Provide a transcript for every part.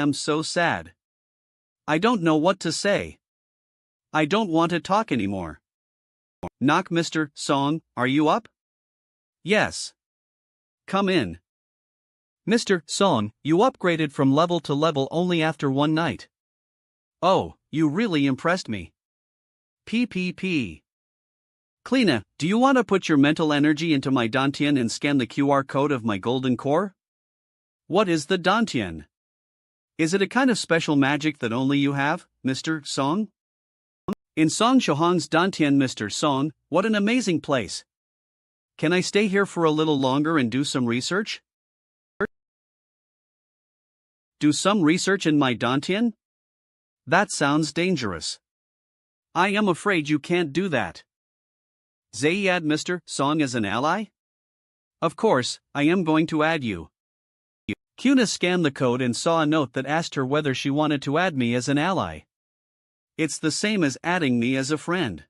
I'm so sad. I don't know what to say. I don't want to talk anymore. Knock, Mr. Song, are you up? Yes. Come in. Mr. Song, you upgraded from level to level only after one night. Oh, you really impressed me. PPP. Kleena, do you want to put your mental energy into my Dantian and scan the QR code of my golden core? What is the Dantian? Is it a kind of special magic that only you have, Mr. Song? In Song Shohang's Dantian, Mr. Song, what an amazing place. Can I stay here for a little longer and do some research? Do some research in my Dantian? That sounds dangerous. I am afraid you can't do that. Zai add Mr. Song as an ally? Of course, I am going to add you. Kuna scanned the code and saw a note that asked her whether she wanted to add me as an ally. It's the same as adding me as a friend.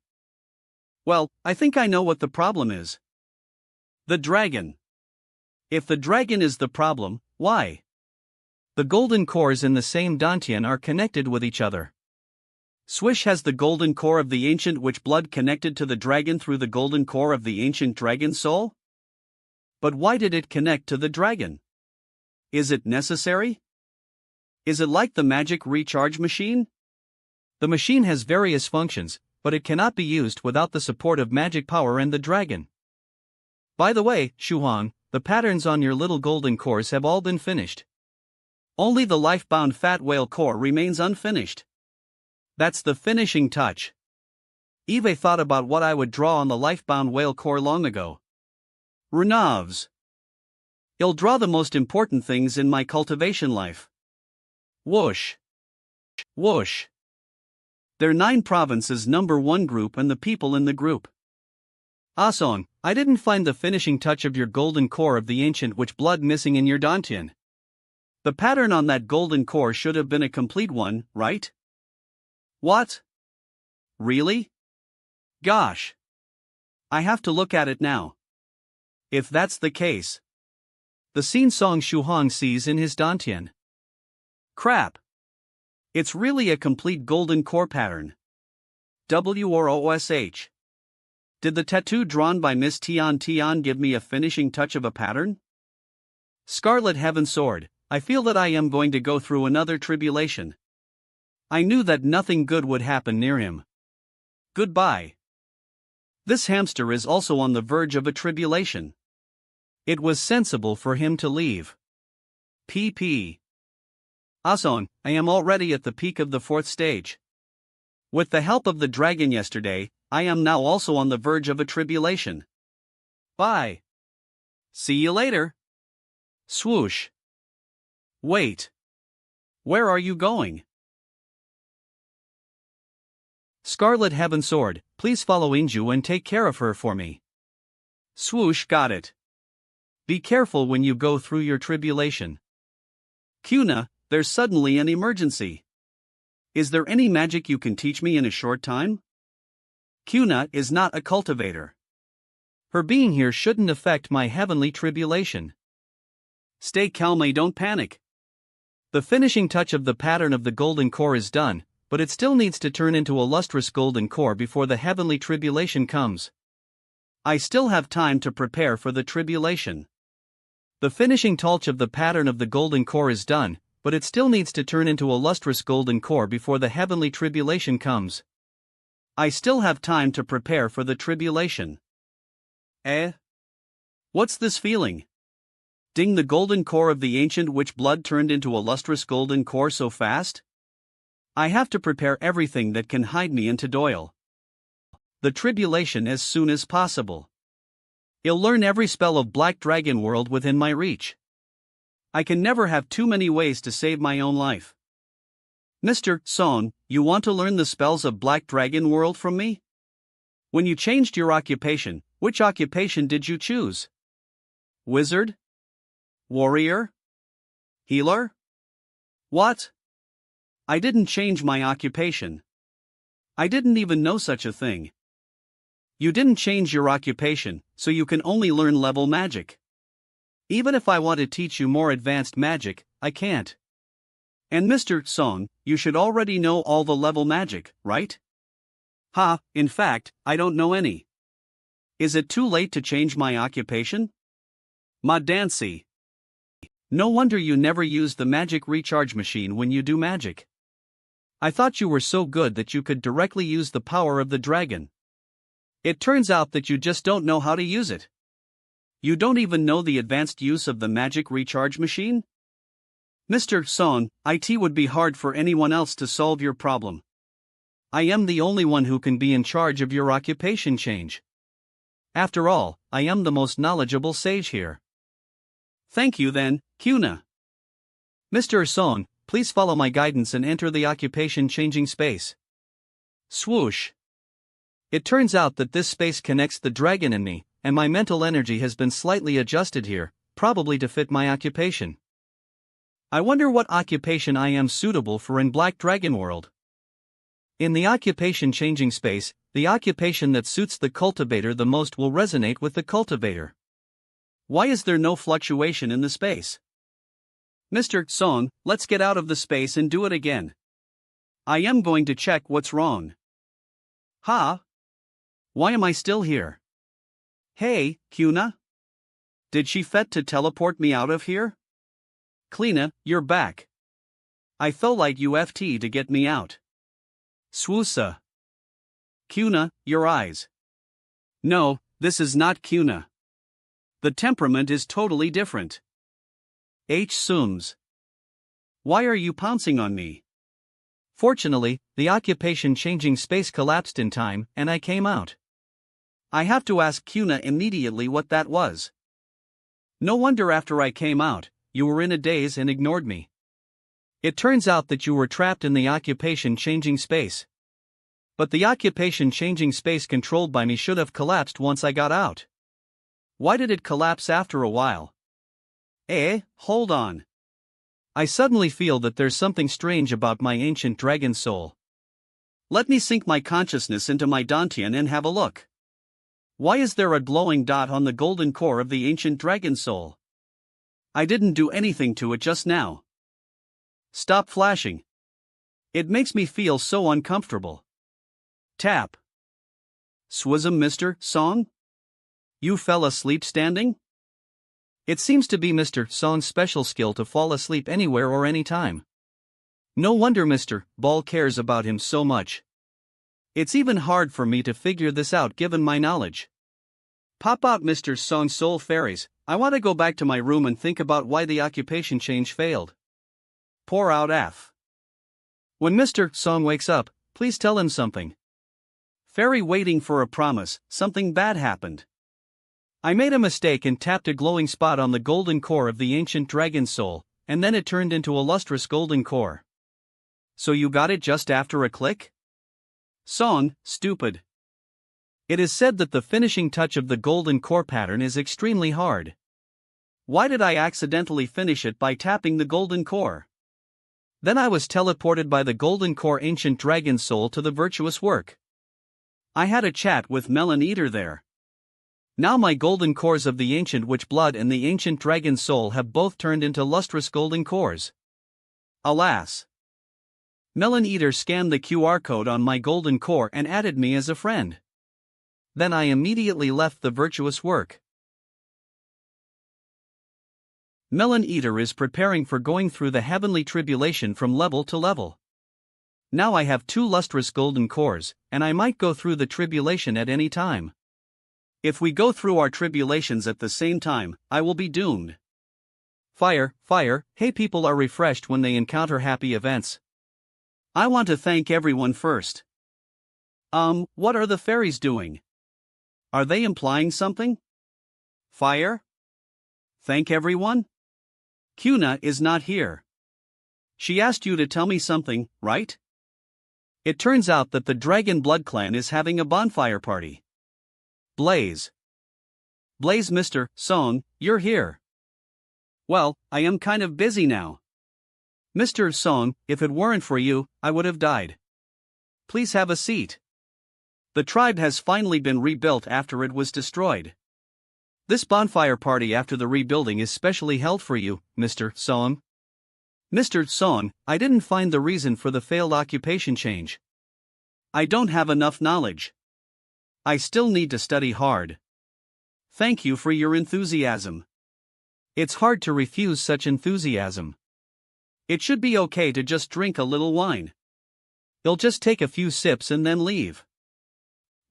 Well, I think I know what the problem is. The dragon. If the dragon is the problem, why? The golden cores in the same Dantian are connected with each other. Swish has the golden core of the ancient witch blood connected to the dragon through the golden core of the ancient dragon soul? But why did it connect to the dragon? Is it necessary? Is it like the magic recharge machine? The machine has various functions, but it cannot be used without the support of magic power and the dragon. By the way, Shuhang, the patterns on your little golden cores have all been finished. Only the life-bound fat whale core remains unfinished. That's the finishing touch. Eve thought about what I would draw on the life-bound whale core long ago. Renavs. I'll draw the most important things in my cultivation life. Whoosh. Whoosh. They're 9 provinces number 1 group and the people in the group. Asong, I didn't find the finishing touch of your golden core of the ancient witch blood missing in your Dantian. The pattern on that golden core should have been a complete one, right? What? Really? Gosh. I have to look at it now. If that's the case. The scene Song Shuhang sees in his Dantian. Crap. It's really a complete golden core pattern. WOROSH. Did the tattoo drawn by Miss Tian Tian give me a finishing touch of a pattern? Scarlet Heaven Sword, I feel that I am going to go through another tribulation. I knew that nothing good would happen near him. Goodbye. This hamster is also on the verge of a tribulation. It was sensible for him to leave. PP. Asong, I am already at the peak of the 4th stage. With the help of the dragon yesterday, I am now also on the verge of a tribulation. Bye. See you later. Swoosh. Wait. Where are you going? Scarlet Heaven Sword, please follow Inju and take care of her for me. Swoosh, got it. Be careful when you go through your tribulation. Kuna, there's suddenly an emergency. Is there any magic you can teach me in a short time? Kuna is not a cultivator. Her being here shouldn't affect my heavenly tribulation. Stay calm, don't panic. The finishing touch of the pattern of the golden core is done, but it still needs to turn into a lustrous golden core before the heavenly tribulation comes. I still have time to prepare for the tribulation. The finishing touch of the pattern of the golden core is done, but it still needs to turn into a lustrous golden core before the heavenly tribulation comes. I still have time to prepare for the tribulation. What's this feeling? Ding, the golden core of the ancient witch blood turned into a lustrous golden core so fast? I have to prepare everything that can hide me into Doyle. The tribulation as soon as possible. I'll learn every spell of Black Dragon World within my reach. I can never have too many ways to save my own life. Mr. Song, you want to learn the spells of Black Dragon World from me? When you changed your occupation, which occupation did you choose? Wizard? Warrior? Healer? What? I didn't change my occupation. I didn't even know such a thing. You didn't change your occupation, so you can only learn level magic. Even if I want to teach you more advanced magic, I can't. And Mr. Song, you should already know all the level magic, right? Ha, in fact, I don't know any. Is it too late to change my occupation? Ma dancy. No wonder you never use the magic recharge machine when you do magic. I thought you were so good that you could directly use the power of the dragon. It turns out that you just don't know how to use it. You don't even know the advanced use of the magic recharge machine? Mr. Song, it would be hard for anyone else to solve your problem. I am the only one who can be in charge of your occupation change. After all, I am the most knowledgeable sage here. Thank you then, Kuna. Mr. Song, please follow my guidance and enter the occupation changing space. Swoosh. It turns out that this space connects the dragon and me, and my mental energy has been slightly adjusted here, probably to fit my occupation. I wonder what occupation I am suitable for in Black Dragon World. In the occupation changing space, the occupation that suits the cultivator the most will resonate with the cultivator. Why is there no fluctuation in the space? Mr. Song, let's get out of the space and do it again. I am going to check what's wrong. Ha? Why am I still here? Hey, Kuna? Did she fet to teleport me out of here? Kleena, you're back. I felt like you FT to get me out. Swoosa. Kuna, your eyes. No, this is not Kuna. The temperament is totally different. H. Sums. Why are you pouncing on me? Fortunately, the occupation changing space collapsed in time, and I came out. I have to ask Kuna immediately what that was. No wonder after I came out, you were in a daze and ignored me. It turns out that you were trapped in the occupation changing space. But the occupation changing space controlled by me should have collapsed once I got out. Why did it collapse after a while? Hold on. I suddenly feel that there's something strange about my ancient dragon soul. Let me sink my consciousness into my dantian and have a look. Why is there a glowing dot on the golden core of the ancient dragon soul? I didn't do anything to it just now. Stop flashing. It makes me feel so uncomfortable. Tap. Swism, Mr. Song? You fell asleep standing? It seems to be Mr. Song's special skill to fall asleep anywhere or anytime. No wonder Mr. Ball cares about him so much. It's even hard for me to figure this out given my knowledge. Pop out Mr. Song's soul fairies, I want to go back to my room and think about why the occupation change failed. Pour out F. When Mr. Song wakes up, please tell him something. Fairy waiting for a promise, something bad happened. I made a mistake and tapped a glowing spot on the golden core of the ancient dragon soul, and then it turned into a lustrous golden core. So you got it just after a click? Song, stupid. It is said that the finishing touch of the golden core pattern is extremely hard. Why did I accidentally finish it by tapping the golden core? Then I was teleported by the golden core ancient dragon soul to the virtuous work. I had a chat with Melon Eater there. Now my golden cores of the ancient witch blood and the ancient dragon soul have both turned into lustrous golden cores. Alas! Melon Eater scanned the QR code on my golden core and added me as a friend. Then I immediately left the virtuous work. Melon Eater is preparing for going through the heavenly tribulation from level to level. Now I have 2 lustrous golden cores, and I might go through the tribulation at any time. If we go through our tribulations at the same time, I will be doomed. Fire, hey, people are refreshed when they encounter happy events. I want to thank everyone first. What are the fairies doing? Are they implying something? Fire? Thank everyone? Kuna is not here. She asked you to tell me something, right? It turns out that the Dragon Blood Clan is having a bonfire party. Blaze, Mr. Song, you're here. Well, I am kind of busy now. Mr. Song, if it weren't for you, I would have died. Please have a seat. The tribe has finally been rebuilt after it was destroyed. This bonfire party after the rebuilding is specially held for you, Mr. Song. Mr. Song, I didn't find the reason for the failed occupation change. I don't have enough knowledge. I still need to study hard. Thank you for your enthusiasm. It's hard to refuse such enthusiasm. It should be okay to just drink a little wine. You'll just take a few sips and then leave.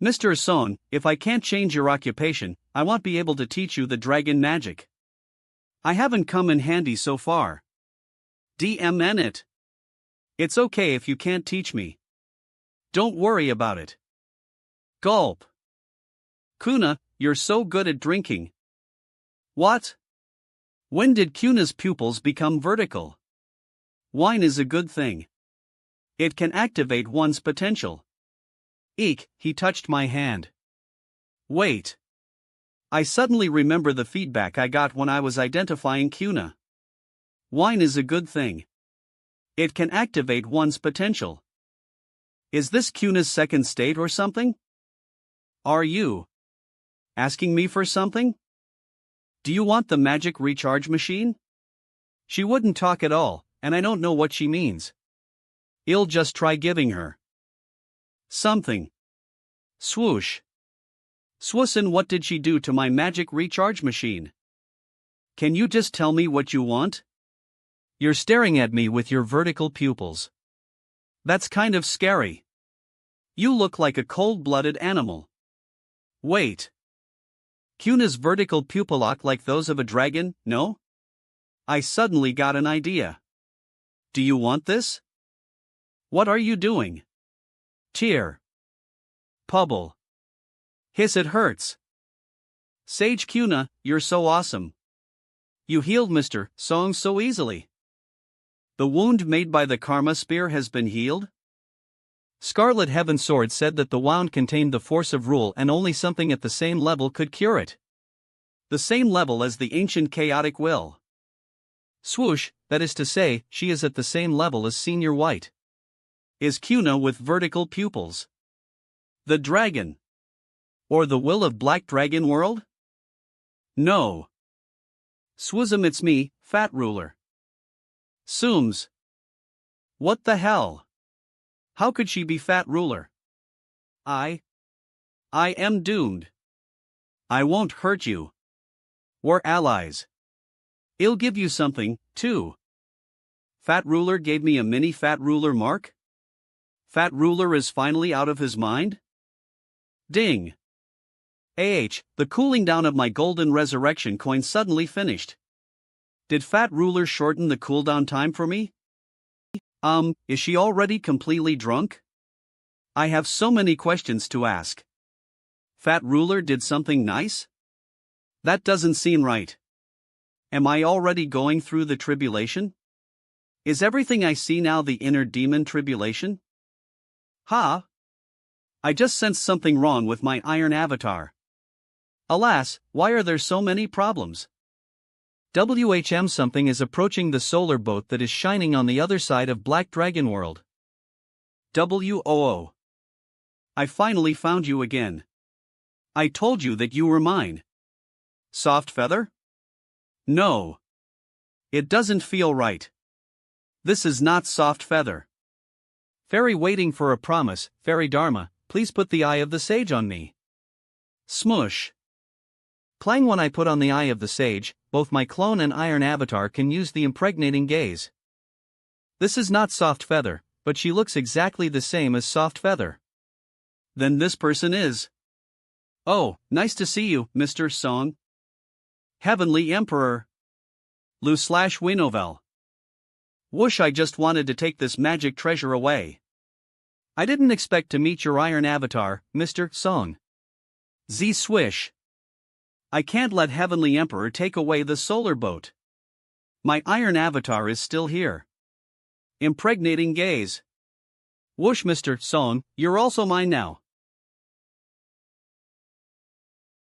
Mr. Song, if I can't change your occupation, I won't be able to teach you the dragon magic. I haven't come in handy so far. DMN it. It's okay if you can't teach me. Don't worry about it. Gulp. Kuna, you're so good at drinking. What? When did Kuna's pupils become vertical? Wine is a good thing. It can activate one's potential. Eek, he touched my hand. Wait. I suddenly remember the feedback I got when I was identifying Kuna. Wine is a good thing. It can activate one's potential. Is this Kuna's second state or something? Are you asking me for something? Do you want the magic recharge machine? She wouldn't talk at all, and I don't know what she means. I'll just try giving her something. Swoosh. Swoosin, what did she do to my magic recharge machine? Can you just tell me what you want? You're staring at me with your vertical pupils. That's kind of scary. You look like a cold-blooded animal. Wait. Kuna's vertical pupil look like those of a dragon, no? I suddenly got an idea. Do you want this? What are you doing? Tear. Pubble. Hiss, it hurts. Sage Kuna, you're so awesome. You healed Mr. Song so easily. The wound made by the karma spear has been healed? Scarlet Heaven Sword said that the wound contained the force of rule and only something at the same level could cure it. The same level as the ancient chaotic will. Swoosh, that is to say, she is at the same level as Senior White. Is Kuna with vertical pupils the dragon? Or the will of Black Dragon World? No. Swoozum, it's me, Fat Ruler. Sooms. What the hell? How could she be Fat Ruler? I am doomed. I won't hurt you. We're allies. I'll give you something, too. Fat Ruler gave me a mini Fat Ruler mark? Fat Ruler is finally out of his mind? Ding. The cooling down of my golden resurrection coin suddenly finished. Did Fat Ruler shorten the cooldown time for me? Is she already completely drunk? I have so many questions to ask. Fat Ruler did something nice? That doesn't seem right. Am I already going through the tribulation? Is everything I see now the inner demon tribulation? Ha! I just sensed something wrong with my iron avatar. Alas, why are there so many problems? Something is approaching the solar boat that is shining on the other side of Black Dragon World. WOO. I finally found you again. I told you that you were mine. Soft feather? No. It doesn't feel right. This is not soft feather. Fairy waiting for a promise, Fairy Dharma, please put the eye of the sage on me. Smush. Clang, when I put on the eye of the sage, both my clone and iron avatar can use the impregnating gaze. This is not soft feather, but she looks exactly the same as soft feather. Then this person is. Oh, nice to see you, Mr. Song. Heavenly Emperor. Lu/Winovel. Whoosh, I just wanted to take this magic treasure away. I didn't expect to meet your iron avatar, Mr. Song. Z swish. I can't let Heavenly Emperor take away the solar boat. My iron avatar is still here. Impregnating gaze. Whoosh, Mr. Song, you're also mine now.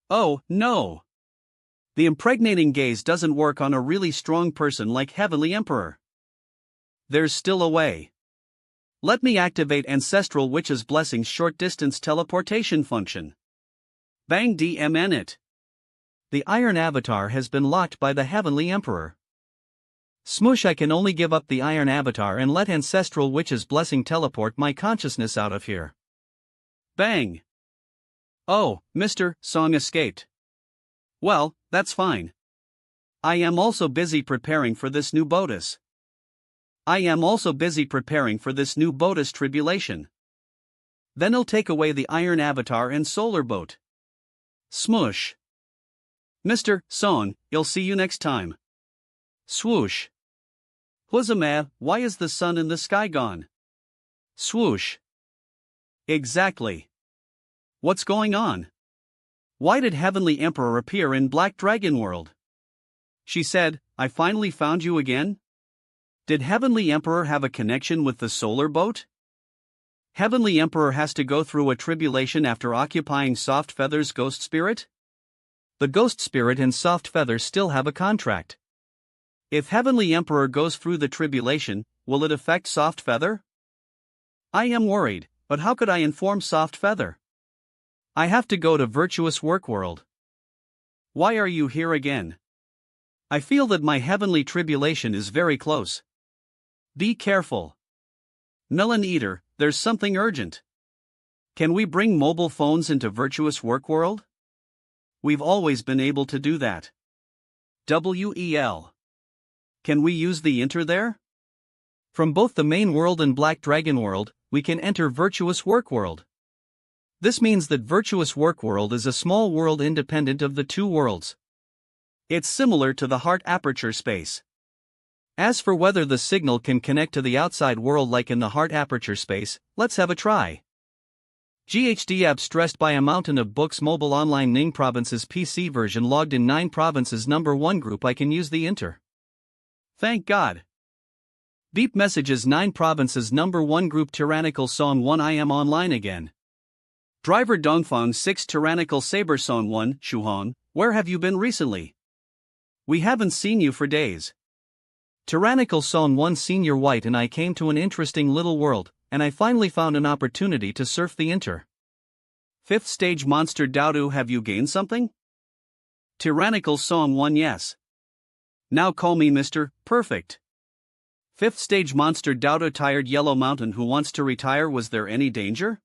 Oh, no. The impregnating gaze doesn't work on a really strong person like Heavenly Emperor. There's still a way. Let me activate Ancestral Witch's Blessing's short-distance teleportation function. Bang DMN it. The Iron Avatar has been locked by the Heavenly Emperor. Smoosh, I can only give up the iron avatar and let ancestral witch's blessing teleport my consciousness out of here. Bang! Oh, Mr. Song escaped. Well, that's fine. I am also busy preparing for this new bonus. Tribulation. Then I'll take away the iron avatar and solar boat. Smoosh. Mr. Song, I'll see you next time. Swoosh. Whoozama, why is the sun in the sky gone? Swoosh. Exactly. What's going on? Why did Heavenly Emperor appear in Black Dragon World? She said, I finally found you again? Did Heavenly Emperor have a connection with the solar boat? Heavenly Emperor has to go through a tribulation after occupying Soft Feather's ghost spirit? The ghost spirit and Soft Feather still have a contract. If Heavenly Emperor goes through the tribulation, will it affect Soft Feather? I am worried, but how could I inform Soft Feather? I have to go to Virtuous Work World. Why are you here again? I feel that my heavenly tribulation is very close. Be careful. Melon Eater, there's something urgent. Can we bring mobile phones into Virtuous Work World? We've always been able to do that. WEL. Can we use the enter there? From both the main world and Black Dragon World, we can enter Virtuous Work World. This means that Virtuous Work World is a small world independent of the two worlds. It's similar to the heart aperture space. As for whether the signal can connect to the outside world like in the heart aperture space, let's have a try. GHDAB stressed by a mountain of books mobile online Ning provinces PC version logged in 9 provinces number 1 group I can use the enter. Thank God. Beep messages 9 provinces number 1 group tyrannical song 1 I am online again. Driver Dongfang 6 tyrannical saber song 1 Shuhong, where have you been recently? We haven't seen you for days. Tyrannical Song 1 Senior White and I came to an interesting little world, and I finally found an opportunity to surf the inter. 5th stage Monster Daudu, have you gained something? Tyrannical Song 1 Yes. Now call me Mr. Perfect. 5th stage Monster Daudu Tired Yellow Mountain, who wants to retire, was there any danger?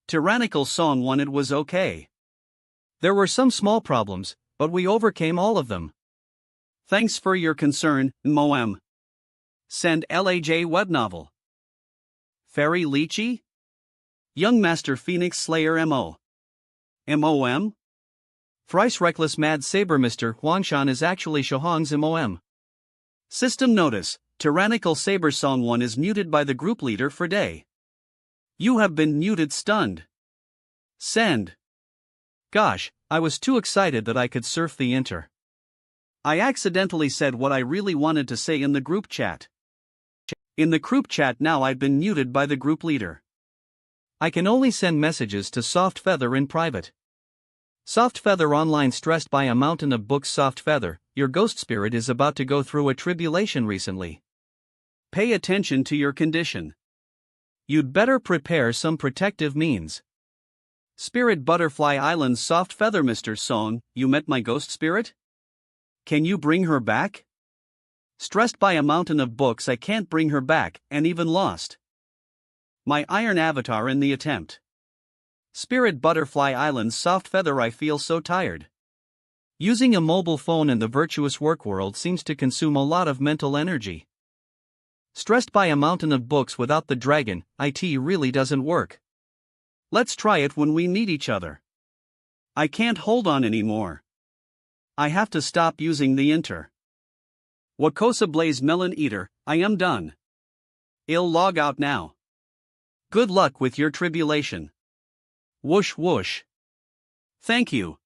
Tyrannical Song 1 It was okay. There were some small problems, but we overcame all of them. Thanks for your concern, Moem. Send LAJ web novel. Fairy Lychee? Young Master Phoenix Slayer MO. MOM? Thrice Reckless Mad Saber Mr. Huangshan is actually Shohong's MOM. System notice, Tyrannical Saber Song 1 is muted by the group leader for day. You have been muted stunned. Send. Gosh, I was too excited that I could surf the inter. I accidentally said what I really wanted to say in the group chat. In the group chat now I've been muted by the group leader. I can only send messages to Soft Feather in private. Soft Feather online stressed by a mountain of books. Soft Feather, your ghost spirit is about to go through a tribulation recently. Pay attention to your condition. You'd better prepare some protective means. Spirit Butterfly Island Soft Feather Mr. Song, you met my ghost spirit? Can you bring her back? Stressed by a mountain of books, I can't bring her back, and even lost my iron avatar in the attempt. Spirit Butterfly Island Soft Feather, I feel so tired. Using a mobile phone in the Virtuous Work World seems to consume a lot of mental energy. Stressed by a mountain of books without the dragon, IT really doesn't work. Let's try it when we meet each other. I can't hold on anymore. I have to stop using the inter. Wakosa Blaze Melon Eater, I am done. I'll log out now. Good luck with your tribulation. Whoosh whoosh. Thank you.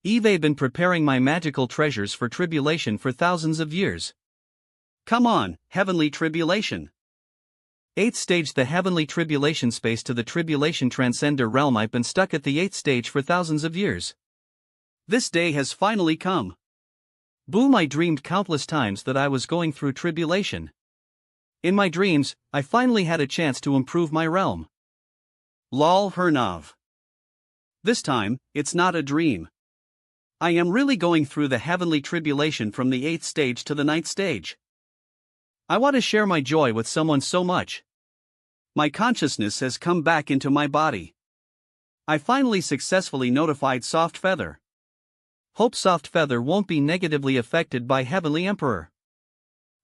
I've been preparing my magical treasures for tribulation for thousands of years. Come on, heavenly tribulation. 8th stage the heavenly tribulation space to the tribulation transcender realm. I've been stuck at the 8th stage for thousands of years. This day has finally come. Boom, I dreamed countless times that I was going through tribulation. In my dreams, I finally had a chance to improve my realm. Lol Hernav. This time, it's not a dream. I am really going through the heavenly tribulation from the 8th stage to the 9th stage. I want to share my joy with someone so much. My consciousness has come back into my body. I finally successfully notified Soft Feather. Hope Soft Feather won't be negatively affected by Heavenly Emperor.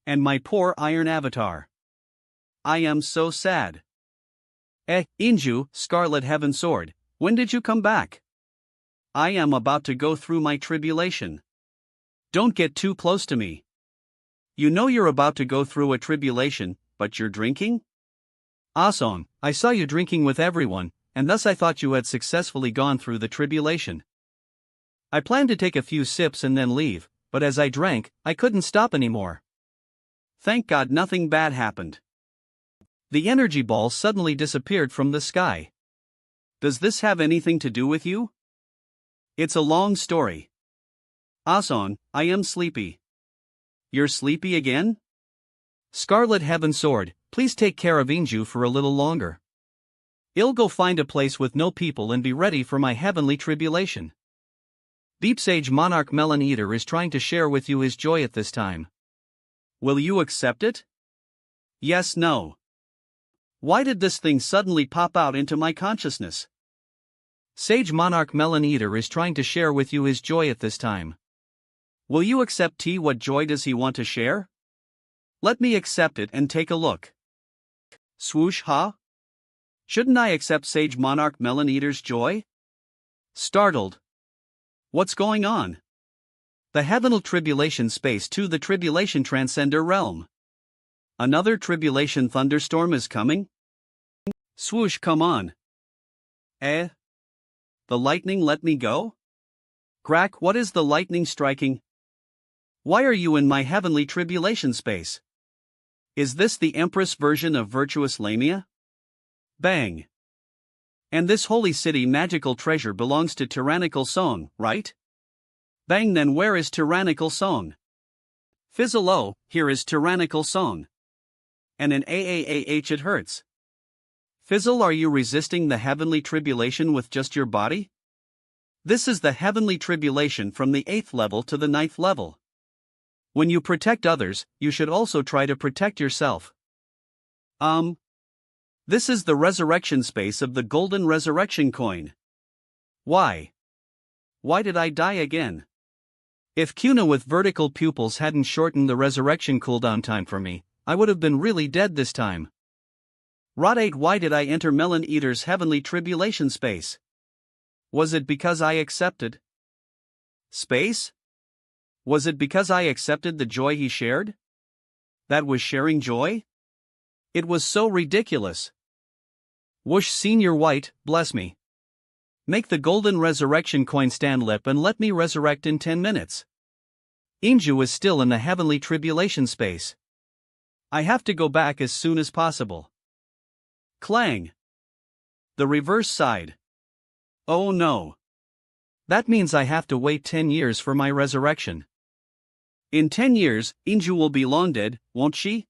And my poor Iron Avatar. I am so sad. Inju, Scarlet Heaven Sword, when did you come back? I am about to go through my tribulation. Don't get too close to me. You know you're about to go through a tribulation, but you're drinking? Asong, I saw you drinking with everyone, and thus I thought you had successfully gone through the tribulation. I planned to take a few sips and then leave, but as I drank, I couldn't stop anymore. Thank God nothing bad happened. The energy ball suddenly disappeared from the sky. Does this have anything to do with you? It's a long story. Asong, I am sleepy. You're sleepy again? Scarlet Heaven Sword, please take care of Inju for a little longer. I'll go find a place with no people and be ready for my heavenly tribulation. Deep Sage Monarch Melon Eater is trying to share with you his joy at this time. Will you accept it? Yes, no. Why did this thing suddenly pop out into my consciousness? Sage Monarch Melon Eater is trying to share with you his joy at this time. Will you accept T? What joy does he want to share? Let me accept it and take a look. Swoosh, huh? Shouldn't I accept Sage Monarch Melon Eater's joy? Startled. What's going on? The Heavenly Tribulation Space to the Tribulation Transcender Realm. Another tribulation thunderstorm is coming? Swoosh, come on. The lightning let me go? Crack, what is the lightning striking? Why are you in my heavenly tribulation space? Is this the Empress version of Virtuous Lamia? Bang. And this holy city magical treasure belongs to Tyrannical Song, right? Bang, then where is Tyrannical Song? Fizzle, here is Tyrannical Song. And an AAAH, it hurts. Fizzle, are you resisting the heavenly tribulation with just your body? This is the heavenly tribulation from the 8th level to the 9th level. When you protect others, you should also try to protect yourself. This is the resurrection space of the golden resurrection coin. Why? Why did I die again? If Kuna with vertical pupils hadn't shortened the resurrection cooldown time for me, I would have been really dead this time. Rot 8, why did I enter Melon Eater's heavenly tribulation space? Was it because I accepted space? Was it because I accepted the joy he shared? That was sharing joy? It was so ridiculous. Whoosh, Senior White, bless me. Make the golden resurrection coin stand lip and let me resurrect in 10 minutes. Inju is still in the heavenly tribulation space. I have to go back as soon as possible. Clang. The reverse side. Oh no. That means I have to wait 10 years for my resurrection. In 10 years, Inju will be long dead, won't she?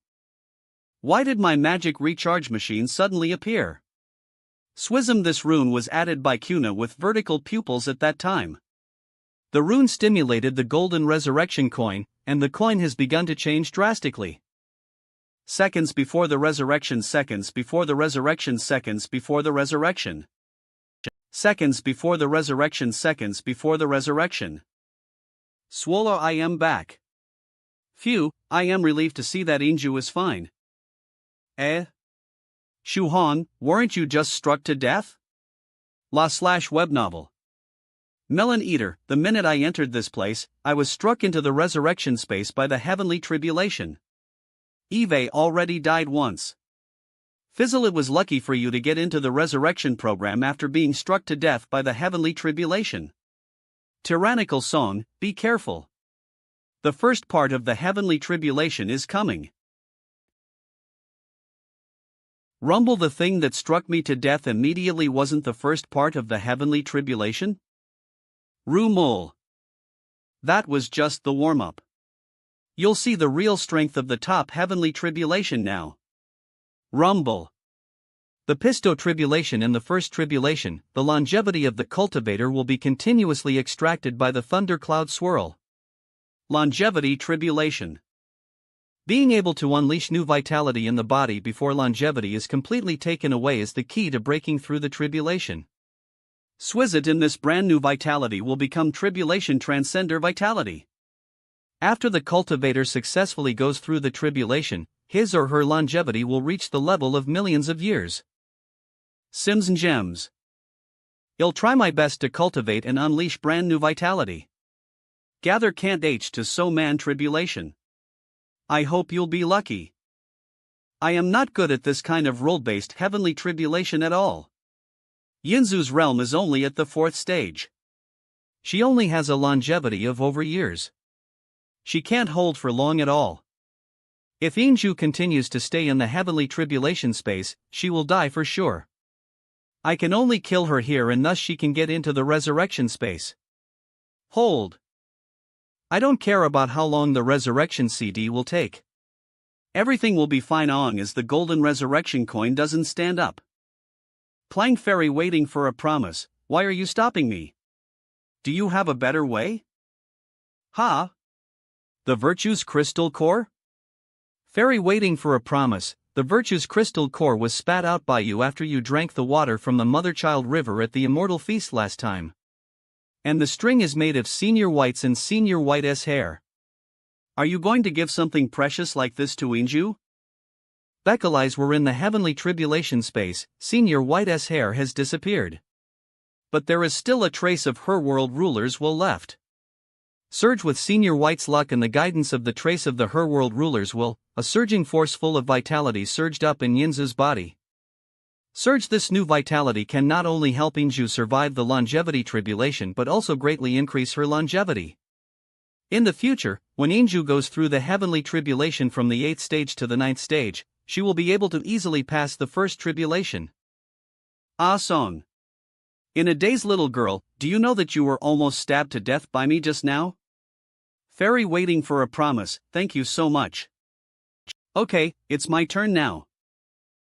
Why did my magic recharge machine suddenly appear? Swism, this rune was added by Kuna with vertical pupils at that time. The rune stimulated the golden resurrection coin, and the coin has begun to change drastically. Seconds before the resurrection, seconds before the resurrection, seconds before the resurrection. Seconds before the resurrection, seconds before the resurrection. Swallow, I am back. Phew, I am relieved to see that Inju is fine. Shuhan, weren't you just struck to death? Web novel. Melon Eater, the minute I entered this place, I was struck into the resurrection space by the heavenly tribulation. Eve already died once. Fizzle, it was lucky for you to get into the resurrection program after being struck to death by the heavenly tribulation. Tyrannical Song, be careful. The first part of the heavenly tribulation is coming. Rumble, the thing that struck me to death immediately wasn't the first part of the heavenly tribulation? Rumul. That was just the warm-up. You'll see the real strength of the top heavenly tribulation now. Rumble. The Pisto tribulation in the first tribulation, the longevity of the cultivator will be continuously extracted by the thundercloud swirl. Longevity tribulation. Being able to unleash new vitality in the body before longevity is completely taken away is the key to breaking through the tribulation. Swizzit in this brand new vitality will become tribulation transcender vitality. After the cultivator successfully goes through the tribulation, his or her longevity will reach the level of millions of years. Sims and Gems. I'll try my best to cultivate and unleash brand new vitality. Gather can't H to sow man tribulation. I hope you'll be lucky. I am not good at this kind of role-based heavenly tribulation at all. Yinzu's realm is only at the 4th stage. She only has a longevity of over years. She can't hold for long at all. If Inju continues to stay in the heavenly tribulation space, she will die for sure. I can only kill her here and thus she can get into the resurrection space. Hold. I don't care about how long the resurrection CD will take. Everything will be fine long as the golden resurrection coin doesn't stand up. Playing fairy waiting for a promise, why are you stopping me? Do you have a better way? Ha? The Virtue's Crystal Core? Fairy waiting for a promise, the Virtue's Crystal Core was spat out by you after you drank the water from the Mother-Child River at the Immortal Feast last time. And the string is made of Senior White's and Senior White's hair. Are you going to give something precious like this to Inju? Bekali's were in the heavenly tribulation space, Senior White's hair has disappeared. But there is still a trace of her world ruler's will left. Surge with Senior White's luck and the guidance of the trace of the her world ruler's will, a surging force full of vitality surged up in Yinzu's body. Surge this new vitality can not only help Inju survive the longevity tribulation but also greatly increase her longevity. In the future, when Inju goes through the heavenly tribulation from the 8th stage to the 9th stage, she will be able to easily pass the first tribulation. Ah Song. In a day's little girl, do you know that you were almost stabbed to death by me just now? Fairy waiting for a promise, thank you so much. Okay, it's my turn now.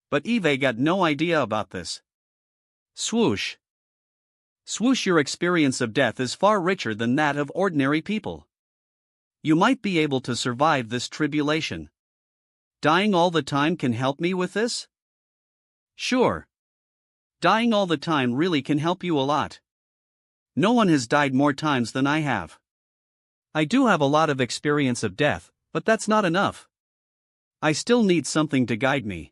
But Eve got no idea about this. Swoosh. Swoosh, your experience of death is far richer than that of ordinary people. You might be able to survive this tribulation. Dying all the time can help me with this? Sure. Dying all the time really can help you a lot. No one has died more times than I have. I do have a lot of experience of death, but that's not enough. I still need something to guide me.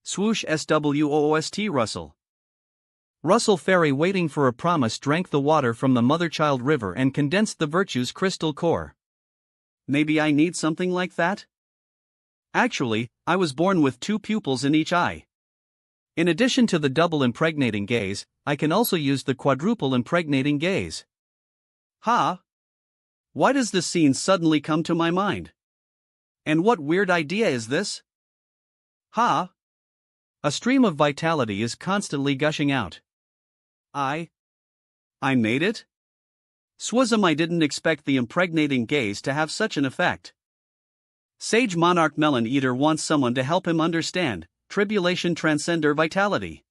Swoosh SWOOST Russell. Russell Fairy waiting for a promise drank the water from the Mother-Child River and condensed the Virtue's Crystal Core. Maybe I need something like that? Actually, I was born with 2 pupils in each eye. In addition to the double impregnating gaze, I can also use the quadruple impregnating gaze. Ha! Why does this scene suddenly come to my mind? And what weird idea is this? Ha! A stream of vitality is constantly gushing out. I made it? Swazum, I didn't expect the impregnating gaze to have such an effect. Sage Monarch Melon Eater wants someone to help him understand Tribulation Transcender Vitality.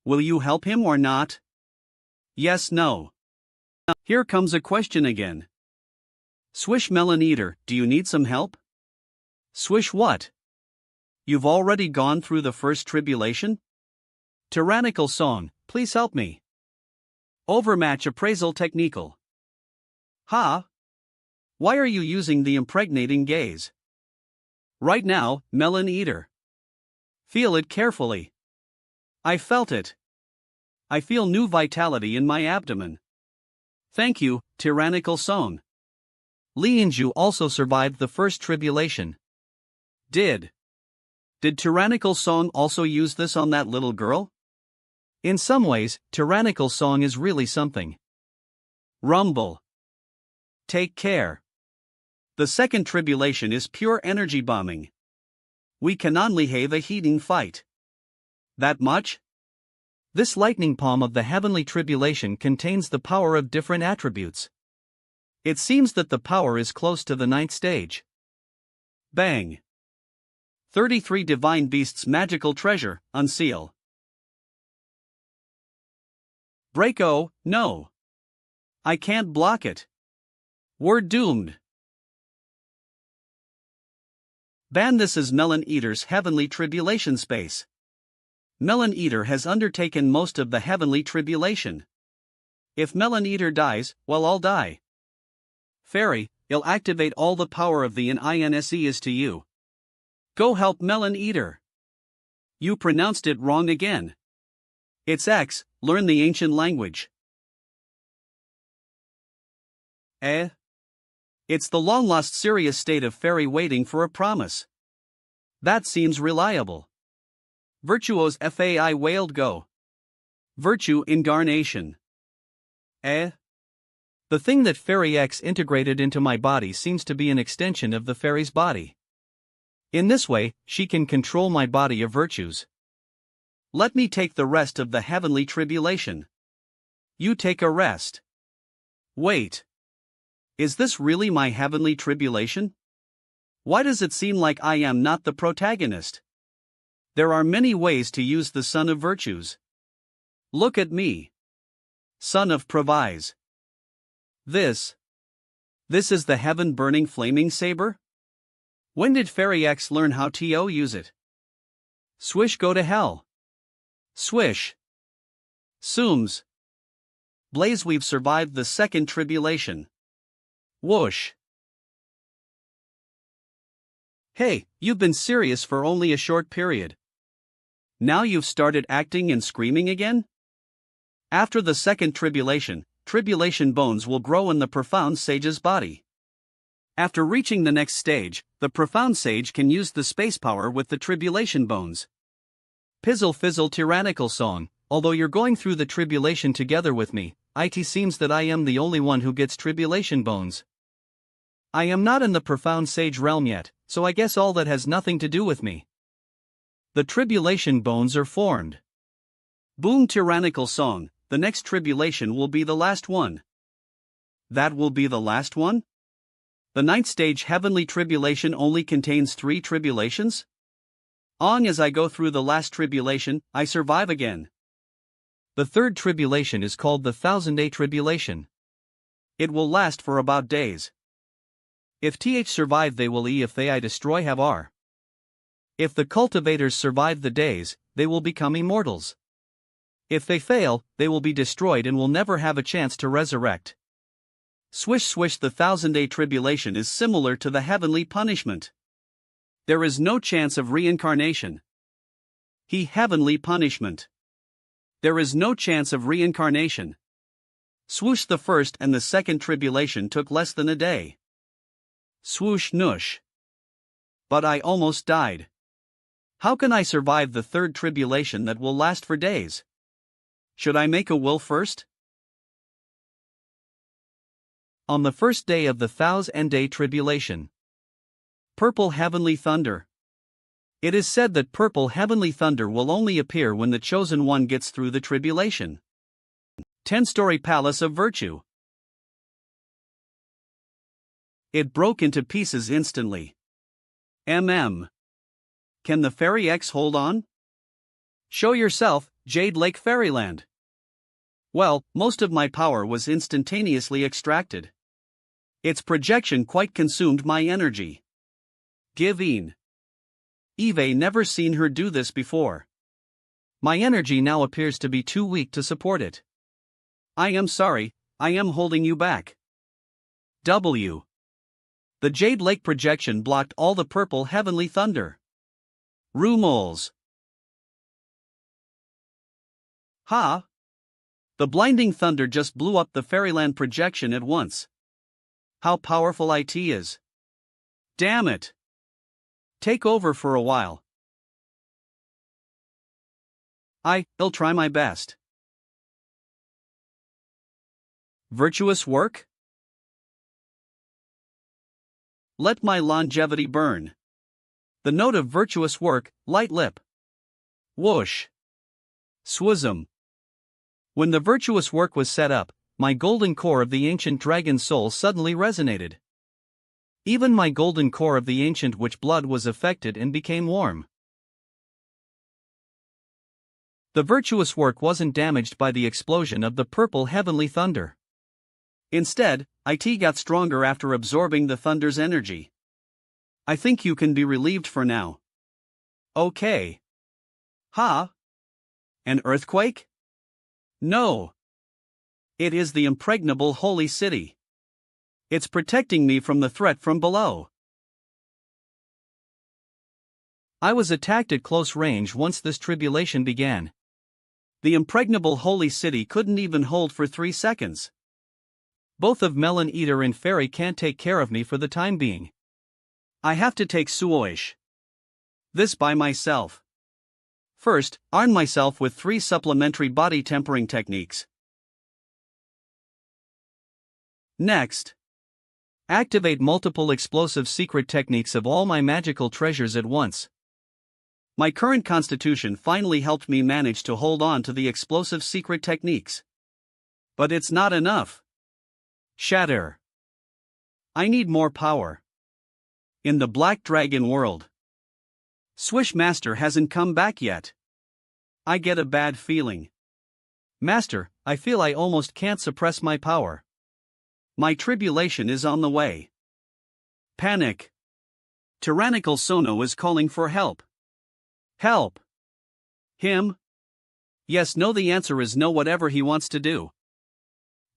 Will you help him or not? Yes, no. Here comes a question again. Swish Melon Eater, do you need some help? Swish what? You've already gone through the first tribulation? Tyrannical Song, please help me. Overmatch Appraisal Technical. Ha! Why are you using the impregnating gaze? Right now, Melon Eater. Feel it carefully. I felt it. I feel new vitality in my abdomen. Thank you, Tyrannical Song. Li Inju also survived the first tribulation. Did Tyrannical Song also use this on that little girl? In some ways, Tyrannical Song is really something. Rumble. Take care. The second tribulation is pure energy bombing. We can only have a heating fight. That much? This lightning palm of the heavenly tribulation contains the power of different attributes. It seems that the power is close to the 9th stage. Bang. 33 Divine Beasts Magical Treasure, Unseal. Break. Oh, no. I can't block it. We're doomed. Ban, this is Melon Eater's heavenly tribulation space. Melon Eater has undertaken most of the heavenly tribulation. If Melon Eater dies, well, I'll die. Fairy, I'll activate all the power of the INSE is to you. Go help Melon Eater. You pronounced it wrong again. It's X, learn the ancient language. It's the long-lost serious state of fairy waiting for a promise. That seems reliable. Virtuos FAI wailed go. Virtue incarnation. The thing that Fairy X integrated into my body seems to be an extension of the fairy's body. In this way, she can control my body of virtues. Let me take the rest of the heavenly tribulation. You take a rest. Wait. Is this really my heavenly tribulation? Why does it seem like I am not the protagonist? There are many ways to use the Sun of Virtues. Look at me. Son of Provise. This is the heaven-burning flaming saber? When did Fairy X learn how to use it? Swish, go to hell. Swish. Sooms. Blaze, we've survived the second tribulation. Whoosh. Hey, you've been serious for only a short period. Now you've started acting and screaming again? After the second tribulation, tribulation bones will grow in the profound sage's body. After reaching the next stage, the profound sage can use the space power with the tribulation bones. Pizzle fizzle tyrannical song, although you're going through the tribulation together with me, it seems that I am the only one who gets tribulation bones. I am not in the profound sage realm yet, so I guess all that has nothing to do with me. The tribulation bones are formed. Boom, tyrannical song, the next tribulation will be the last one. That will be the last one? The ninth stage heavenly tribulation only contains 3 tribulations? As I go through the last tribulation, I survive again. The third tribulation is called the 1000-day tribulation. It will last for about days. If survive, they will if they destroy have R. If the cultivators survive the days, they will become immortals. If they fail, they will be destroyed and will never have a chance to resurrect. Swish swish, the 1000-day tribulation is similar to the heavenly punishment. There is no chance of reincarnation. Heavenly punishment. There is no chance of reincarnation. Swoosh, the first and the second tribulation took less than a day. Swoosh noosh. But I almost died. How can I survive the third tribulation that will last for days? Should I make a will first? On the first day of the 1000-day tribulation. Purple heavenly thunder. It is said that purple heavenly thunder will only appear when the chosen one gets through the tribulation. 10-story palace of virtue. It broke into pieces instantly. Can the Fairy X hold on? Show yourself, Jade Lake Fairyland. Well, most of my power was instantaneously extracted. Its projection quite consumed my energy. Give in. Eve never seen her do this before. My energy now appears to be too weak to support it. I am sorry, I am holding you back. W. The Jade Lake projection blocked all the purple heavenly thunder. Rumoles. Ha! The blinding thunder just blew up the Fairyland projection at once. How powerful it is. Damn it. Take over for a while. I'll try my best. Virtuous work? Let my longevity burn. The note of virtuous work, light lip. Whoosh. Swism. When the virtuous work was set up, my golden core of the ancient dragon soul suddenly resonated. Even my golden core of the ancient witch blood was affected and became warm. The virtuous work wasn't damaged by the explosion of the purple heavenly thunder. Instead, it got stronger after absorbing the thunder's energy. I think you can be relieved for now. Okay. Ha? An earthquake? No. It is the impregnable holy city. It's protecting me from the threat from below. I was attacked at close range once this tribulation began. The impregnable holy city couldn't even hold for 3 seconds. Both of Melon Eater and Fairy can't take care of me for the time being. I have to take Suoish. This by myself. First, arm myself with 3 supplementary body tempering techniques. Next, activate multiple explosive secret techniques of all my magical treasures at once. My current constitution finally helped me manage to hold on to the explosive secret techniques. But it's not enough. Shatter. I need more power. In the Black Dragon world, Swish Master hasn't come back yet. I get a bad feeling. Master, I feel I almost can't suppress my power. My tribulation is on the way. Panic. Tyrannical Sono is calling for help. Help. Him? Yes, no, the answer is no, whatever he wants to do.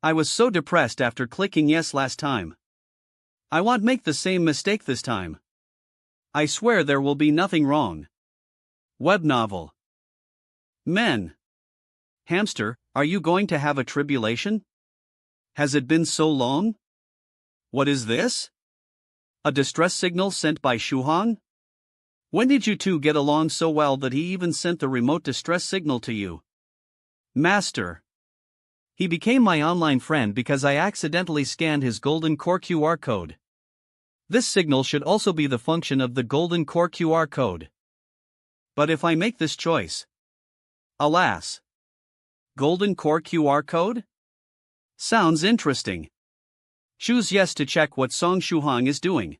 I was so depressed after clicking yes last time. I won't make the same mistake this time. I swear there will be nothing wrong. Web novel. Men. Hamster, are you going to have a tribulation? Has it been so long? What is this? A distress signal sent by Shuhong? When did you two get along so well that he even sent the remote distress signal to you? Master. He became my online friend because I accidentally scanned his Golden Core QR code. This signal should also be the function of the Golden Core QR code. But if I make this choice, alas. Golden Core QR code? Sounds interesting. Choose yes to check what Song Shuhong is doing.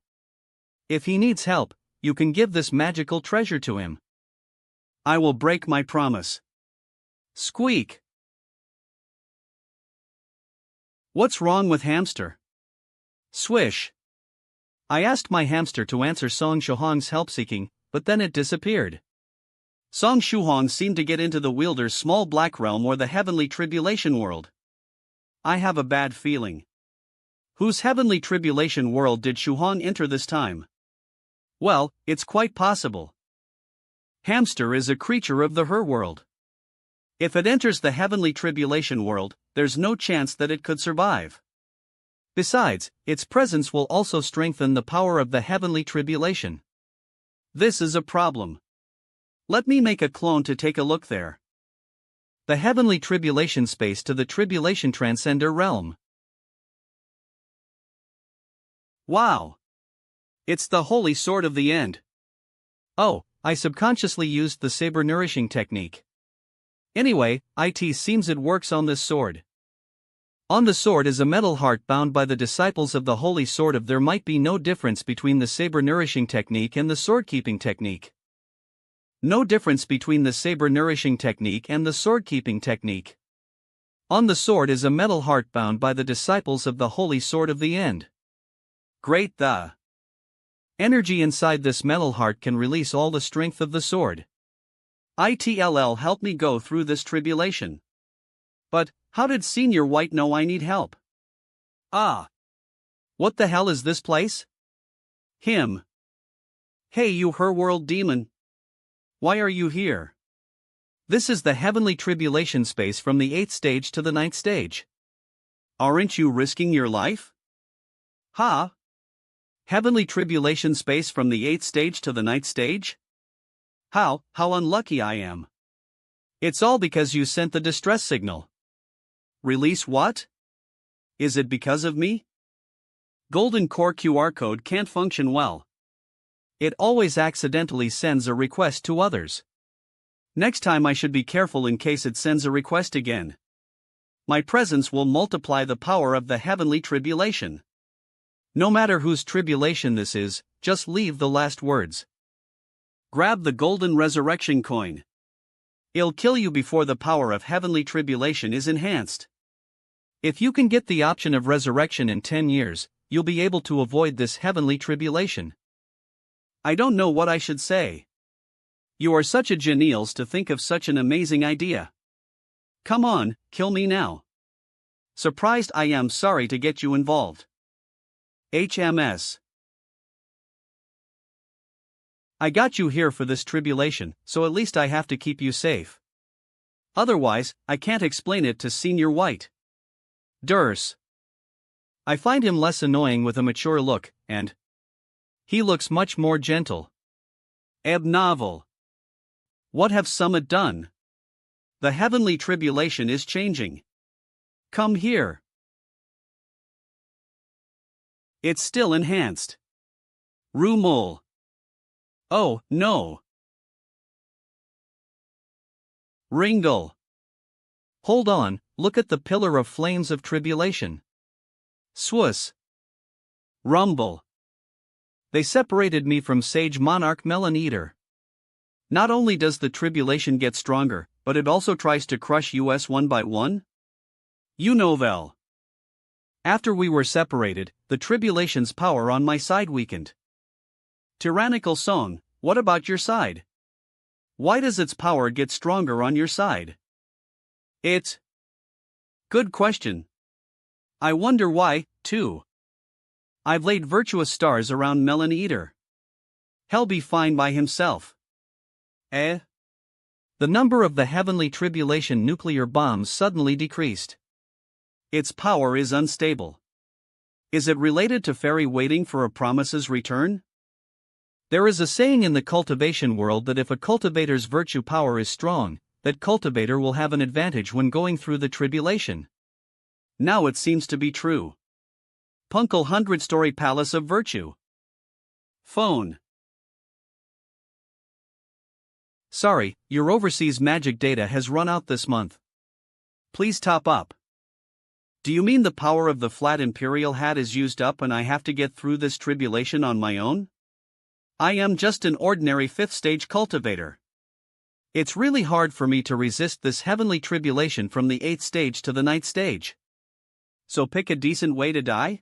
If he needs help, you can give this magical treasure to him. I will break my promise. Squeak. What's wrong with Hamster? Swish. I asked my hamster to answer Song Shuhong's help-seeking, but then it disappeared. Song Shuhong seemed to get into the wielder's small black realm or the heavenly tribulation world. I have a bad feeling. Whose heavenly tribulation world did Shuhong enter this time? Well, it's quite possible. Hamster is a creature of the her world. If it enters the heavenly tribulation world, there's no chance that it could survive. Besides, its presence will also strengthen the power of the heavenly tribulation. This is a problem. Let me make a clone to take a look there. The heavenly tribulation space to the tribulation transcender realm. Wow! It's the holy sword of the end. Oh, I subconsciously used the saber nourishing technique. Anyway, it seems it works on this sword. On the sword is a metal heart bound by the disciples of the holy sword of there might be no difference between the saber nourishing technique and the sword keeping technique. No difference between the saber nourishing technique and the sword keeping technique. On the sword is a metal heart bound by the disciples of the holy sword of the end. Great, the energy inside this metal heart can release all the strength of the sword. ITLL help me go through this tribulation. But, how did Senior White know I need help? Ah! What the hell is this place? Him. Hey you her world demon. Why are you here? This is the heavenly tribulation space from the 8th stage to the 9th stage. Aren't you risking your life? Ha! Heavenly tribulation space from the 8th stage to the 9th stage? How unlucky I am. It's all because you sent the distress signal. Release what? Is it because of me? Golden Core QR code can't function well. It always accidentally sends a request to others. Next time I should be careful in case it sends a request again. My presence will multiply the power of the heavenly tribulation. No matter whose tribulation this is, just leave the last words. Grab the golden resurrection coin. It'll kill you before the power of heavenly tribulation is enhanced. If you can get the option of resurrection in 10 years, you'll be able to avoid this heavenly tribulation. I don't know what I should say. You are such a genius to think of such an amazing idea. Come on, kill me now. Surprised I am sorry to get you involved. HMS. I got you here for this tribulation, so at least I have to keep you safe. Otherwise, I can't explain it to Senior White. Durse. I find him less annoying with a mature look, and he looks much more gentle. Novel. What have Summit done? The heavenly tribulation is changing. Come here. It's still enhanced. Rumul. Oh, no. Ringle. Hold on, look at the pillar of flames of tribulation. Swus. Rumble. They separated me from Sage Monarch Melon Eater. Not only does the tribulation get stronger, but it also tries to crush us one by one? You know well. After we were separated, the tribulation's power on my side weakened. Tyrannical Song, what about your side? Why does its power get stronger on your side? It's... Good question. I wonder why, too. I've laid virtuous stars around Melon Eater. He'll be fine by himself. The number of the heavenly tribulation nuclear bombs suddenly decreased. Its power is unstable. Is it related to Fairy waiting for a promise's return? There is a saying in the cultivation world that if a cultivator's virtue power is strong, that cultivator will have an advantage when going through the tribulation. Now it seems to be true. Punkle 100-story palace of virtue. Phone. Sorry, your overseas magic data has run out this month. Please top up. Do you mean the power of the flat imperial hat is used up and I have to get through this tribulation on my own? I am just an ordinary 5th stage cultivator. It's really hard for me to resist this heavenly tribulation from the 8th stage to the 9th stage. So pick a decent way to die?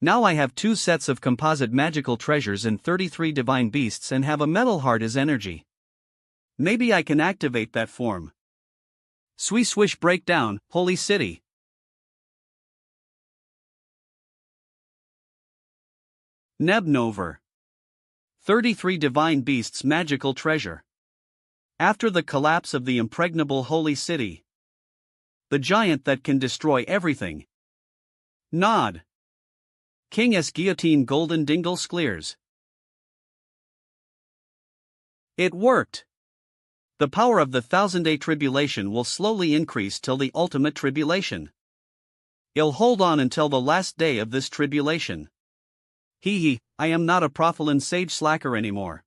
Now I have 2 sets of composite magical treasures and 33 divine beasts and have a metal heart as energy. Maybe I can activate that form. Swish breakdown, Holy City. Nebnover. 33 divine beasts magical treasure. After the collapse of the impregnable Holy City. The giant that can destroy everything. Nod. King S. Guillotine Golden Dingle Skleers. It worked. The power of the 1000-day tribulation will slowly increase till the ultimate tribulation. I'll hold on until the last day of this tribulation. I am not a Prophylan Sage Slacker anymore.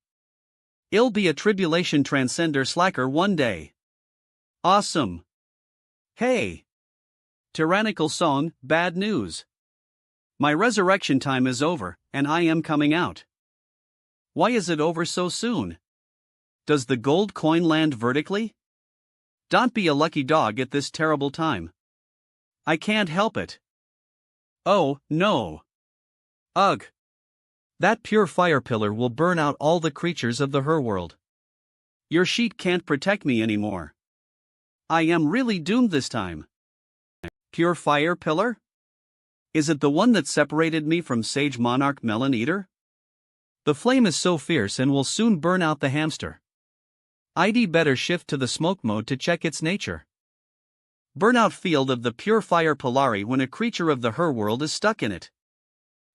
I'll be a Tribulation Transcender Slacker one day. Awesome. Hey. Tyrannical Song, bad news. My resurrection time is over, and I am coming out. Why is it over so soon? Does the gold coin land vertically? Don't be a lucky dog at this terrible time. I can't help it. Oh, no. Ugh. That pure fire pillar will burn out all the creatures of the her world. Your sheet can't protect me anymore. I am really doomed this time. Pure fire pillar? Is it the one that separated me from Sage Monarch Melon Eater? The flame is so fierce and will soon burn out the hamster. I'd better shift to the smoke mode to check its nature. Burnout field of the pure fire Polari when a creature of the her world is stuck in it.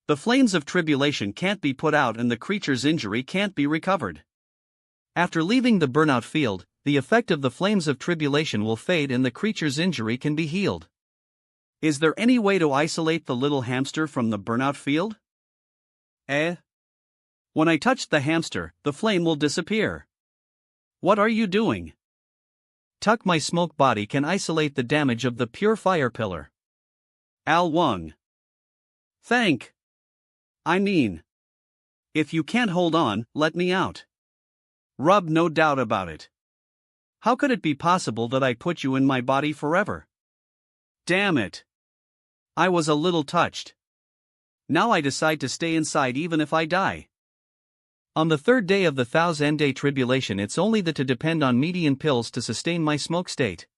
The flames of tribulation can't be put out and the creature's injury can't be recovered. After leaving the burnout field, the effect of the flames of tribulation will fade and the creature's injury can be healed. Is there any way to isolate the little hamster from the burnout field? When I touch the hamster, the flame will disappear. What are you doing? Tuck my smoke body can isolate the damage of the pure fire pillar. Al Wung. If you can't hold on, let me out. Rub, no doubt about it. How could it be possible that I put you in my body forever? Damn it. I was a little touched. Now I decide to stay inside even if I die. On the third day of the 1000-day tribulation, it's only to depend on median pills to sustain my smoke state.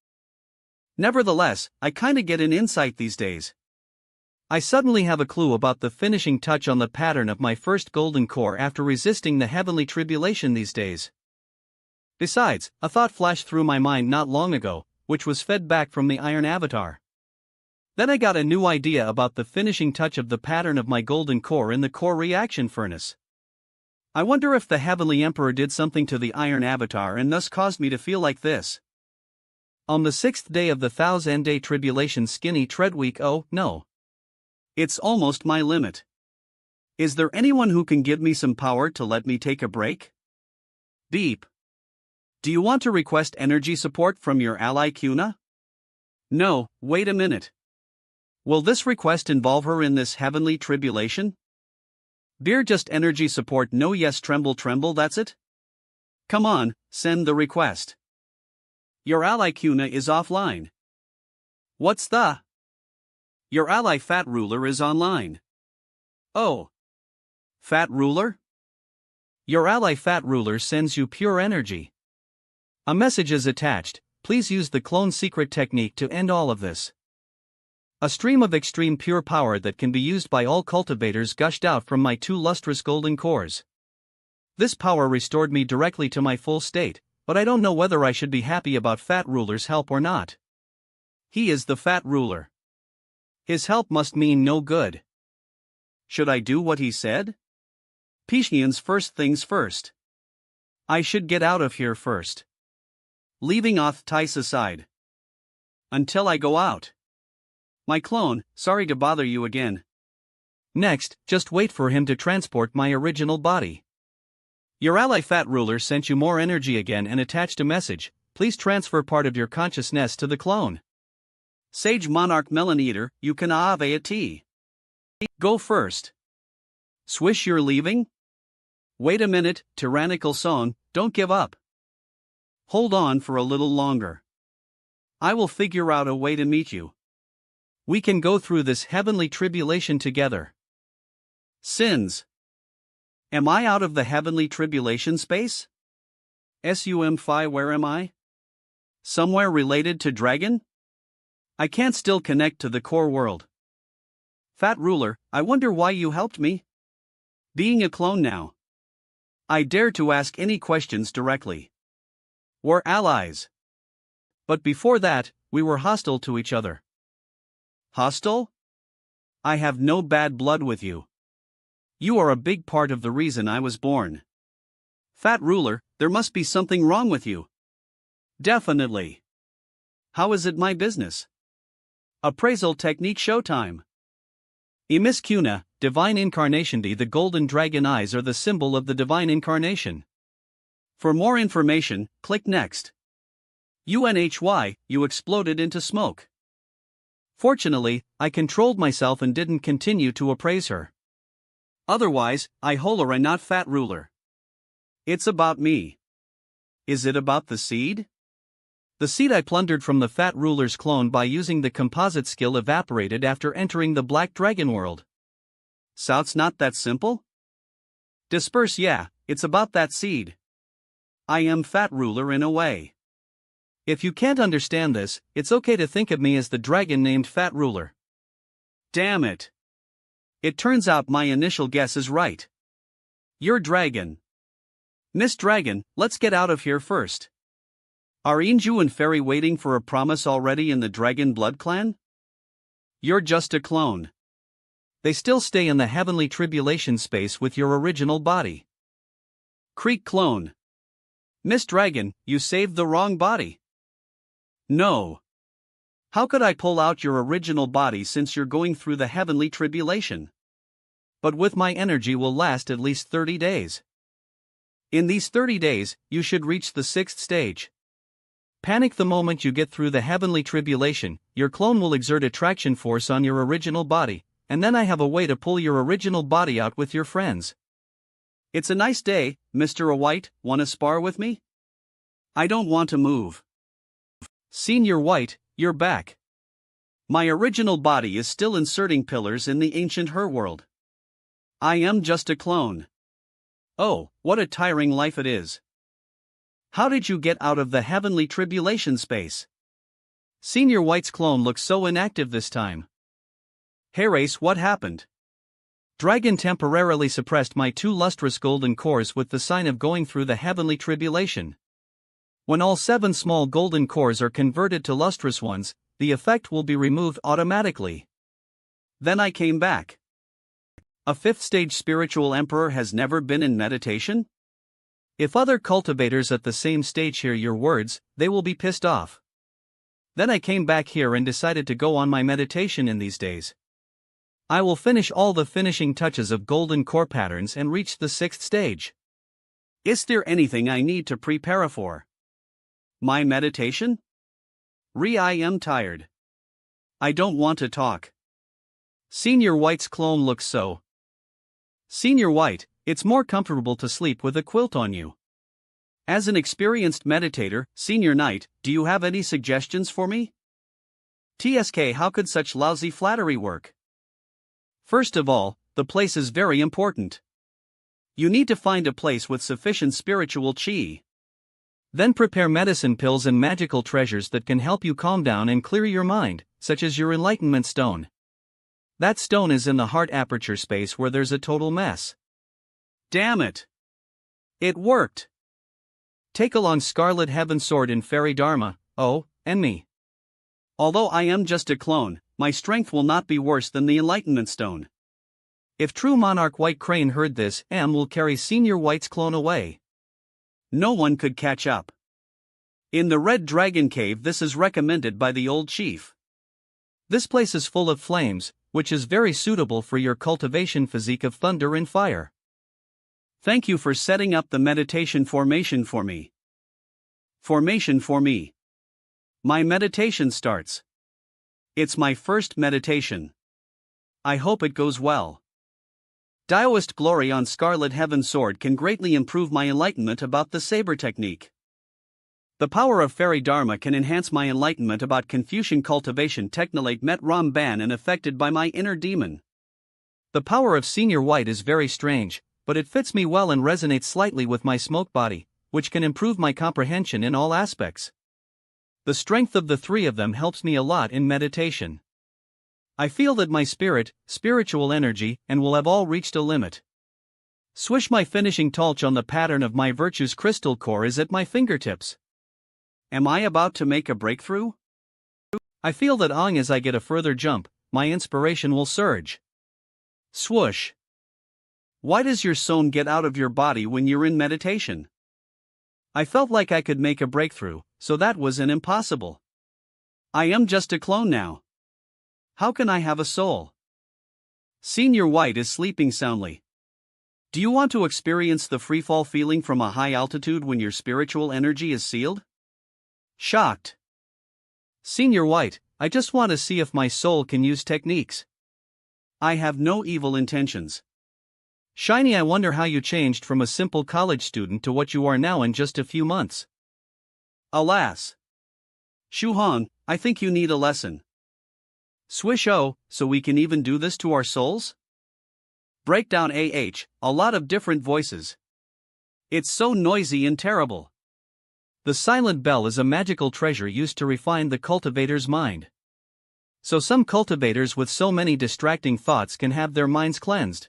Nevertheless, I kinda get an insight these days. I suddenly have a clue about the finishing touch on the pattern of my first golden core after resisting the heavenly tribulation these days. Besides, a thought flashed through my mind not long ago, which was fed back from the Iron Avatar. Then I got a new idea about the finishing touch of the pattern of my golden core in the core reaction furnace. I wonder if the Heavenly Emperor did something to the Iron Avatar and thus caused me to feel like this. On the 6th day of the 1000-day tribulation, skinny tread week. Oh, no. It's almost my limit. Is there anyone who can give me some power to let me take a break? Beep. Do you want to request energy support from your ally Kuna? No, wait a minute. Will this request involve her in this heavenly tribulation? Beer just energy support, no yes, tremble, that's it? Come on, send the request. Your ally Kuna is offline. What's the? Your ally Fat Ruler is online. Oh. Fat Ruler? Your ally Fat Ruler sends you pure energy. A message is attached. Please use the clone secret technique to end all of this. A stream of extreme pure power that can be used by all cultivators gushed out from my 2 lustrous golden cores. This power restored me directly to my full state, but I don't know whether I should be happy about Fat Ruler's help or not. He is the Fat Ruler. His help must mean no good. Should I do what he said? Pishian's first things first. I should get out of here first. Leaving Oth Tice aside. Until I go out. My clone, sorry to bother you again. Next, just wait for him to transport my original body. Your ally Fat Ruler sent you more energy again and attached a message. Please transfer part of your consciousness to the clone. Sage Monarch Melon Eater, you can have a tea. Go first. Swish, you're leaving? Wait a minute, tyrannical Song, don't give up. Hold on for a little longer. I will figure out a way to meet you. We can go through this heavenly tribulation together. Sins. Am I out of the heavenly tribulation space? Phi, where am I? Somewhere related to dragon? I can't still connect to the core world. Fat Ruler, I wonder why you helped me? Being a clone now. I dare to ask any questions directly. We're allies. But before that, we were hostile to each other. Hostile? I have no bad blood with you. You are a big part of the reason I was born. Fat Ruler, there must be something wrong with you. Definitely. How is it my business? Appraisal technique showtime. Emis Kuna, Divine Incarnation D. The golden dragon eyes are the symbol of the Divine Incarnation. For more information, click next. UNHY, you exploded into smoke. Fortunately, I controlled myself and didn't continue to appraise her. Otherwise, I holler and not Fat Ruler. It's about me. Is it about the seed? The seed I plundered from the Fat Ruler's clone by using the composite skill evaporated after entering the Black Dragon world. Sounds not that simple? Disperse, yeah, it's about that seed. I am Fat Ruler in a way. If you can't understand this, it's okay to think of me as the dragon named Fat Ruler. Damn it. It turns out my initial guess is right. You're dragon. Miss Dragon, let's get out of here first. Are Inju and Fairy waiting for a promise already in the Dragon Blood Clan? You're just a clone. They still stay in the heavenly tribulation space with your original body. Creek clone. Miss Dragon, you saved the wrong body. No. How could I pull out your original body since you're going through the heavenly tribulation? But with my energy will last at least 30 days. In these 30 days, you should reach the 6th stage. Panic the moment you get through the heavenly tribulation, your clone will exert attraction force on your original body, and then I have a way to pull your original body out with your friends. It's a nice day, Mr. White, wanna spar with me? I don't want to move. Senior White, you're back. My original body is still inserting pillars in the ancient her world. I am just a clone. Oh, what a tiring life it is. How did you get out of the heavenly tribulation space? Senior White's clone looks so inactive this time. Hey Race, what happened? Dragon temporarily suppressed my 2 lustrous golden cores with the sign of going through the heavenly tribulation. When all 7 small golden cores are converted to lustrous ones, the effect will be removed automatically. Then I came back. A 5th stage spiritual emperor has never been in meditation? If other cultivators at the same stage hear your words, they will be pissed off. Then I came back here and decided to go on my meditation in these days. I will finish all the finishing touches of golden core patterns and reach the 6th stage. Is there anything I need to prepare for? My meditation? I am tired. I don't want to talk. Senior White's clone looks so. Senior White, it's more comfortable to sleep with a quilt on you. As an experienced meditator, Senior Knight, do you have any suggestions for me? TSK, how could such lousy flattery work? First of all, the place is very important. You need to find a place with sufficient spiritual chi. Then prepare medicine pills and magical treasures that can help you calm down and clear your mind, such as your enlightenment stone. That stone is in the heart aperture space where there's a total mess. Damn it! It worked! Take along Scarlet Heaven Sword in Fairy Dharma, oh, and me. Although I am just a clone, my strength will not be worse than the Enlightenment Stone. If true Monarch White Crane heard this, M will carry Senior White's clone away. No one could catch up. In the Red Dragon Cave, this is recommended by the old chief. This place is full of flames, which is very suitable for your cultivation physique of thunder and fire. Thank you for setting up the meditation formation for me. Formation for me. My meditation starts. It's my first meditation. I hope it goes well. Daoist glory on Scarlet Heaven Sword can greatly improve my enlightenment about the saber technique. The power of Fairy Dharma can enhance my enlightenment about Confucian cultivation technolate met Ramban and affected by my inner demon. The power of Senior White is very strange, but it fits me well and resonates slightly with my smoke body, which can improve my comprehension in all aspects. The strength of the 3 of them helps me a lot in meditation. I feel that my spirit, spiritual energy, and will have all reached a limit. Swish, my finishing touch on the pattern of my virtue's crystal core is at my fingertips. Am I about to make a breakthrough? I feel that as I get a further jump, my inspiration will surge. Swoosh. Why does your soul get out of your body when you're in meditation? I felt like I could make a breakthrough, so that was an impossible. I am just a clone now. How can I have a soul? Senior White is sleeping soundly. Do you want to experience the freefall feeling from a high altitude when your spiritual energy is sealed? Shocked. Senior White, I just want to see if my soul can use techniques. I have no evil intentions. Shiny, I wonder how you changed from a simple college student to what you are now in just a few months. Alas. Shuhan, I think you need a lesson. Swish, oh, so we can even do this to our souls? Breakdown a lot of different voices. It's so noisy and terrible. The silent bell is a magical treasure used to refine the cultivator's mind. So some cultivators with so many distracting thoughts can have their minds cleansed.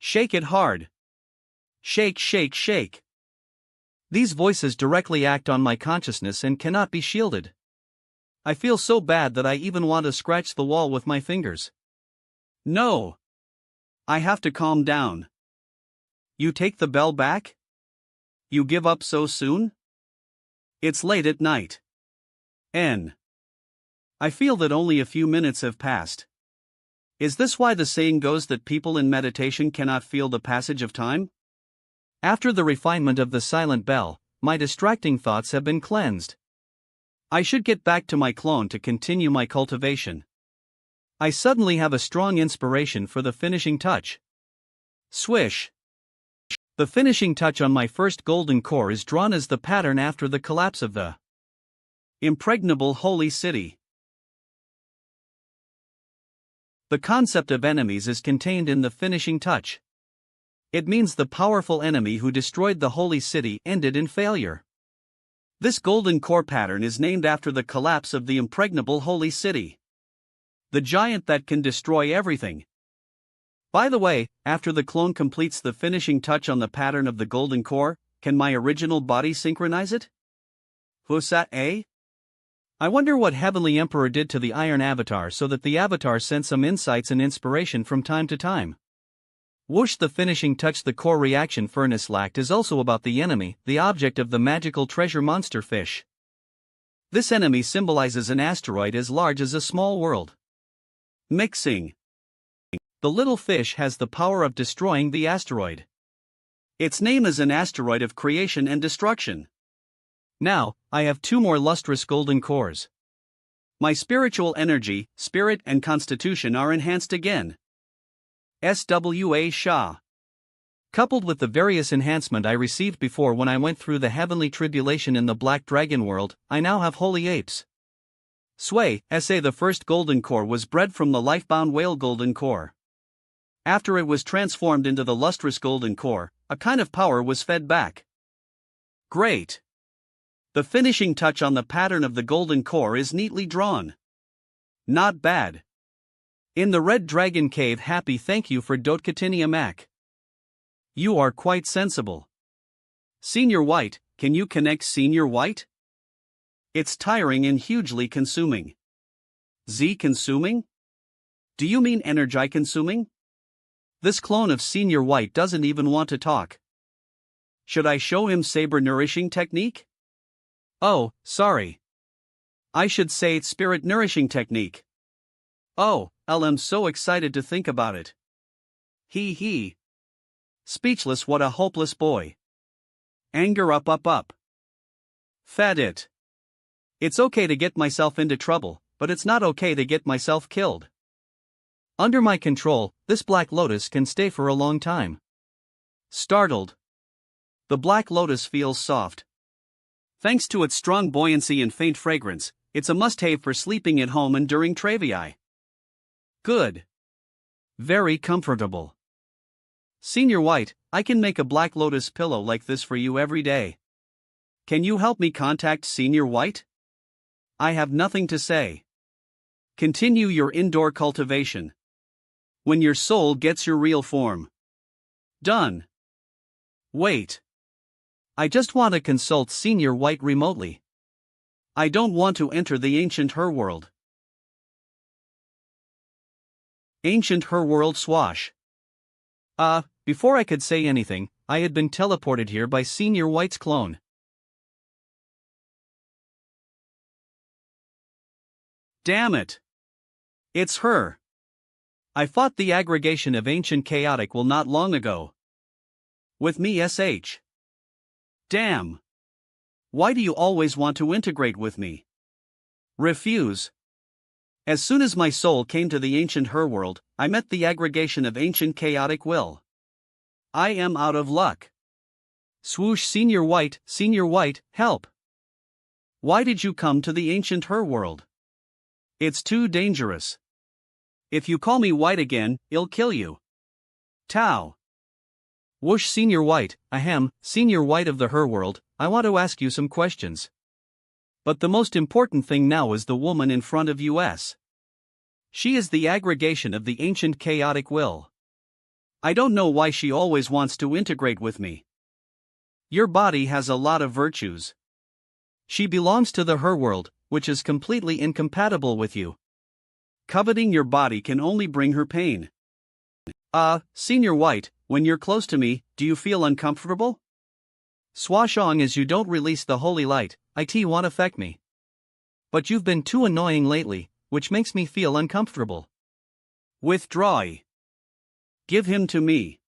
Shake it hard. Shake, shake, shake. These voices directly act on my consciousness and cannot be shielded. I feel so bad that I even want to scratch the wall with my fingers. No. I have to calm down. You take the bell back? You give up so soon? It's late at night. I feel that only a few minutes have passed. Is this why the saying goes that people in meditation cannot feel the passage of time? After the refinement of the silent bell, my distracting thoughts have been cleansed. I should get back to my clone to continue my cultivation. I suddenly have a strong inspiration for the finishing touch. Swish. The finishing touch on my first golden core is drawn as the pattern after the collapse of the impregnable holy city. The concept of enemies is contained in the finishing touch. It means the powerful enemy who destroyed the holy city ended in failure. This golden core pattern is named after the collapse of the impregnable holy city. The giant that can destroy everything. By the way, after the clone completes the finishing touch on the pattern of the golden core, can my original body synchronize it? Husa, eh? I wonder what Heavenly Emperor did to the Iron Avatar so that the Avatar sent some insights and inspiration from time to time. Whoosh, the finishing touch, the core reaction furnace lacked is also about the enemy, the object of the magical treasure monster fish. This enemy symbolizes an asteroid as large as a small world. Mixing. The little fish has the power of destroying the asteroid. Its name is an asteroid of creation and destruction. Now, I have 2 more lustrous golden cores. My spiritual energy, spirit and constitution are enhanced again. SWA Shah. Coupled with the various enhancement I received before when I went through the heavenly tribulation in the Black Dragon world, I now have holy apes. Sway, SA. The first golden core was bred from the lifebound whale golden core. After it was transformed into the lustrous golden core, a kind of power was fed back. Great. The finishing touch on the pattern of the golden core is neatly drawn. Not bad. In the Red Dragon Cave, happy, thank you for Dotkatinia Mac. You are quite sensible. Senior White, can you connect Senior White? It's tiring and hugely consuming. Z consuming? Do you mean energy consuming? This clone of Senior White doesn't even want to talk. Should I show him saber nourishing technique? Oh, sorry. I should say spirit nourishing technique. Oh, I'm so excited to think about it. He. Speechless, what a hopeless boy. Anger up. Fat it. It's okay to get myself into trouble, but it's not okay to get myself killed. Under my control, this Black Lotus can stay for a long time. Startled. The Black Lotus feels soft. Thanks to its strong buoyancy and faint fragrance, it's a must-have for sleeping at home and during trivia. Good. Very comfortable. Senior White, I can make a Black Lotus pillow like this for you every day. Can you help me contact Senior White? I have nothing to say. Continue your indoor cultivation. When your soul gets your real form. Done. Wait. I just want to consult Senior White remotely. I don't want to enter the ancient her world. Ancient her world swash. Before I could say anything, I had been teleported here by Senior White's clone. Damn it. It's her. I fought the aggregation of ancient chaotic will not long ago. With me SH. Damn. Why do you always want to integrate with me? Refuse. As soon as my soul came to the ancient her world, I met the aggregation of ancient chaotic will. I am out of luck. Swoosh, Senior White, help. Why did you come to the ancient her world? It's too dangerous. If you call me White again, I'll kill you. Tau. Whoosh, Senior White, ahem, Senior White of the her world, I want to ask you some questions. But the most important thing now is the woman in front of us. She is the aggregation of the ancient chaotic will. I don't know why she always wants to integrate with me. Your body has a lot of virtues. She belongs to the her world, which is completely incompatible with you. Coveting your body can only bring her pain. Senior White, when you're close to me, do you feel uncomfortable? Swashong as you don't release the holy light, it won't affect me. But you've been too annoying lately, which makes me feel uncomfortable. Withdraw. Give him to me.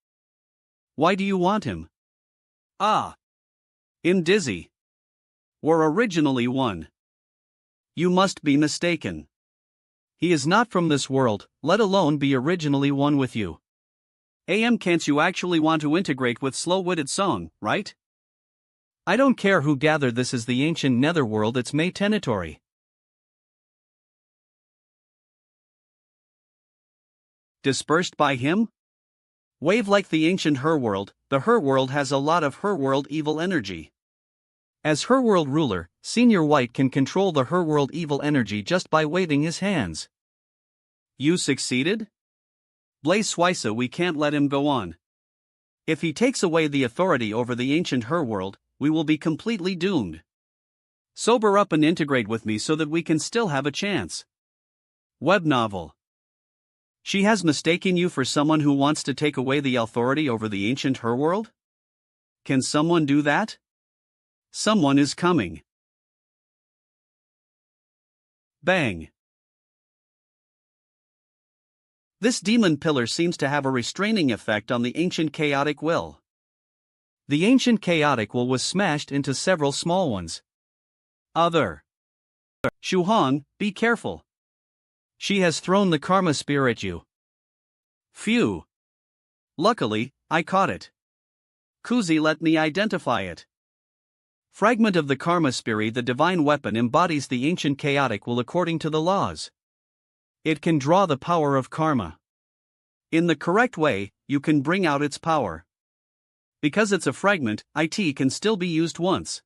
Why do you want him? I'm dizzy. Were originally one. You must be mistaken. He is not from this world, let alone be originally one with you. Can't you actually want to integrate with slow-witted song, right? I don't care who gathered this as the ancient netherworld, it's my territory. Dispersed by him? Wave like the ancient her world, the her world has a lot of her world evil energy. As her world ruler, Senior White can control the her world evil energy just by waving his hands. You succeeded? Blaze Swisa, we can't let him go on. If he takes away the authority over the ancient her world, we will be completely doomed. Sober up and integrate with me so that we can still have a chance. Web novel. She has mistaken you for someone who wants to take away the authority over the ancient her world? Can someone do that? Someone is coming. Bang. This demon pillar seems to have a restraining effect on the ancient chaotic will. The ancient chaotic will was smashed into several small ones. Shuhong, be careful. She has thrown the karma spear at you. Phew. Luckily, I caught it. Kuzi let me identify it. Fragment of the karma spear, the divine weapon embodies the ancient chaotic will according to the laws. It can draw the power of karma. In the correct way, you can bring out its power. Because it's a fragment, it can still be used once.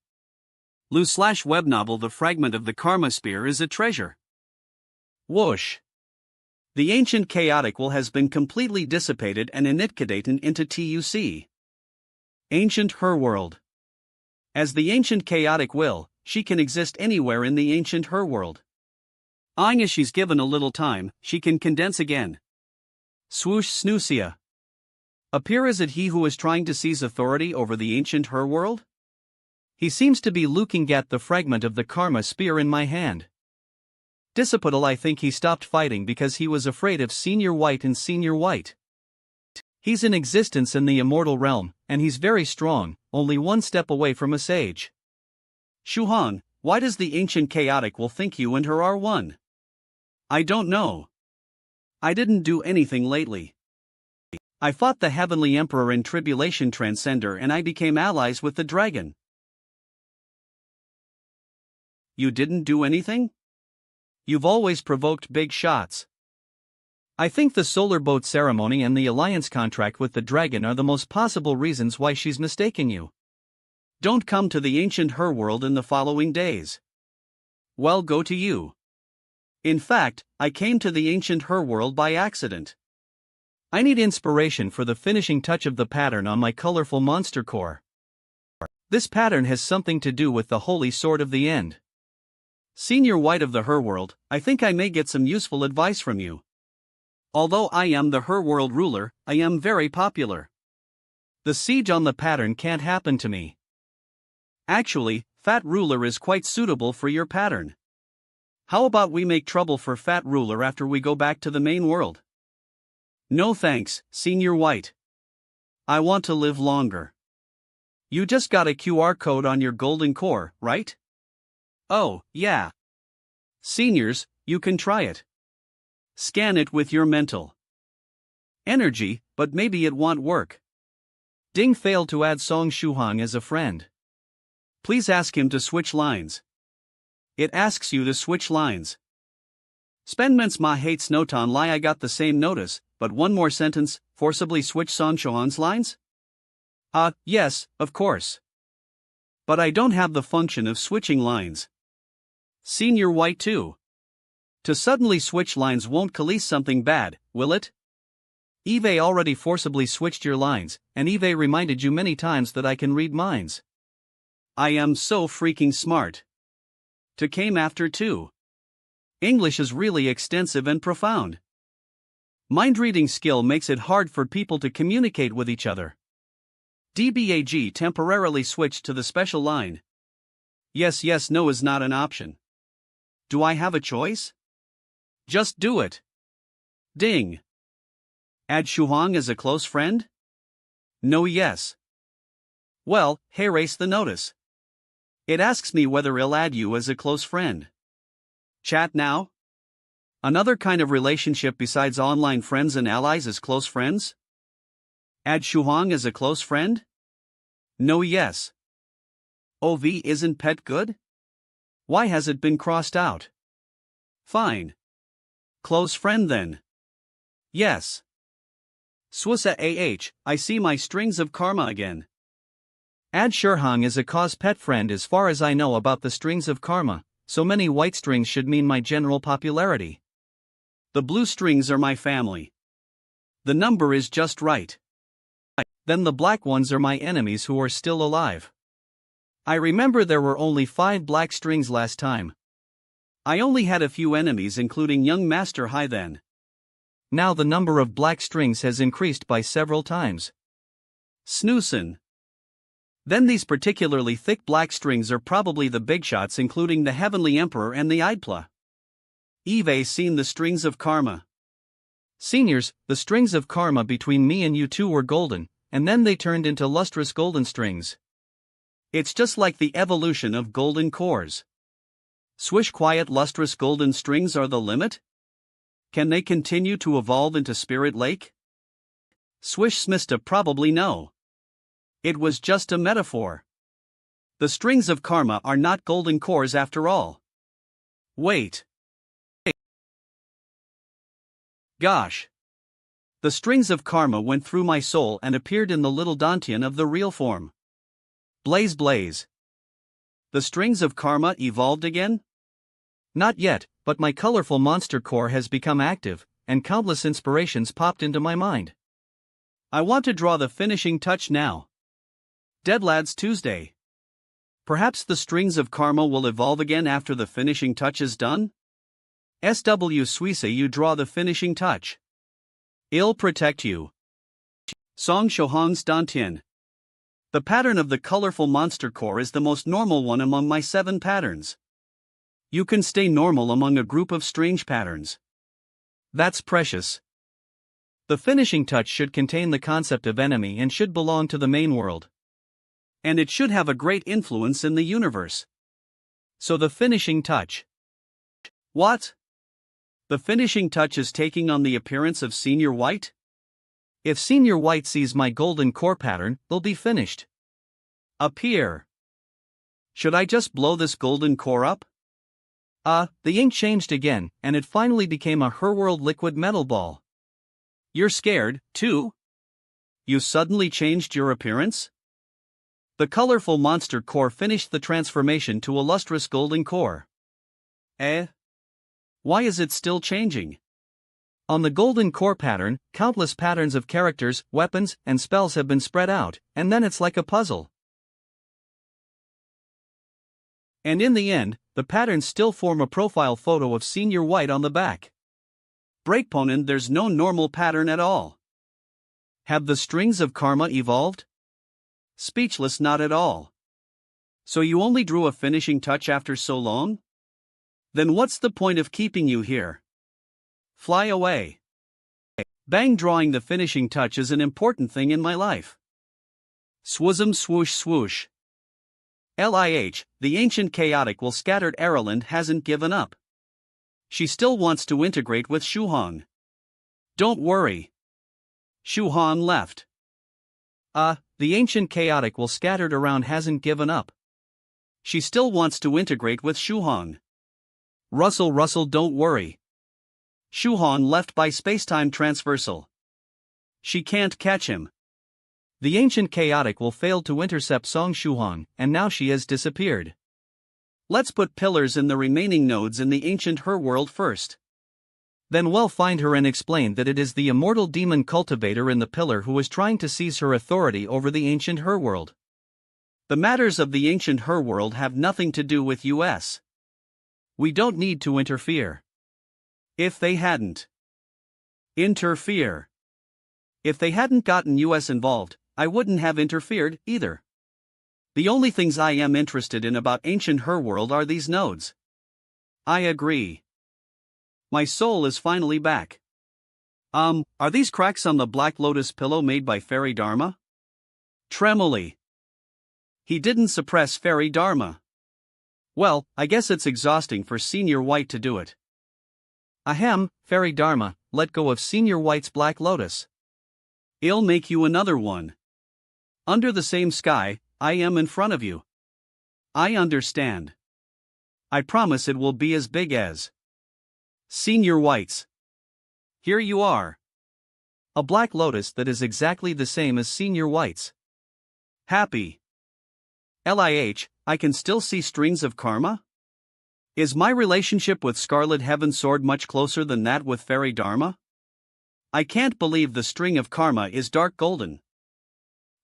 Lu/web novel. The fragment of the karma spear is a treasure. Whoosh. The ancient chaotic will has been completely dissipated and anicated into TUC. Ancient her world. As the ancient chaotic will, she can exist anywhere in the ancient her world. As she's given a little time, she can condense again. Swoosh snoosia. Appear is it he who is trying to seize authority over the ancient her world? He seems to be looking at the fragment of the karma spear in my hand. Dissipatal, I think he stopped fighting because he was afraid of Senior White and Senior White. He's in existence in the immortal realm, and he's very strong, only one step away from a sage. Shuhong, why does the ancient chaotic will think you and her are one? I don't know. I didn't do anything lately. I fought the Heavenly Emperor in Tribulation Transcender and I became allies with the dragon. You didn't do anything? You've always provoked big shots. I think the solar boat ceremony and the alliance contract with the dragon are the most possible reasons why she's mistaking you. Don't come to the ancient her world in the following days. Well, go to you. In fact, I came to the ancient her world by accident. I need inspiration for the finishing touch of the pattern on my colorful monster core. This pattern has something to do with the holy sword of the end. Senior White of the her world, I think I may get some useful advice from you. Although I am the her world ruler, I am very popular. The siege on the pattern can't happen to me. Actually, Fat Ruler is quite suitable for your pattern. How about we make trouble for Fat Ruler after we go back to the main world? No thanks, Senior White. I want to live longer. You just got a QR code on your golden core, right? Oh, yeah. Seniors, you can try it. Scan it with your mental energy, but maybe it won't work. Ding failed to add Song Shuhong as a friend. Please ask him to switch lines. It asks you to switch lines. Spendments ma hates noton lie. I got the same notice, but one more sentence, forcibly switch Song Shuhong's lines? Yes, of course. But I don't have the function of switching lines. Senior White too. To suddenly switch lines won't release something bad, will it? Eve already forcibly switched your lines, and Eve reminded you many times that I can read minds. I am so freaking smart. To came after too. English is really extensive and profound. Mind reading skill makes it hard for people to communicate with each other. DBAG temporarily switched to the special line. Yes, no is not an option. Do I have a choice? Just do it. Ding. Add Shuhong as a close friend? No, yes. Well, erase the notice. It asks me whether I'll add you as a close friend. Chat now? Another kind of relationship besides online friends and allies is close friends? Add Shuhong as a close friend? No, yes. OV isn't pet good? Why has it been crossed out? Fine. Close friend then. Yes. Swusa I see my strings of karma again. Ad Shurhang is a cause pet friend as far as I know about the strings of karma, so many white strings should mean my general popularity. The blue strings are my family. The number is just right. Then the black ones are my enemies who are still alive. I remember there were only 5 black strings last time. I only had a few enemies including young Master Hai then. Now the number of black strings has increased by several times. Snoosin'. Then these particularly thick black strings are probably the big shots including the Heavenly Emperor and the Idpla. Eve seen the strings of karma. Seniors, the strings of karma between me and you two were golden, and then they turned into lustrous golden strings. It's just like the evolution of golden cores. Swish quiet lustrous golden strings are the limit? Can they continue to evolve into Spirit Lake? Swish Smista probably no. It was just a metaphor. The strings of karma are not golden cores after all. Wait. Gosh. The strings of karma went through my soul and appeared in the little dantian of the real form. Blaze blaze. The strings of karma evolved again? Not yet, but my colorful monster core has become active, and countless inspirations popped into my mind. I want to draw the finishing touch now. Dead Lads Tuesday. Perhaps the strings of karma will evolve again after the finishing touch is done? SW Suisa, you draw the finishing touch. I'll protect you. Song Shohong's Dantian. The pattern of the colorful monster core is the most normal one among my 7 patterns. You can stay normal among a group of strange patterns. That's precious. The finishing touch should contain the concept of enemy and should belong to the main world. And it should have a great influence in the universe. So the finishing touch. What? The finishing touch is taking on the appearance of Senior White? If Senior White sees my golden core pattern, they'll be finished. Appear. Should I just blow this golden core up? The ink changed again, and it finally became a Herworld liquid metal ball. You're scared, too? You suddenly changed your appearance? The colorful monster core finished the transformation to a lustrous golden core. Why is it still changing? On the golden core pattern, countless patterns of characters, weapons, and spells have been spread out, and then it's like a puzzle. And in the end, the patterns still form a profile photo of Senior White on the back. Breakponen, there's no normal pattern at all. Have the strings of karma evolved? Speechless, not at all. So you only drew a finishing touch after so long? Then what's the point of keeping you here? Fly away. Bang, drawing the finishing touch is an important thing in my life. Swoosm swoosh swoosh. LIH, the ancient chaotic will scattered Erland hasn't given up. She still wants to integrate with Shuhong. Don't worry. Shuhong left. The ancient chaotic will scattered around hasn't given up. She still wants to integrate with Shuhong. Russell, don't worry. Shuhong left by spacetime transversal. She can't catch him. The ancient chaotic will fail to intercept Song Shuhong, and now she has disappeared. Let's put pillars in the remaining nodes in the ancient Her world first. Then we'll find her and explain that it is the immortal demon cultivator in the pillar who is trying to seize her authority over the ancient Her world. The matters of the ancient Her world have nothing to do with US. We don't need to interfere. If they hadn't If they hadn't gotten US involved, I wouldn't have interfered either. The only things I am interested in about ancient Her world are these nodes. I agree. My soul is finally back. Are these cracks on the Black Lotus pillow made by Fairy Dharma? Tremoli. He didn't suppress Fairy Dharma. Well, I guess it's exhausting for Senior White to do it. Ahem, Fairy Dharma, let go of Senior White's Black Lotus. I'll make you another one. Under the same sky, I am in front of you. I understand. I promise it will be as big as Senior White's. Here you are. A black lotus that is exactly the same as Senior White's. Happy. LIH, I can still see strings of karma? Is my relationship with Scarlet Heaven Sword much closer than that with Fairy Dharma? I can't believe the string of karma is dark golden.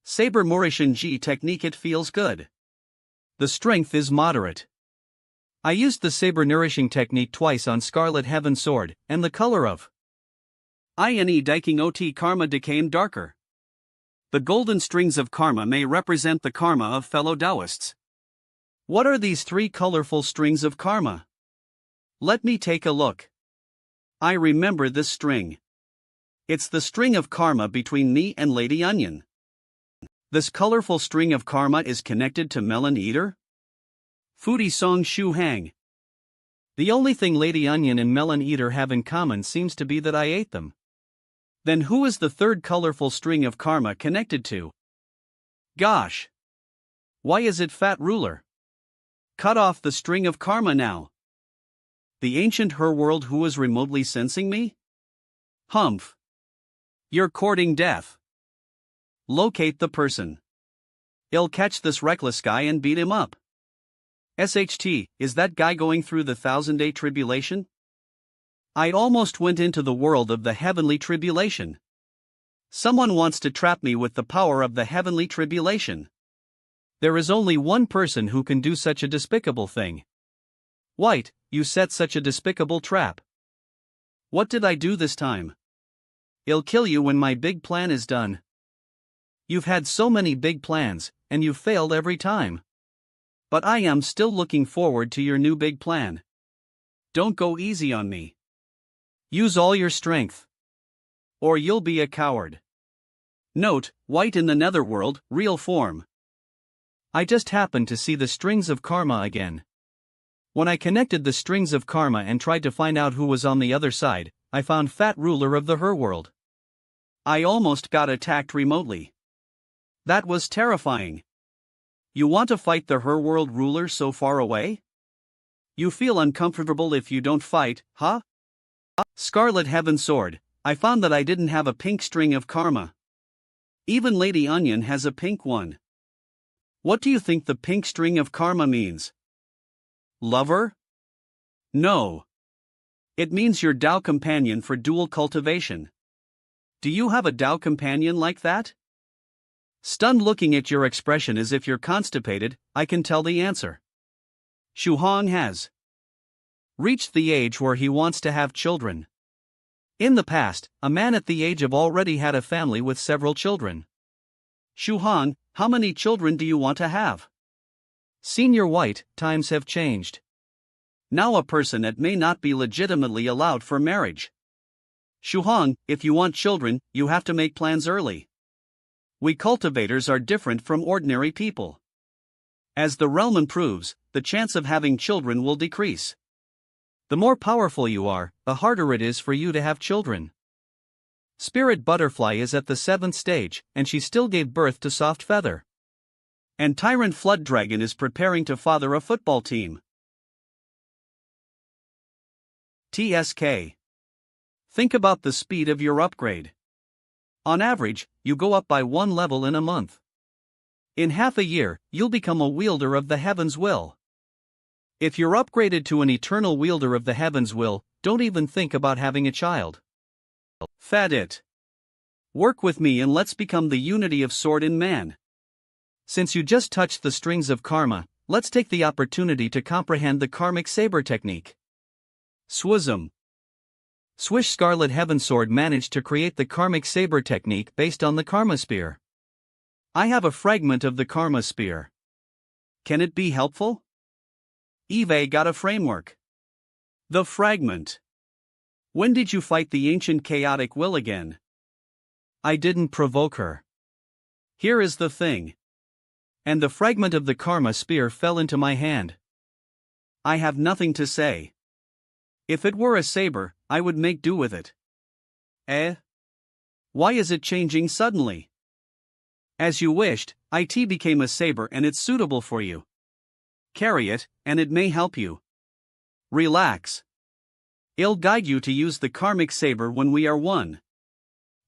Saber Mauritian G technique, it feels good. The strength is moderate. I used the saber nourishing technique twice on Scarlet Heaven Sword, and the color of INE Diking OT karma decaying darker. The golden strings of karma may represent the karma of fellow Taoists. What are these 3 colorful strings of karma? Let me take a look. I remember this string. It's the string of karma between me and Lady Onion. This colorful string of karma is connected to Melon Eater? Foodie Song Shu Hang. The only thing Lady Onion and Melon Eater have in common seems to be that I ate them. Then who is the third colorful string of karma connected to? Gosh! Why is it Fat Ruler? Cut off the string of karma now. The ancient her world who is remotely sensing me? Humph. You're courting death. Locate the person. I'll catch this reckless guy and beat him up. SHT, is that guy going through the 1000-day tribulation? I almost went into the world of the heavenly tribulation. Someone wants to trap me with the power of the heavenly tribulation. There is only one person who can do such a despicable thing. White, you set such a despicable trap. What did I do this time? I'll kill you when my big plan is done. You've had so many big plans, and you've failed every time. But I am still looking forward to your new big plan. Don't go easy on me. Use all your strength. Or you'll be a coward. Note, White in the Netherworld, real form. I just happened to see the strings of karma again. When I connected the strings of karma and tried to find out who was on the other side, I found Fat Ruler of the Her World. I almost got attacked remotely. That was terrifying. You want to fight the Her World ruler so far away? You feel uncomfortable if you don't fight, huh? Scarlet Heaven Sword, I found that I didn't have a pink string of karma. Even Lady Onion has a pink one. What do you think the pink string of karma means? Lover? No. It means your Tao companion for dual cultivation. Do you have a Tao companion like that? Stunned looking at your expression as if you're constipated, I can tell the answer. Shu Hong has reached the age where he wants to have children. In the past, a man at the age of already had a family with several children. Shu Hong, how many children do you want to have? Senior White, times have changed. Now a person that may not be legitimately allowed for marriage. Shu Hong, if you want children, you have to make plans early. We cultivators are different from ordinary people. As the realm improves, the chance of having children will decrease. The more powerful you are, the harder it is for you to have children. Spirit Butterfly is at the 7th stage, and she still gave birth to Soft Feather. And Tyrant Flood Dragon is preparing to father a football team. TSK. Think about the speed of your upgrade. On average, you go up by 1 level in a month. In half a year, you'll become a wielder of the Heaven's Will. If you're upgraded to an eternal wielder of the Heaven's Will, don't even think about having a child. Fat it. Work with me and let's become the unity of sword in man. Since you just touched the strings of karma, let's take the opportunity to comprehend the karmic saber technique. Swism. Swish Scarlet Heaven Sword managed to create the karmic saber technique based on the karma spear. I have a fragment of the karma spear. Can it be helpful? Eve got a framework. The fragment. When did you fight the ancient chaotic will again? I didn't provoke her. Here is the thing. And the fragment of the karma spear fell into my hand. I have nothing to say. If it were a saber, I would make do with it. Eh? Why is it changing suddenly? As you wished, it became a saber and it's suitable for you. Carry it, and it may help you. Relax. I'll guide you to use the karmic saber when we are one.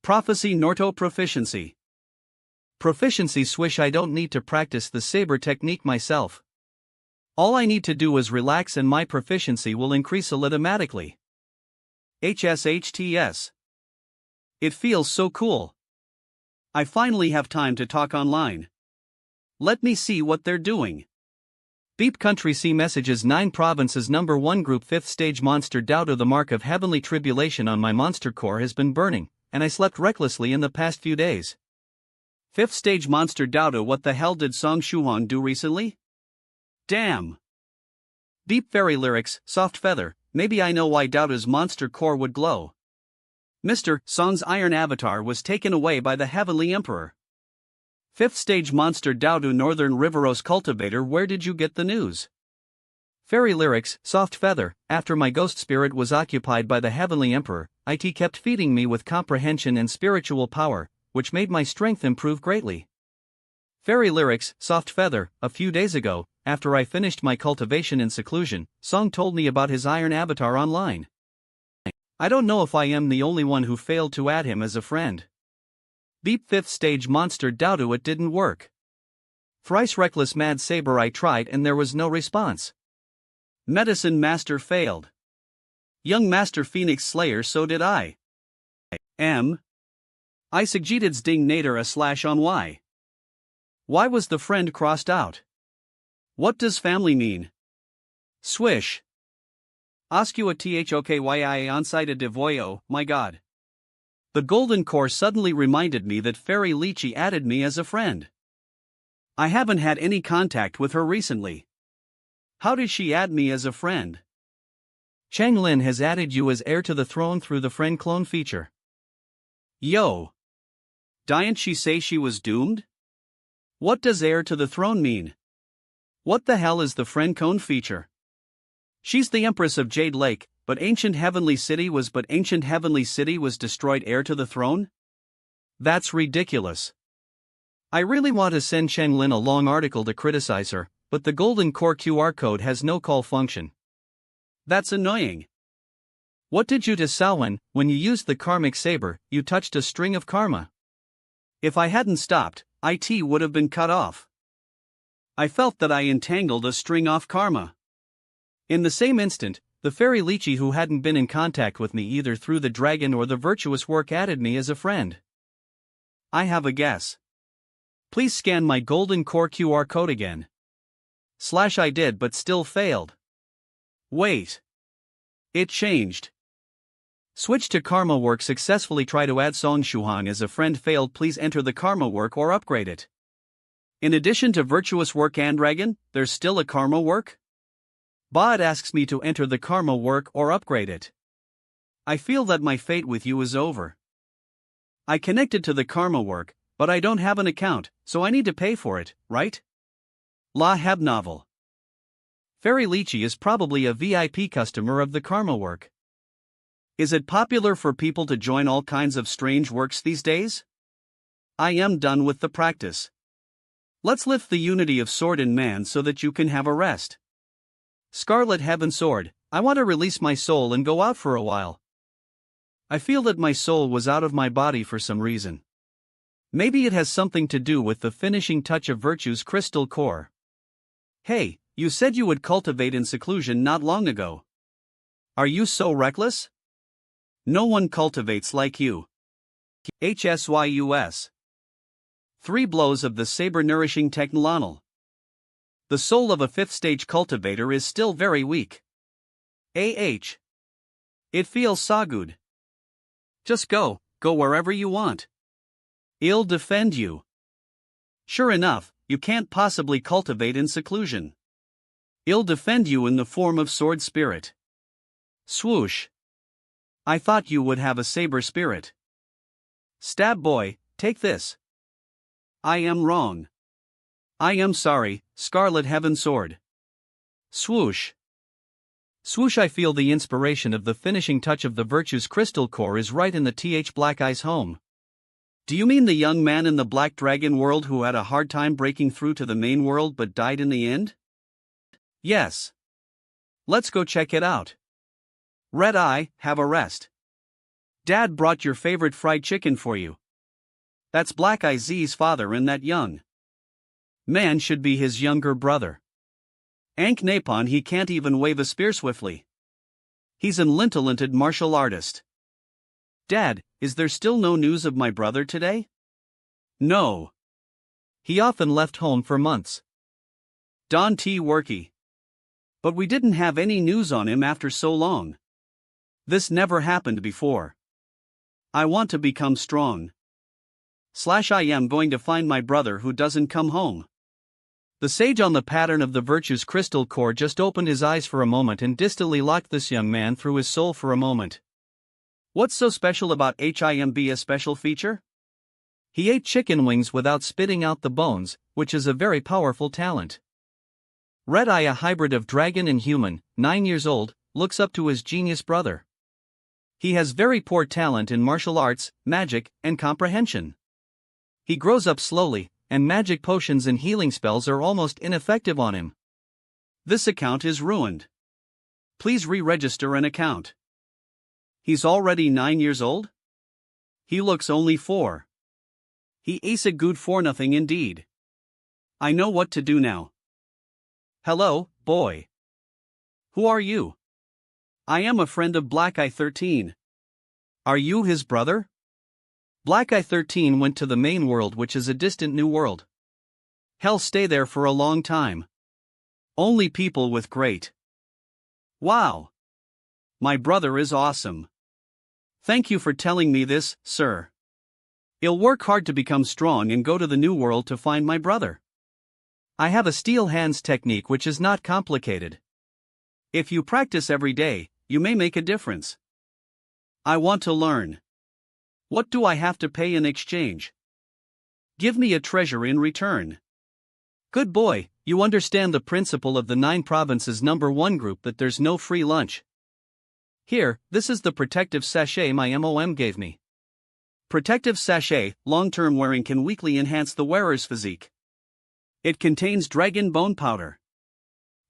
Prophecy Norto Proficiency. Proficiency swish. I don't need to practice the saber technique myself. All I need to do is relax and my proficiency will increase automatically. HSHTS. It feels so cool. I finally have time to talk online. Let me see what they're doing. Beep Country C messages 9 provinces number 1 group 5th stage monster Doubto. The mark of heavenly tribulation on my monster core has been burning, and I slept recklessly in the past few days. 5th stage monster Doubto. What the hell did Song Shuhan do recently? Damn. Deep fairy lyrics, soft feather. Maybe I know why Doubto's monster core would glow. Mr. Song's iron avatar was taken away by the Heavenly Emperor. 5th stage monster Doubto. Northern Riveros cultivator. Where did you get the news? Fairy lyrics, soft feather. After my ghost spirit was occupied by the Heavenly Emperor, it kept feeding me with comprehension and spiritual power, which made my strength improve greatly. Fairy lyrics, soft feather. A few days ago, after I finished my cultivation in seclusion, Song told me about his iron avatar online. I don't know if I am the only one who failed to add him as a friend. Beep 5th stage monster Doubto. It didn't work. Thrice reckless mad saber. I tried and there was no response. Medicine master failed. Young master Phoenix Slayer. So did I. I succeeded ding nader a slash on y. Why was the friend crossed out? What does family mean? Swish. Oscua thokyi onside a devoyo. My god. The golden core suddenly reminded me that Fairy Lychee added me as a friend. I haven't had any contact with her recently. How did she add me as a friend? Chang Lin has added you as heir to the throne through the friend clone feature. Yo. Didn't she say she was doomed? What does heir to the throne mean? What the hell is the friend clone feature? She's the Empress of Jade Lake, but Ancient Heavenly City was destroyed. Heir to the throne? That's ridiculous. I really want to send Cheng Lin a long article to criticize her, but the Golden Core QR code has no call function. That's annoying. What did you do, Salwen? When you used the karmic saber, you touched a string of karma. If I hadn't stopped, it would have been cut off. I felt that I entangled a string off karma. In the same instant, the Fairy Lychee, who hadn't been in contact with me either through the dragon or the virtuous work, added me as a friend. I have a guess. Please scan my Golden Core QR code again. I did but still failed. Wait. It changed. Switch to Karma Work successfully. Try to add Song Shuhan as a friend. Failed. Please enter the Karma Work or upgrade it. In addition to Virtuous Work and Dragon, there's still a Karma Work? It asks me to enter the Karma Work or upgrade it. I feel that my fate with you is over. I connected to the Karma Work, but I don't have an account, so I need to pay for it, right? La Heb Novel. Fairy Lychee is probably a VIP customer of the Karma Work. Is it popular for people to join all kinds of strange works these days? I am done with the practice. Let's lift the unity of sword and man so that you can have a rest. Scarlet Heaven Sword, I want to release my soul and go out for a while. I feel that my soul was out of my body for some reason. Maybe it has something to do with the finishing touch of Virtue's crystal core. Hey, you said you would cultivate in seclusion not long ago. Are you so reckless? No one cultivates like you. HSYUS. 3 blows of the saber-nourishing technolonal. The soul of a 5th stage cultivator is still very weak. It feels so good. Just go wherever you want. I'll defend you. Sure enough, you can't possibly cultivate in seclusion. I'll defend you in the form of sword spirit. Swoosh. I thought you would have a saber spirit. Stab boy, take this. I am wrong. I am sorry, Scarlet Heaven Sword. Swoosh. Swoosh. I feel the inspiration of the finishing touch of the Virtue's crystal core is right in the Black Eye's home. Do you mean the young man in the Black Dragon world who had a hard time breaking through to the main world but died in the end? Yes. Let's go check it out. Red Eye, have a rest. Dad brought your favorite fried chicken for you. That's Black Eye Z's father, and that young man should be his younger brother. Ankh Napon, he can't even wave a spear swiftly. He's an talented martial artist. Dad, is there still no news of my brother today? No. He often left home for months. Don T. Worky. But we didn't have any news on him after so long. This never happened before. I want to become strong. I am going to find my brother who doesn't come home. The sage on the pattern of the virtue's crystal core just opened his eyes for a moment and distantly locked this young man through his soul for a moment. What's so special about HIMB? A special feature? He ate chicken wings without spitting out the bones, which is a very powerful talent. Red Eye, a hybrid of dragon and human, 9 years old, looks up to his genius brother. He has very poor talent in martial arts, magic, and comprehension. He grows up slowly, and magic potions and healing spells are almost ineffective on him. This account is ruined. Please re-register an account. He's already 9 years old? He looks only 4. He is a good for nothing indeed. I know what to do now. Hello, boy. Who are you? I am a friend of Black Eye 13. Are you his brother? Black Eye 13 went to the main world, which is a distant new world. He'll stay there for a long time. Only people with great. Wow. My brother is awesome. Thank you for telling me this, sir. I'll work hard to become strong and go to the new world to find my brother. I have a steel hands technique which is not complicated. If you practice every day, you may make a difference. I want to learn. What do I have to pay in exchange? Give me a treasure in return. Good boy, you understand the principle of the 9 provinces #1 group, that there's no free lunch. Here, this is the protective sachet my MOM gave me. Protective sachet, long-term wearing can weakly enhance the wearer's physique. It contains dragon bone powder.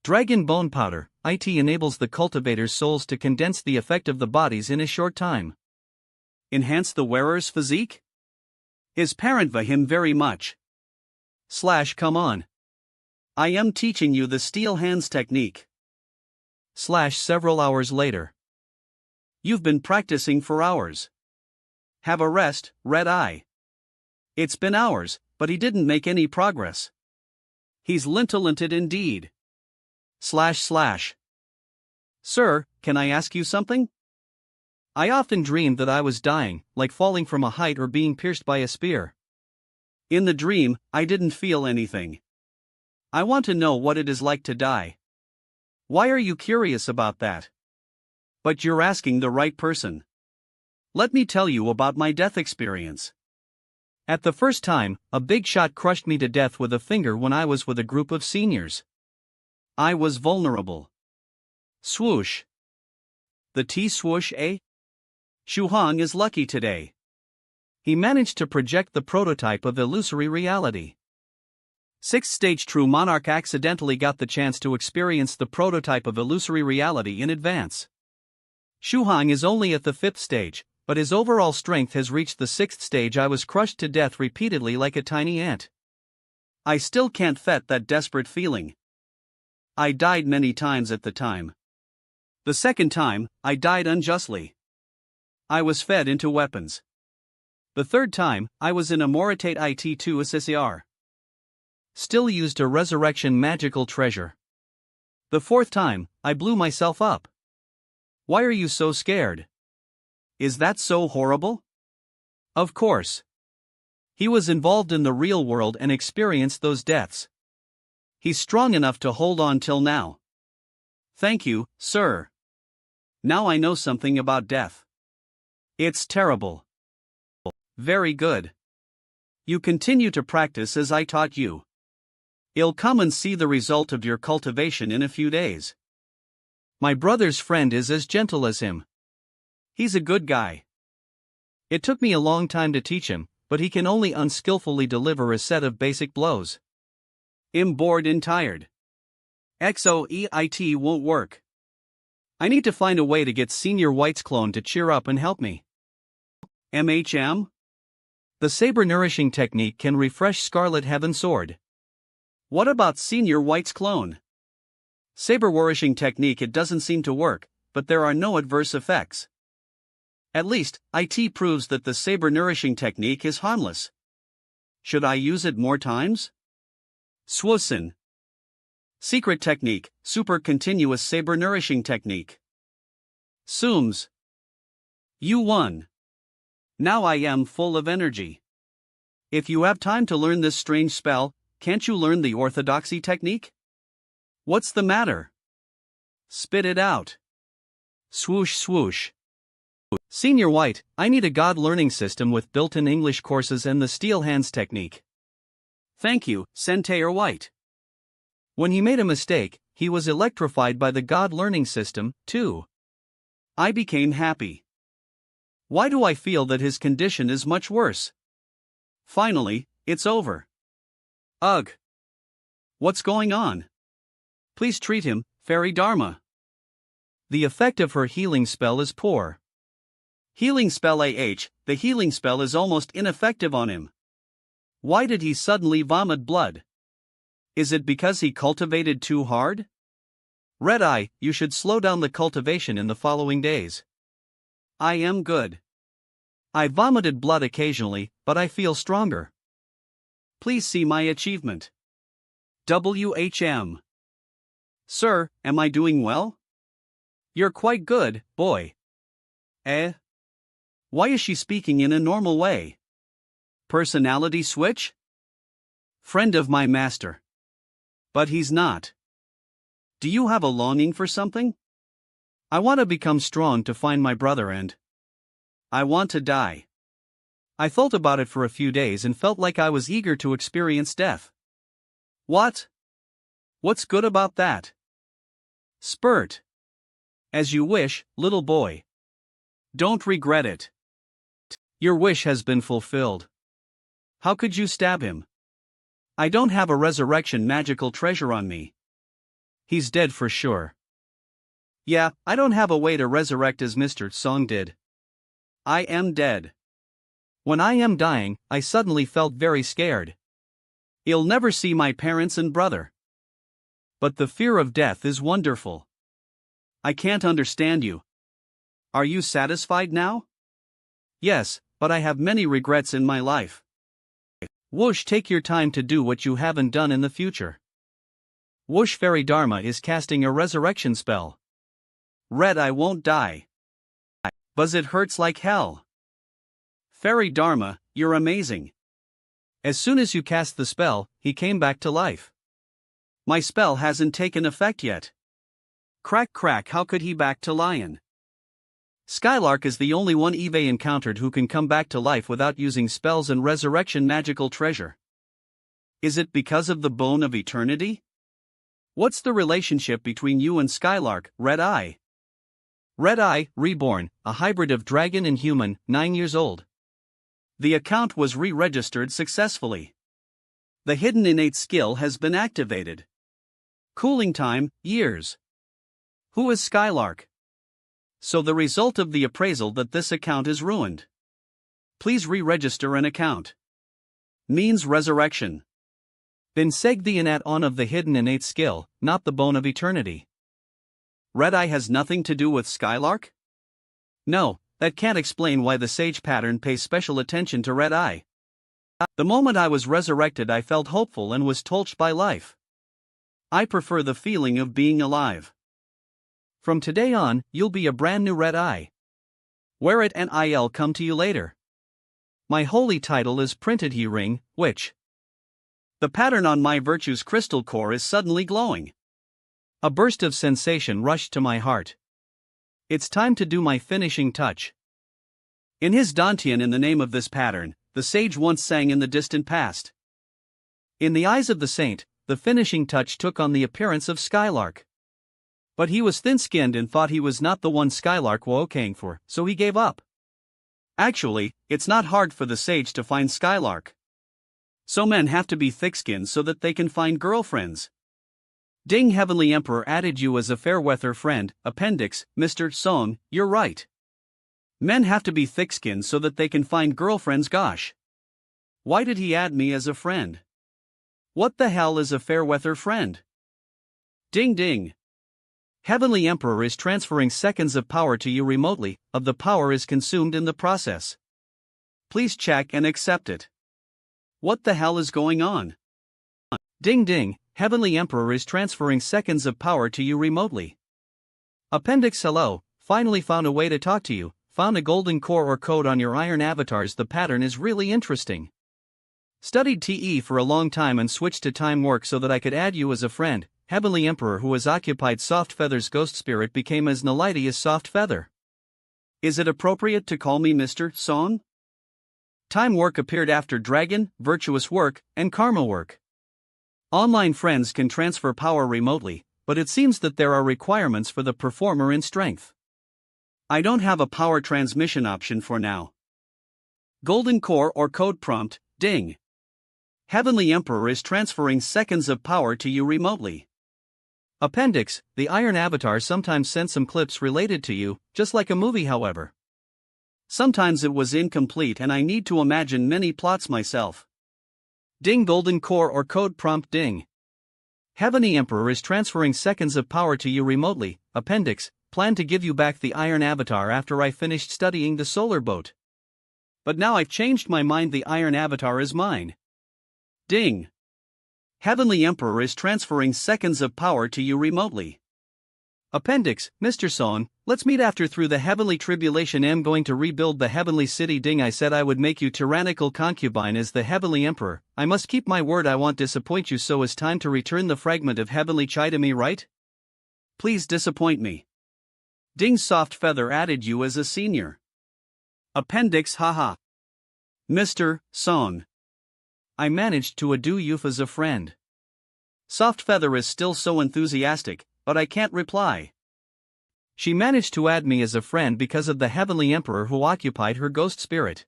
Dragon bone powder, it enables the cultivator's souls to condense the effect of the bodies in a short time. Enhance the wearer's physique? His parent va him very much. Come on. I am teaching you the steel hands technique. Several hours later. You've been practicing for hours. Have a rest, Red Eye. It's been hours, but he didn't make any progress. He's talented indeed. Sir, can I ask you something? I often dreamed that I was dying, like falling from a height or being pierced by a spear. In the dream, I didn't feel anything. I want to know what it is like to die. Why are you curious about that? But you're asking the right person. Let me tell you about my death experience. At the first time, a big shot crushed me to death with a finger when I was with a group of seniors. I was vulnerable. Swoosh. The T-swoosh, eh? Shuhong is lucky today. He managed to project the prototype of illusory reality. 6th stage True Monarch accidentally got the chance to experience the prototype of illusory reality in advance. Shuhong is only at the 5th stage, but his overall strength has reached the 6th stage. I was crushed to death repeatedly like a tiny ant. I still can't fet that desperate feeling. I died many times at the time. The second time, I died unjustly. I was fed into weapons. The third time, I was in a Moritate IT2 SSR. Still used a resurrection magical treasure. The fourth time, I blew myself up. Why are you so scared? Is that so horrible? Of course. He was involved in the real world and experienced those deaths. He's strong enough to hold on till now. Thank you, sir. Now I know something about death. It's terrible. Very good. You continue to practice as I taught you. I'll come and see the result of your cultivation in a few days. My brother's friend is as gentle as him. He's a good guy. It took me a long time to teach him, but he can only unskillfully deliver a set of basic blows. I'm bored and tired. XOEIT won't work. I need to find a way to get Senior White's clone to cheer up and help me. MHM? The saber nourishing technique can refresh Scarlet Heaven Sword. What about Senior White's clone? Saber nourishing technique, it doesn't seem to work, but there are no adverse effects. At least, it proves that the saber nourishing technique is harmless. Should I use it more times? Swosin. Secret technique, super continuous saber nourishing technique. Sooms. You won. Now I am full of energy. If you have time to learn this strange spell, can't you learn the orthodoxy technique? What's the matter? Spit it out. Swoosh swoosh. Senior White, I need a God learning system with built-in English courses and the steel hands technique. Thank you, Sentayor White. When he made a mistake, he was electrified by the God learning system, too. I became happy. Why do I feel that his condition is much worse? Finally, it's over. Ugh. What's going on? Please treat him, Fairy Dharma. The effect of her healing spell is poor. Healing spell the healing spell is almost ineffective on him. Why did he suddenly vomit blood? Is it because he cultivated too hard? Red Eye, you should slow down the cultivation in the following days. I am good. I vomited blood occasionally, but I feel stronger. Please see my achievement. WHM. Sir, am I doing well? You're quite good, boy. Eh? Why is she speaking in a normal way? Personality switch? Friend of my master. But he's not. Do you have a longing for something? I want to become strong to find my brother and I want to die. I thought about it for a few days and felt like I was eager to experience death. What? What's good about that? Spurt. As you wish, little boy. Don't regret it. Your wish has been fulfilled. How could you stab him? I don't have a resurrection magical treasure on me. He's dead for sure. Yeah, I don't have a way to resurrect as Mr. Song did. I am dead. When I am dying, I suddenly felt very scared. I'll never see my parents and brother. But the fear of death is wonderful. I can't understand you. Are you satisfied now? Yes, but I have many regrets in my life. Whoosh, take your time to do what you haven't done in the future. Whoosh, Fairy Dharma is casting a resurrection spell. Red, I won't die. Buzz, it hurts like hell. Fairy Dharma, you're amazing. As soon as you cast the spell, he came back to life. My spell hasn't taken effect yet. Crack crack, how could he back to lion? Skylark is the only one Eve encountered who can come back to life without using spells and resurrection magical treasure. Is it because of the bone of eternity? What's the relationship between you and Skylark, Red Eye? Red Eye, reborn, a hybrid of dragon and human, 9 years old. The account was re-registered successfully. The hidden innate skill has been activated. Cooling time, years. Who is Skylark? So the result of the appraisal that this account is ruined. Please re-register an account. Means resurrection. Then seg the innate on of the hidden innate skill, not the bone of eternity. Red Eye has nothing to do with Skylark? No, that can't explain why the sage pattern pays special attention to Red Eye. The moment I was resurrected, I felt hopeful and was touched by life. I prefer the feeling of being alive. From today on, you'll be a brand new Red Eye. Wear it and I'll come to you later. My holy title is printed here ring, which. The pattern on my virtue's crystal core is suddenly glowing. A burst of sensation rushed to my heart. It's time to do my finishing touch. In his Dantian, in the name of this pattern, the sage once sang in the distant past. In the eyes of the saint, the finishing touch took on the appearance of Skylark. But he was thin-skinned and thought he was not the one Skylark was looking for, so he gave up. Actually, it's not hard for the sage to find Skylark. So men have to be thick-skinned so that they can find girlfriends. Ding, Heavenly Emperor added you as a fair weather friend. Appendix, Mr. Song, you're right. Men have to be thick-skinned so that they can find girlfriends, gosh. Why did he add me as a friend? What the hell is a fair-weather friend? Ding ding. Heavenly Emperor is transferring seconds of power to you remotely, of the power is consumed in the process. Please check and accept it. What the hell is going on? Ding ding, Heavenly Emperor is transferring seconds of power to you remotely. Appendix hello, finally found a way to talk to you, found a golden core or code on your iron avatars. The pattern is really interesting. Studied TE for a long time and switched to time work so that I could add you as a friend. Heavenly Emperor who has occupied Soft Feather's ghost spirit became as Naliti as Soft Feather. Is it appropriate to call me Mr. Song? Time work appeared after Dragon, Virtuous Work, and Karma Work. Online friends can transfer power remotely, but it seems that there are requirements for the performer in strength. I don't have a power transmission option for now. Golden core or code prompt, ding. Heavenly Emperor is transferring seconds of power to you remotely. Appendix, the Iron Avatar sometimes sent some clips related to you, just like a movie however. Sometimes it was incomplete and I need to imagine many plots myself. Ding golden core or code prompt ding. Heavenly Emperor is transferring seconds of power to you remotely. Appendix, plan to give you back the Iron Avatar after I finished studying the solar boat. But now I've changed my mind, the Iron Avatar is mine. Ding. Heavenly Emperor is transferring seconds of power to you remotely. Appendix, Mr. Song, let's meet after through the heavenly tribulation. I'm going to rebuild the heavenly city. Ding, I said I would make you tyrannical concubine as the heavenly emperor. I must keep my word, I won't disappoint you, so it's time to return the fragment of heavenly chai to me, right? Please disappoint me. Ding, Soft Feather added you as a senior. Appendix, haha. Mr. Song. I managed to ado you as a friend. Soft Feather is still so enthusiastic, but I can't reply. She managed to add me as a friend because of the Heavenly Emperor who occupied her ghost spirit.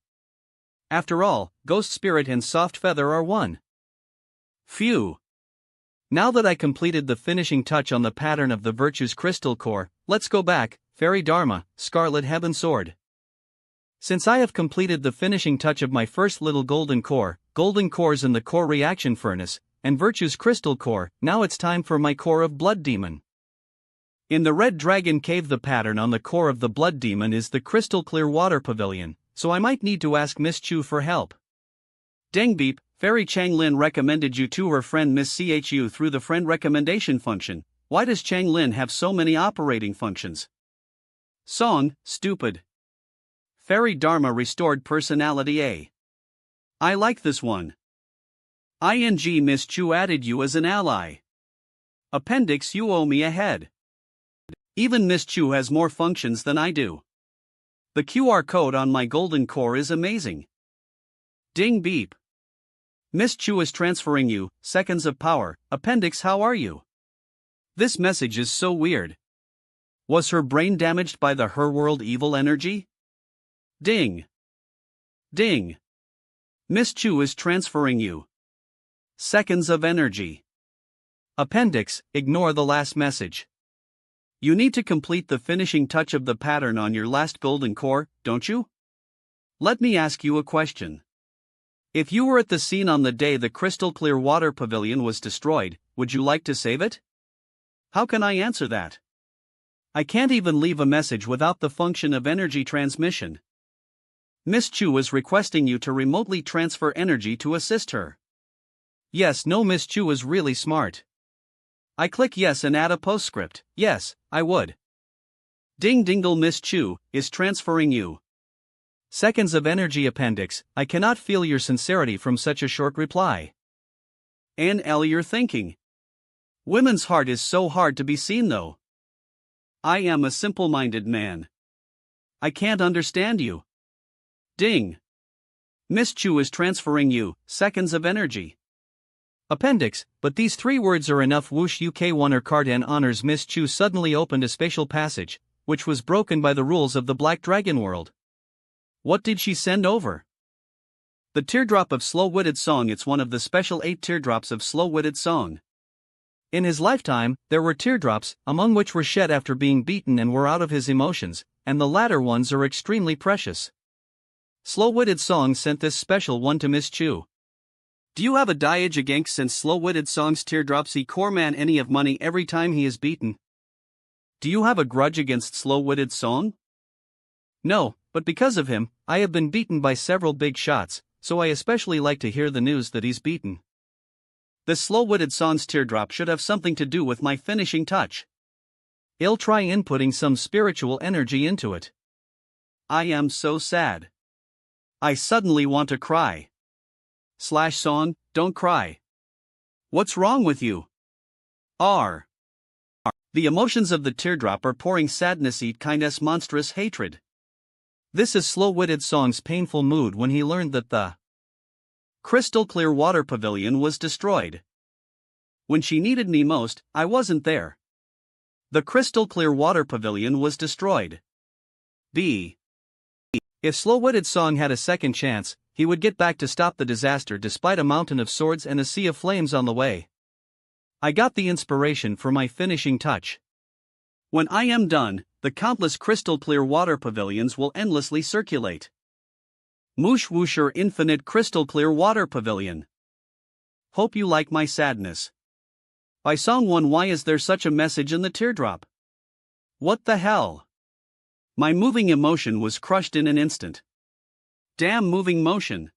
After all, ghost spirit and Soft Feather are one. Phew. Now that I completed the finishing touch on the pattern of the Virtue's Crystal Core, let's go back, Fairy Dharma, Scarlet Heaven Sword. Since I have completed the finishing touch of my first little golden cores in the core reaction furnace, and Virtue's Crystal Core, now it's time for my core of Blood Demon. In the Red Dragon Cave, the pattern on the core of the Blood Demon is the crystal clear water pavilion, so I might need to ask Miss Chu for help. Deng beep, Fairy Chang Lin recommended you to her friend Miss Chu through the friend recommendation function. Why does Chang Lin have so many operating functions? Song, stupid. Fairy Dharma restored personality A. I like this one. ING Miss Chu added you as an ally. Appendix, you owe me a head. Even Miss Chu has more functions than I do. The QR code on my golden core is amazing. Ding beep. Miss Chu is transferring you, seconds of power. Appendix, how are you? This message is so weird. Was her brain damaged by the Her World evil energy? Ding. Ding. Miss Chu is transferring you. Seconds of energy. Appendix, ignore the last message. You need to complete the finishing touch of the pattern on your last golden core, don't you? Let me ask you a question. If you were at the scene on the day the crystal clear water pavilion was destroyed, would you like to save it? How can I answer that? I can't even leave a message without the function of energy transmission. Miss Chu is requesting you to remotely transfer energy to assist her. Yes, no, Miss Chu is really smart. I click yes and add a postscript. Yes, I would. Ding dingle, Miss Chu is transferring you. Seconds of energy. Appendix, I cannot feel your sincerity from such a short reply. L, you're thinking. Women's heart is so hard to be seen though. I am a simple-minded man. I can't understand you. Ding. Miss Chu is transferring you, seconds of energy. Appendix, but these 3 words are enough. Whoosh, UK Wonder card and honors. Miss Chu suddenly opened a spatial passage, which was broken by the rules of the Black Dragon world. What did she send over? The Teardrop of Slow-Witted Song. It's one of the special 8 teardrops of Slow-Witted Song. In his lifetime, there were teardrops, among which were shed after being beaten and were out of his emotions, and the latter ones are extremely precious. Slow-Witted Song sent this special one to Miss Chu. Do you have a diage against since Slow-Witted Song's teardrops he core man any of money every time he is beaten? Do you have a grudge against Slow-Witted Song? No, but because of him, I have been beaten by several big shots, so I especially like to hear the news that he's beaten. This Slow-Witted Song's teardrop should have something to do with my finishing touch. I'll try inputting some spiritual energy into it. I am so sad. I suddenly want to cry. Song, don't cry. What's wrong with you? R. The emotions of the teardrop are pouring sadness eat kindness monstrous hatred. This is Slow-Witted Song's painful mood when he learned that the crystal clear water pavilion was destroyed. When she needed me most, I wasn't there. The crystal clear water pavilion was destroyed. B. If Slow-Witted Song had a second chance, he would get back to stop the disaster despite a mountain of swords and a sea of flames on the way. I got the inspiration for my finishing touch. When I am done, the countless crystal clear water pavilions will endlessly circulate. Moosh Woosher Infinite Crystal Clear Water Pavilion. Hope you like my sadness. By Song 1. Why is there such a message in the teardrop? What the hell? My moving emotion was crushed in an instant. Damn moving motion.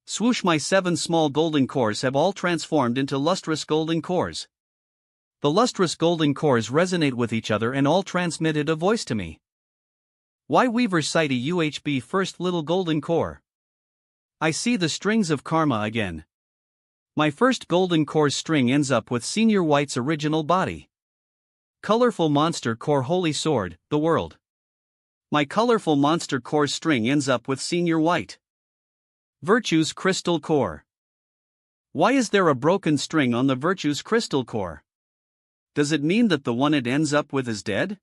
Swoosh, my 7 small golden cores have all transformed into lustrous golden cores. The lustrous golden cores resonate with each other and all transmitted a voice to me. Why Weaver sight a UHB first little golden core? I see the strings of karma again. My first golden core string ends up with Senior White's original body. Colorful monster core holy sword, the world. My colorful monster core string ends up with Senior White. Virtue's crystal core. Why is there a broken string on the Virtue's crystal core? Does it mean that the one it ends up with is dead?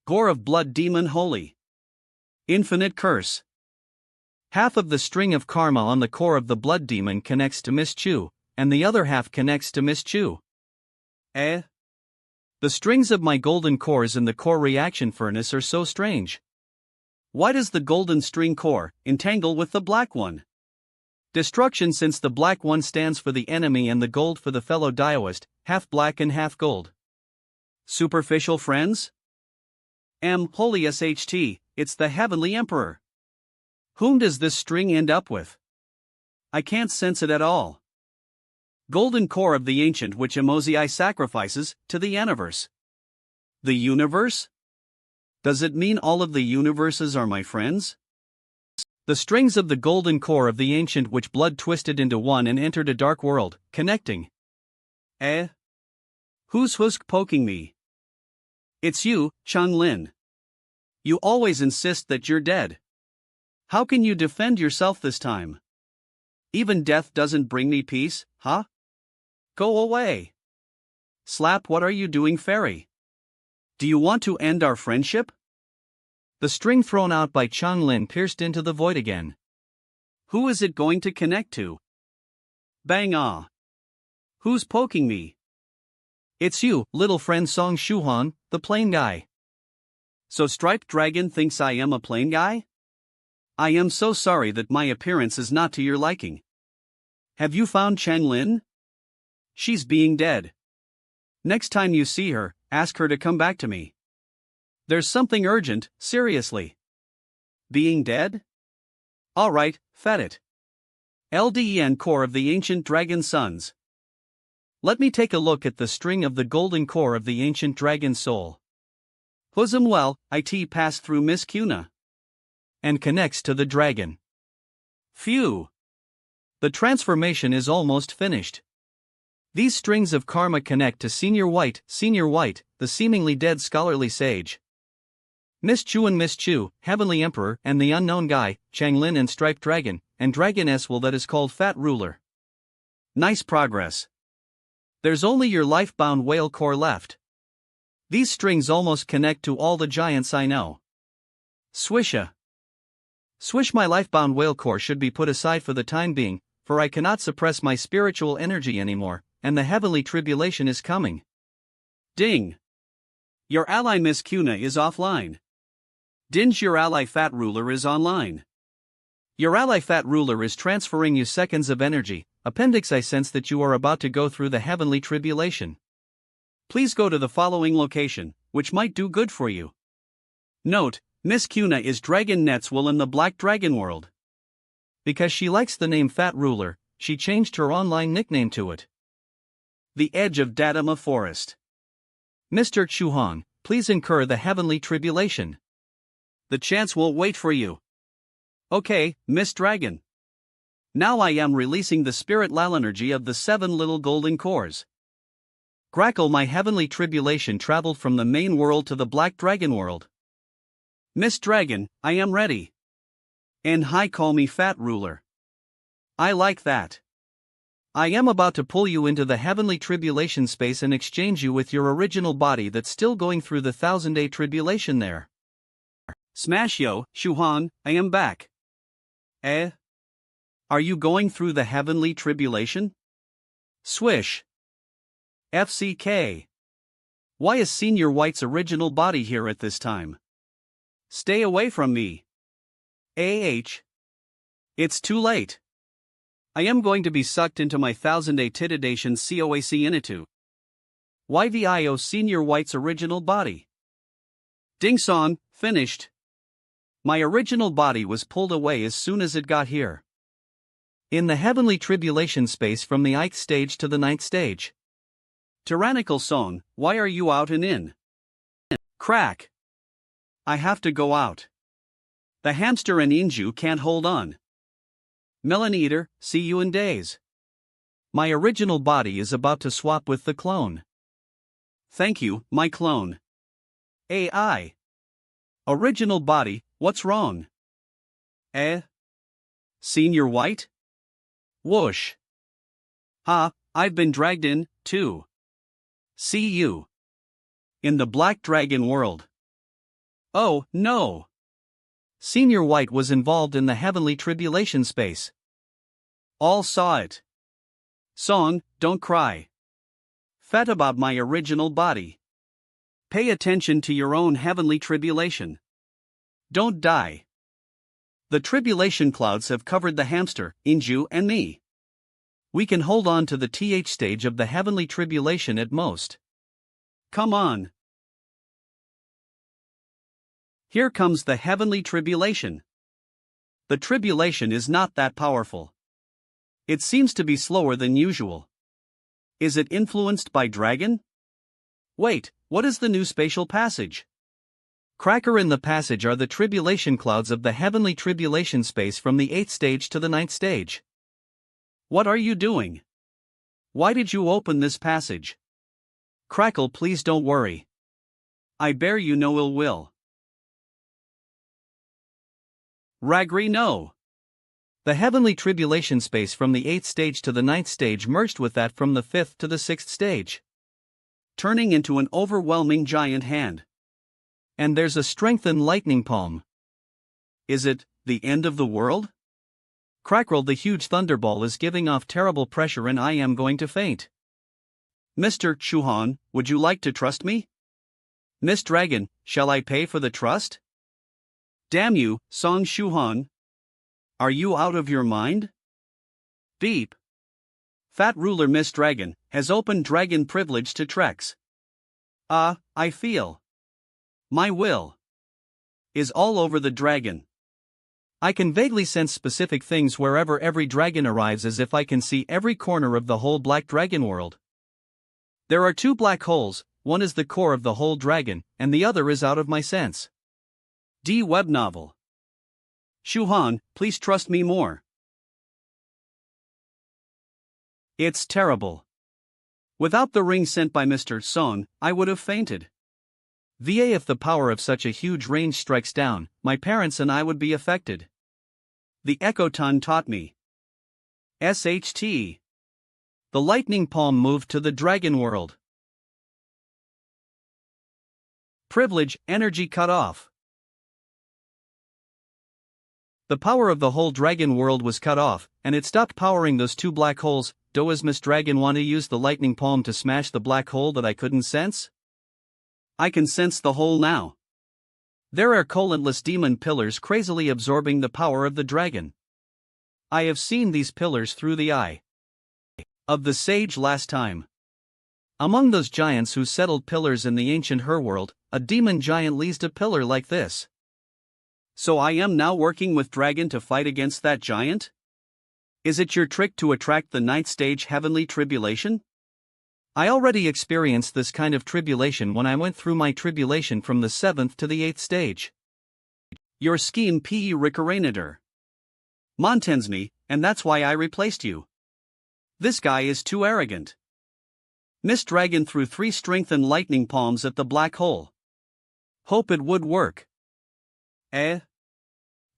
Core of blood demon holy. Infinite curse. Half of the string of karma on the core of the blood demon connects to Miss Chu, and the other half connects to Miss Chu. The strings of my golden cores in the core reaction furnace are so strange. Why does the golden string core entangle with the black one? Destruction, since the black one stands for the enemy and the gold for the fellow Daoist, half black and half gold. Superficial friends? Holy SHT, it's the Heavenly Emperor. Whom does this string end up with? I can't sense it at all. Golden core of the ancient which Emozii sacrifices to the universe. The universe? Does it mean all of the universes are my friends? The strings of the golden core of the ancient which blood twisted into one and entered a dark world, connecting. Who's husk poking me? It's you, Changlin. You always insist that you're dead. How can you defend yourself this time? Even death doesn't bring me peace, huh? Go away. Slap, what are you doing, fairy? Do you want to end our friendship? The string thrown out by Changlin pierced into the void again. Who is it going to connect to? Bang ah. Who's poking me? It's you, little friend Song Shuhan, the plain guy. So Striped Dragon thinks I am a plain guy? I am so sorry that my appearance is not to your liking. Have you found Changlin? She's being dead. Next time you see her, ask her to come back to me. There's something urgent, seriously. Being dead? Alright, fed it. LDEN core of the ancient dragon sons. Let me take a look at the string of the golden core of the ancient dragon soul. Bosom well, it passed through Miss Kuna. And connects to the dragon. Phew. The transformation is almost finished. These strings of karma connect to Senior White, the seemingly dead scholarly sage. Miss Chu and Miss Chu, Heavenly Emperor, and the unknown guy, Changlin and Striped Dragon, and Dragoness will that is called Fat Ruler. Nice progress. There's only your life-bound whale core left. These strings almost connect to all the giants I know. Swisha. Swish, my life-bound whale core should be put aside for the time being, for I cannot suppress my spiritual energy anymore, and the heavenly tribulation is coming. Ding! Your ally Miss Kuna is offline. Dinge, your ally Fat Ruler is online. Your ally Fat Ruler is transferring you seconds of energy. Appendix, I sense that you are about to go through the heavenly tribulation. Please go to the following location, which might do good for you. Note, Miss Kuna is Dragon Netswell in the Black Dragon world. Because she likes the name Fat Ruler, she changed her online nickname to it. The edge of Dadama Forest. Mr. Chuhan, please incur the heavenly tribulation. The chance will wait for you. Okay, Miss Dragon. Now I am releasing the spirit energy of the 7 little golden cores. Grackle, my heavenly tribulation traveled from the main world to the Black Dragon world. Miss Dragon, I am ready. And hi, call me Fat Ruler. I like that. I am about to pull you into the heavenly tribulation space and exchange you with your original body that's still going through the 1000-day tribulation there. Smash yo, Shuhan, I am back. Are you going through the heavenly tribulation? Swish. FCK. Why is Senior White's original body here at this time? Stay away from me. It's too late. I am going to be sucked into my 1000-day titidation COAC initu. YVIO Senior White's original body. Ding song, finished. My original body was pulled away as soon as it got here. In the heavenly tribulation space from the 8th stage to the 9th stage. Tyrannical song, why are you out and in? Crack. I have to go out. The hamster and Inju can't hold on. Melon Eater, see you in days. My original body is about to swap with the clone. Thank you, my clone. AI. Original body, what's wrong? Senior White? Whoosh. I've been dragged in, too. See you. In the Black Dragon world. Oh, no. Senior White was involved in the heavenly tribulation space. All saw it. Song, don't cry. Fat about my original body. Pay attention to your own heavenly tribulation. Don't die. The tribulation clouds have covered the hamster, Inju, and me. We can hold on to the TH stage of the heavenly tribulation at most. Come on. Here comes the heavenly tribulation. The tribulation is not that powerful. It seems to be slower than usual. Is it influenced by dragon? Wait, what is the new spatial passage? Cracker, in the passage are the tribulation clouds of the heavenly tribulation space from the 8th stage to the 9th stage. What are you doing? Why did you open this passage? Crackle, please don't worry. I bear you no ill will. Ragri, no. The heavenly tribulation space from the 8th stage to the 9th stage merged with that from the 5th to the 6th stage, turning into an overwhelming giant hand. And there's a strengthened lightning palm. Is it the end of the world? Crackle, the huge thunderball is giving off terrible pressure and I am going to faint. Mr. Chuhan, would you like to trust me? Miss Dragon, shall I pay for the trust? Damn you, Song Shuhan. Are you out of your mind? Beep. Fat Ruler Miss Dragon has opened dragon privilege to Trex. I feel. My will is all over the dragon. I can vaguely sense specific things wherever every dragon arrives, as if I can see every corner of the whole Black Dragon world. There are 2 black holes, one is the core of the whole dragon, and the other is out of my sense. D. Web novel. Shuhan, please trust me more. It's terrible. Without the ring sent by Mr. Song, I would have fainted. VA, if the power of such a huge range strikes down, my parents and I would be affected. The Echoton taught me. SHT. The lightning palm moved to the dragon world. Privilege, energy cut off. The power of the whole dragon world was cut off, and it stopped powering those two black holes. Does Miss Dragon want to use the lightning palm to smash the black hole that I couldn't sense? I can sense the hole now. There are countless demon pillars crazily absorbing the power of the dragon. I have seen these pillars through the eye of the sage last time. Among those giants who settled pillars in the ancient Her-world, a demon giant leads a pillar like this. So I am now working with dragon to fight against that giant? Is it your trick to attract the ninth stage heavenly tribulation? I already experienced this kind of tribulation when I went through my tribulation from the 7th to the 8th stage. Your scheme pe recurrenator. Montens me, and that's why I replaced you. This guy is too arrogant. Miss Dragon threw 3 strengthened lightning palms at the black hole. Hope it would work.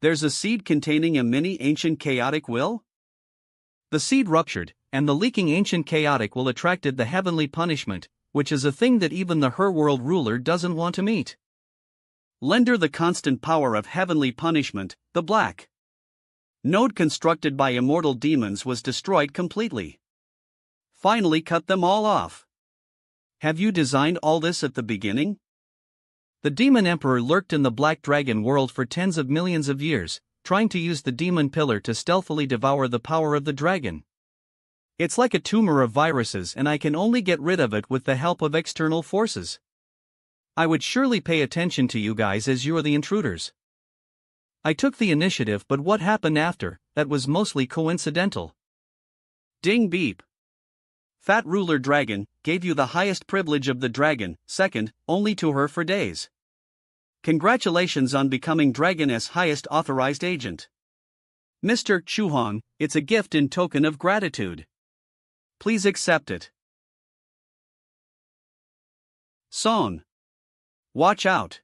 There's a seed containing a mini ancient chaotic will? The seed ruptured, and the leaking ancient chaotic will attracted the heavenly punishment, which is a thing that even the Her-world ruler doesn't want to meet. Lender the constant power of heavenly punishment, the black node constructed by immortal demons was destroyed completely. Finally cut them all off. Have you designed all this at the beginning? The demon emperor lurked in the black dragon world for tens of millions of years, trying to use the demon pillar to stealthily devour the power of the dragon. It's like a tumor of viruses, and I can only get rid of it with the help of external forces. I would surely pay attention to you guys as you're the intruders. I took the initiative, but what happened after, that was mostly coincidental. Ding beep. Fat ruler dragon gave you the highest privilege of the dragon, second only to her for days. Congratulations on becoming Dragon's highest authorized agent. Mr. Chuhong, it's a gift in token of gratitude. Please accept it. Song. Watch out.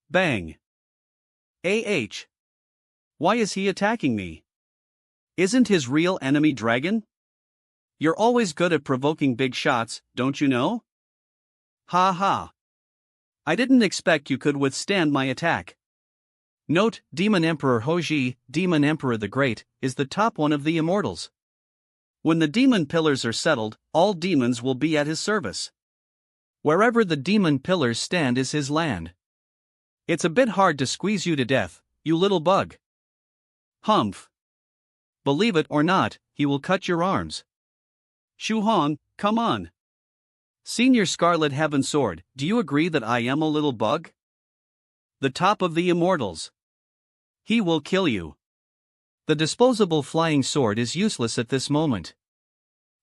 Bang. Why is he attacking me? Isn't his real enemy dragon? You're always good at provoking big shots, don't you know? Ha ha. I didn't expect you could withstand my attack. Note, Demon Emperor Hoji, Demon Emperor the Great, is the top one of the immortals. When the demon pillars are settled, all demons will be at his service. Wherever the demon pillars stand is his land. It's a bit hard to squeeze you to death, you little bug. Humph. Believe it or not, he will cut your arms. Shuhong, come on. Senior Scarlet Heaven Sword, do you agree that I am a little bug? The top of the immortals. He will kill you. The disposable flying sword is useless at this moment.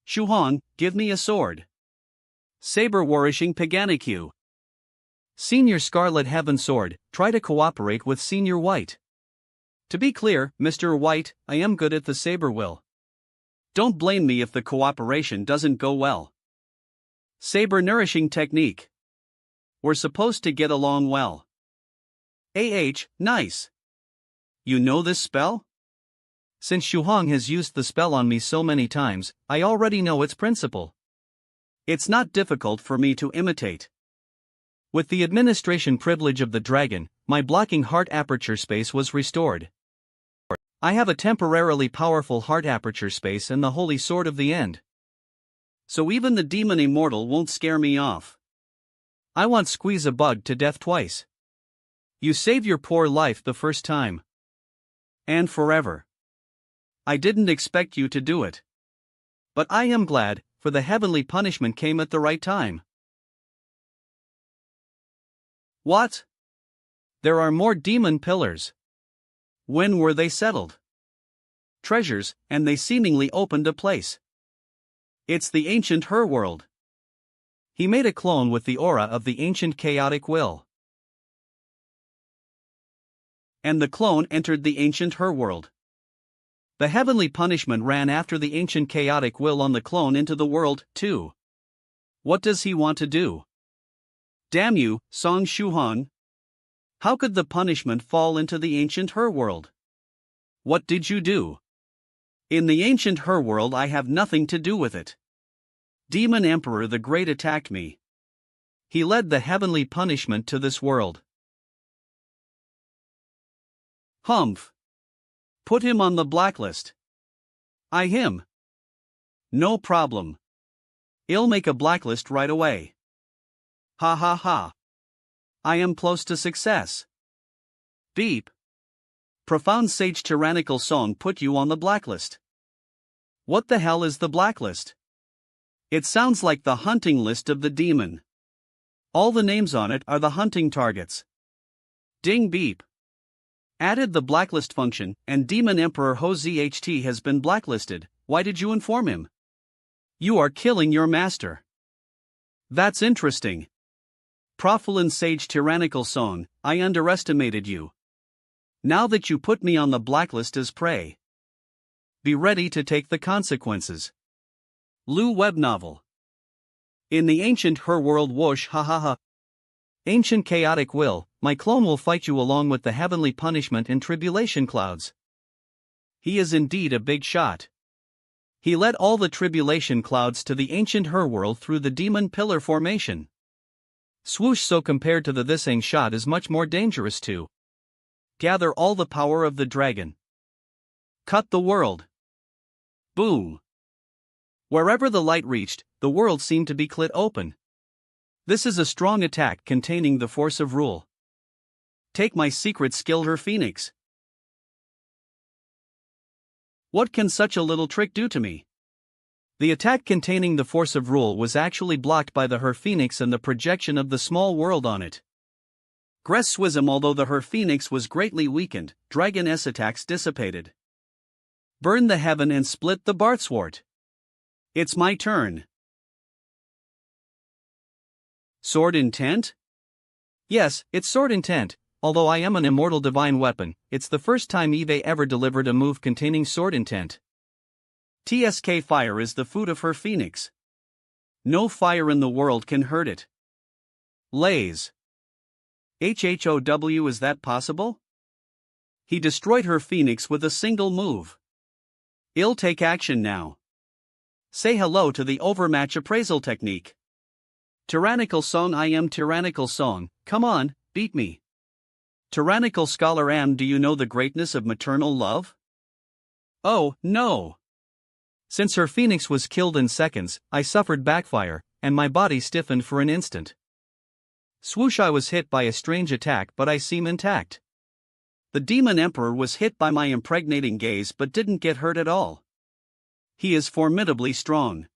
Shuhong, give me a sword. Saber Warishing Paganicu. Senior Scarlet Heaven Sword, try to cooperate with Senior White. To be clear, Mr. White, I am good at the saber will. Don't blame me if the cooperation doesn't go well. Saber Nourishing Technique. We're supposed to get along well. Nice. You know this spell? Since Shuhong has used the spell on me so many times, I already know its principle. It's not difficult for me to imitate. With the administration privilege of the dragon, my blocking heart aperture space was restored. I have a temporarily powerful heart aperture space and the holy sword of the end. So even the demon immortal won't scare me off. I want squeeze a bug to death twice. You save your poor life the first time. And forever. I didn't expect you to do it. But I am glad, for the heavenly punishment came at the right time. What? There are more demon pillars. When were they settled? Treasures, and they seemingly opened a place. It's the ancient Her-world. He made a clone with the aura of the ancient chaotic will. And the clone entered the ancient Her-world. The heavenly punishment ran after the ancient chaotic will on the clone into the world, too. What does he want to do? Damn you, Song Shuhan. How could the punishment fall into the ancient Her-world? What did you do? In the ancient Her-world I have nothing to do with it. Demon Emperor the Great attacked me. He led the heavenly punishment to this world. Humph. Put him on the blacklist. Him. No problem. I'll make a blacklist right away. Ha ha ha. I am close to success. Beep. Profound Sage Tyrannical Song put you on the blacklist. What the hell is the blacklist? It sounds like the hunting list of the demon. All the names on it are the hunting targets. Ding beep. Added the blacklist function, and Demon Emperor Ho ZHT has been blacklisted. Why did you inform him? You are killing your master. That's interesting. Profound Sage Tyrannical Song, I underestimated you. Now that you put me on the blacklist as prey, be ready to take the consequences. Lu web novel. In the ancient her world whoosh ha ha ha. Ancient chaotic will, my clone will fight you along with the heavenly punishment in tribulation clouds. He is indeed a big shot. He led all the tribulation clouds to the ancient her world through the demon pillar formation. Swoosh, so compared to the thisang shot is much more dangerous too. Gather all the power of the dragon. Cut the world. Boom. Wherever the light reached, the world seemed to be clit open. This is a strong attack containing the force of rule. Take my secret skill, her phoenix. What can such a little trick do to me? The attack containing the force of rule was actually blocked by the her phoenix and the projection of the small world on it. Gress Swism, although the her phoenix was greatly weakened, Dragon S attacks dissipated. Burn the heaven and split the Barthswart. It's my turn. Sword intent? Yes, it's sword intent. Although I am an immortal divine weapon, it's the first time Eve ever delivered a move containing sword intent. TSK fire is the food of her phoenix. No fire in the world can hurt it. Lays. HHOW, is that possible? He destroyed her phoenix with a single move. I'll take action now. Say hello to the overmatch appraisal technique. Tyrannical Song, I am Tyrannical Song, come on, beat me. Tyrannical Scholar am, do you know the greatness of maternal love? Oh, no. Since her phoenix was killed in seconds, I suffered backfire, and my body stiffened for an instant. Swoosh, I was hit by a strange attack but I seem intact. The Demon Emperor was hit by my impregnating gaze but didn't get hurt at all. He is formidably strong.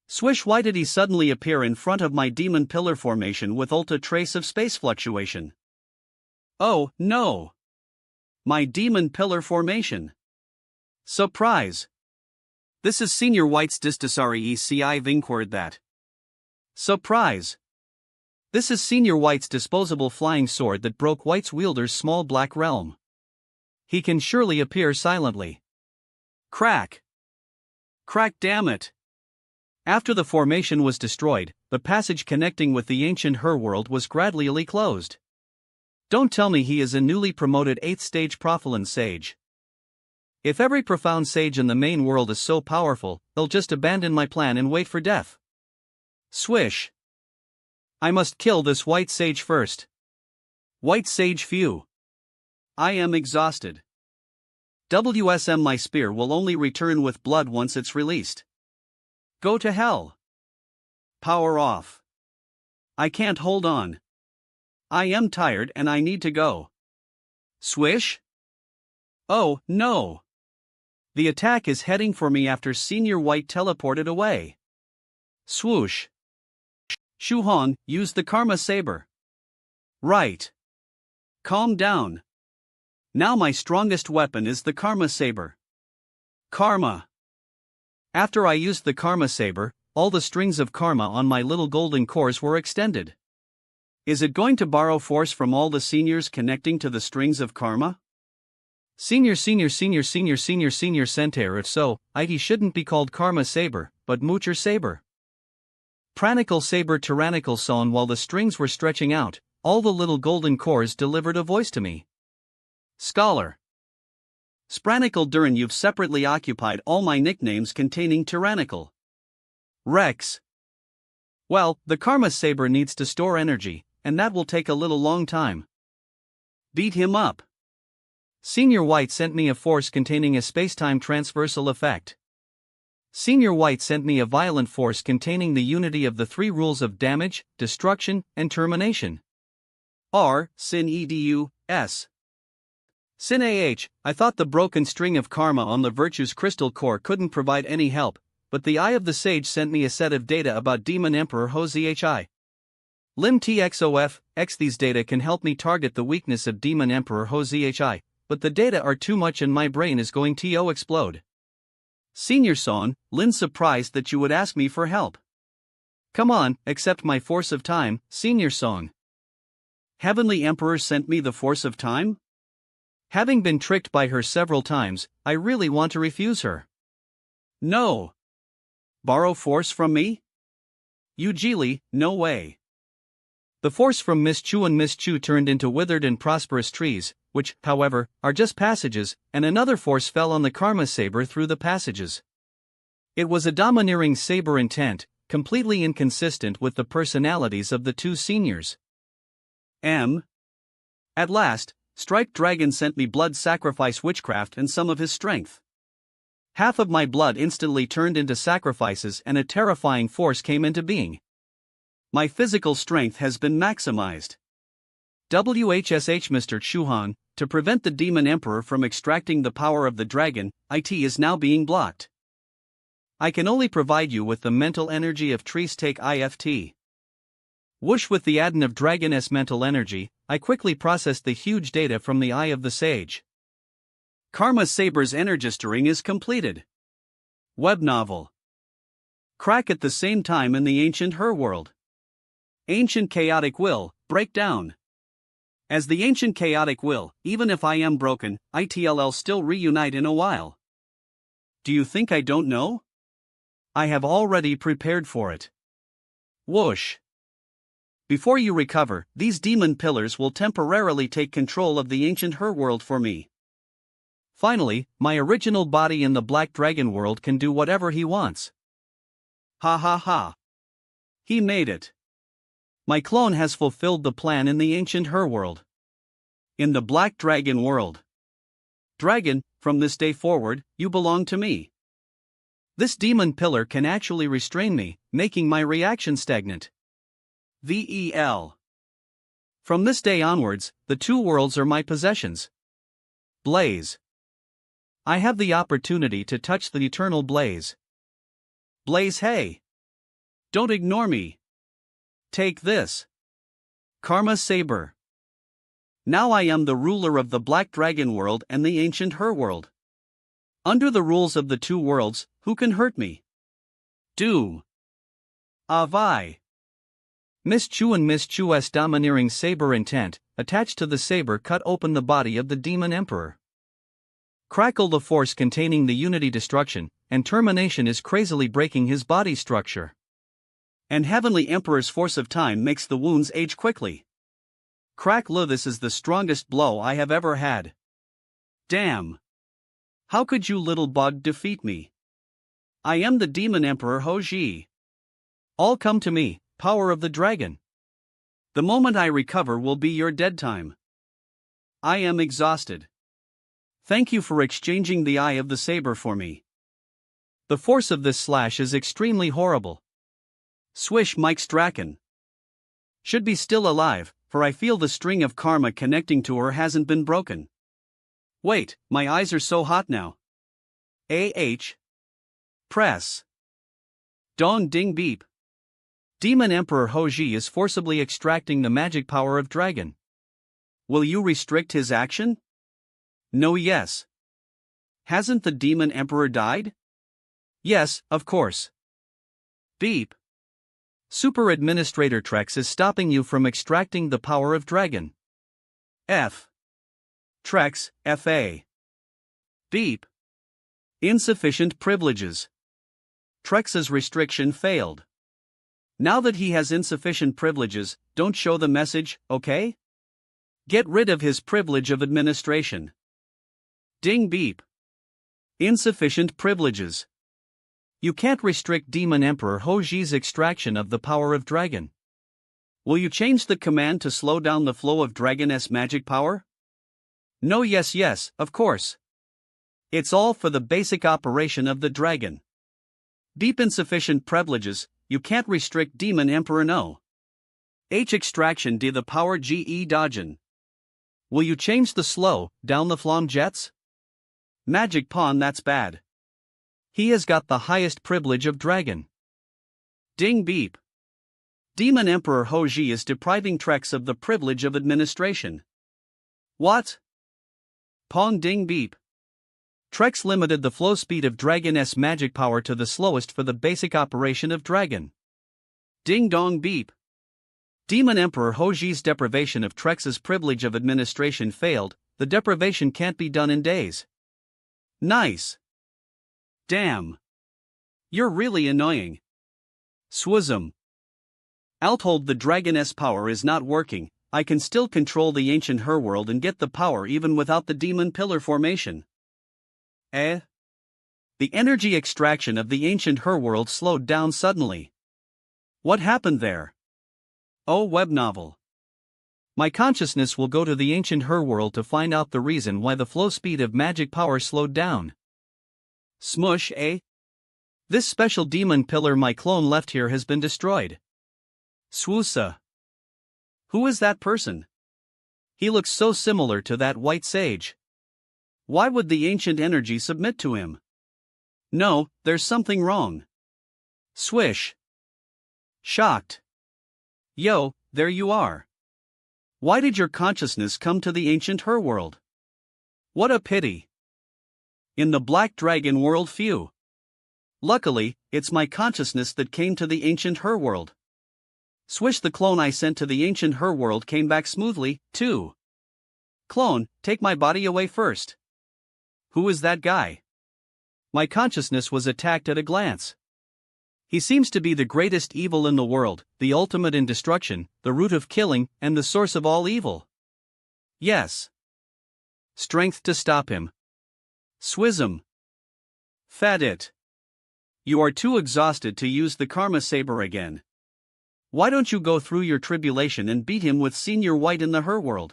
Swish, why did he suddenly appear in front of my demon pillar formation with ultra trace of space fluctuation? Oh, no. My demon pillar formation. Surprise. This is Senior White's Distasari ECI Vinquard that. Surprise. This is Senior White's disposable flying sword that broke White's wielder's small black realm. He can surely appear silently. Crack. Crack, damn it. After the formation was destroyed, the passage connecting with the ancient her world was gradually closed. Don't tell me he is a newly promoted 8th stage Profilan sage. If every profound sage in the main world is so powerful, they'll just abandon my plan and wait for death. Swish. I must kill this white sage first. White sage few. I am exhausted. WSM, my spear will only return with blood once it's released. Go to hell. Power off. I can't hold on. I am tired and I need to go. Swish? Oh, no. The attack is heading for me after Senior White teleported away. Swoosh. Shuhong, use the Karma Saber. Right. Calm down. Now my strongest weapon is the Karma Saber. Karma. After I used the Karma Saber, all the strings of karma on my little golden cores were extended. Is it going to borrow force from all the seniors connecting to the strings of karma? Senior Centaur, if so, IT shouldn't be called Karma Saber, but Moocher Saber. Pranical Saber Tyrannical Son. While the strings were stretching out, all the little golden cores delivered a voice to me. Scholar. Spranical Durin, you've separately occupied all my nicknames containing tyrannical. Rex. Well, the Karma Saber needs to store energy, and that will take a little long time. Beat him up. Senior White sent me a force containing a spacetime transversal effect. Senior White sent me a violent force containing the unity of the three rules of damage, destruction, and termination. R. Sin edu. S. Sin I thought the broken string of karma on the virtue's crystal core couldn't provide any help, but the Eye of the Sage sent me a set of data about Demon Emperor Hozhi. Lim TXOF, X. These data can help me target the weakness of Demon Emperor Hozhi, but the data are too much and my brain is going to explode. Senior Son, Lin's surprised that you would ask me for help. Come on, accept my force of time, Senior Song. Heavenly Emperor sent me the force of time? Having been tricked by her several times, I really want to refuse her. No. Borrow force from me? Ujili, no way. The force from Miss Chu and Miss Chu turned into withered and prosperous trees, which, however, are just passages, and another force fell on the Karma Saber through the passages. It was a domineering saber intent, completely inconsistent with the personalities of the two seniors. At last, Striped Dragon sent me blood sacrifice witchcraft and some of his strength. Half of my blood instantly turned into sacrifices and a terrifying force came into being. My physical strength has been maximized. WHSH Mr. Chuhan, to prevent the Demon Emperor from extracting the power of the dragon, IT is now being blocked. I can only provide you with the mental energy of Trees Take IFT. Whoosh with the Adon of Dragon's mental energy, I quickly processed the huge data from the Eye of the Sage. Karma Saber's energistering is completed. Web novel. Crack at the same time in the ancient Her world. Ancient chaotic will, break down. As the ancient chaotic will, even if I am broken, ITLL still reunite in a while. Do you think I don't know? I have already prepared for it. Whoosh. Before you recover, these demon pillars will temporarily take control of the ancient Her world for me. Finally, my original body in the Black Dragon world can do whatever he wants. Ha ha ha. He made it. My clone has fulfilled the plan in the ancient Her world. In the Black Dragon world. Dragon, from this day forward, you belong to me. This demon pillar can actually restrain me, making my reaction stagnant. VEL. From this day onwards, the two worlds are my possessions. Blaze. I have the opportunity to touch the eternal blaze. Blaze, hey. Don't ignore me. Take this. Karma Saber. Now I am the ruler of the Black Dragon world and the ancient Her world. Under the rules of the two worlds, who can hurt me? Doom. Avai. Miss Chu and Miss Chu's domineering saber intent, attached to the saber, cut open the body of the Demon Emperor. Crackle the force containing the unity destruction, and termination is crazily breaking his body structure. And Heavenly Emperor's force of time makes the wounds age quickly. Crack-lo, this is the strongest blow I have ever had. Damn. How could you little bug defeat me? I am the Demon Emperor Hozhi. All come to me, power of the dragon. The moment I recover will be your dead time. I am exhausted. Thank you for exchanging the Eye of the Saber for me. The force of this slash is extremely horrible. Swish Mike Strachan. Should be still alive, for I feel the string of karma connecting to her hasn't been broken. Wait, my eyes are so hot now. Press. Dong ding beep. Demon Emperor Hozhi is forcibly extracting the magic power of dragon. Will you restrict his action? No, yes. Hasn't the Demon Emperor died? Yes, of course. Beep. Super Administrator Trex is stopping you from extracting the power of dragon. F. Trex, FA. Beep. Insufficient privileges. Trex's restriction failed. Now that he has insufficient privileges, don't show the message, okay? Get rid of his privilege of administration. Ding beep. Insufficient privileges. You can't restrict Demon Emperor Hozhi's extraction of the power of dragon. Will you change the command to slow down the flow of Dragon's magic power? No, yes, of course. It's all for the basic operation of the dragon. Deep insufficient privileges, you can't restrict Demon Emperor no. H extraction de the power GE dodgen. Will you change the slow, down the flam jets? Magic pawn that's bad. He has got the highest privilege of dragon. Ding beep. Demon Emperor Hoji is depriving Trex of the privilege of administration. What? Pong ding beep. Trex limited the flow speed of Dragon's magic power to the slowest for the basic operation of dragon. Ding dong beep. Demon Emperor Hoji's deprivation of Trex's privilege of administration failed, the deprivation can't be done in days. Nice. Damn. You're really annoying. Swism. Althold the Dragon's power is not working, I can still control the ancient Herworld and get the power even without the demon pillar formation. The energy extraction of the ancient Herworld slowed down suddenly. What happened there? Oh, web novel. My consciousness will go to the ancient Herworld to find out the reason why the flow speed of magic power slowed down. Smush, This special demon pillar my clone left here has been destroyed. Swoosa. Who is that person? He looks so similar to that white sage. Why would the ancient energy submit to him? No, there's something wrong. Swish. Shocked. Yo, there you are. Why did your consciousness come to the ancient Herworld? What a pity. In the Black Dragon world few. Luckily, it's my consciousness that came to the ancient Herworld. Swish, the clone I sent to the ancient Herworld came back smoothly, too. Clone, take my body away first. Who is that guy? My consciousness was attacked at a glance. He seems to be the greatest evil in the world, the ultimate in destruction, the root of killing, and the source of all evil. Yes. Strength to stop him. Swism. Fat it. You are too exhausted to use the Karma Saber again. Why don't you go through your tribulation and beat him with Senior White in the Herworld?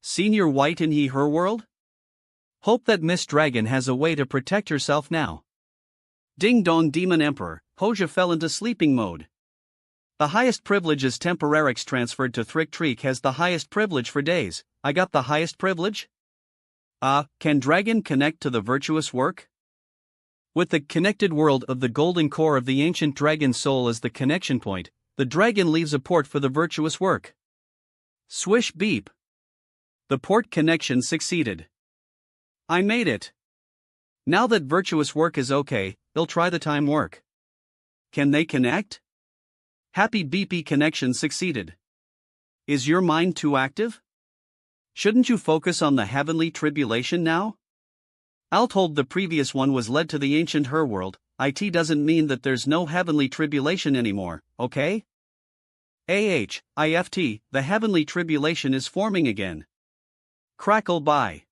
Senior White in he Herworld? Hope that Miss Dragon has a way to protect herself now. Ding dong, Demon Emperor, Hoja fell into sleeping mode. The highest privilege is Temporarix transferred to Thrick Treek has the highest privilege for days. I got the highest privilege? Can Dragon connect to the virtuous work? With the connected world of the golden core of the ancient dragon soul as the connection point, the dragon leaves a port for the virtuous work. Swish beep. The port connection succeeded. I made it. Now that virtuous work is okay, they'll try the time work. Can they connect? Happy beepy connection succeeded. Is your mind too active? Shouldn't you focus on the heavenly tribulation now? I'll told the previous one was led to the ancient Herworld, it doesn't mean that there's no heavenly tribulation anymore, okay? IFT, the heavenly tribulation is forming again. Crackle bye.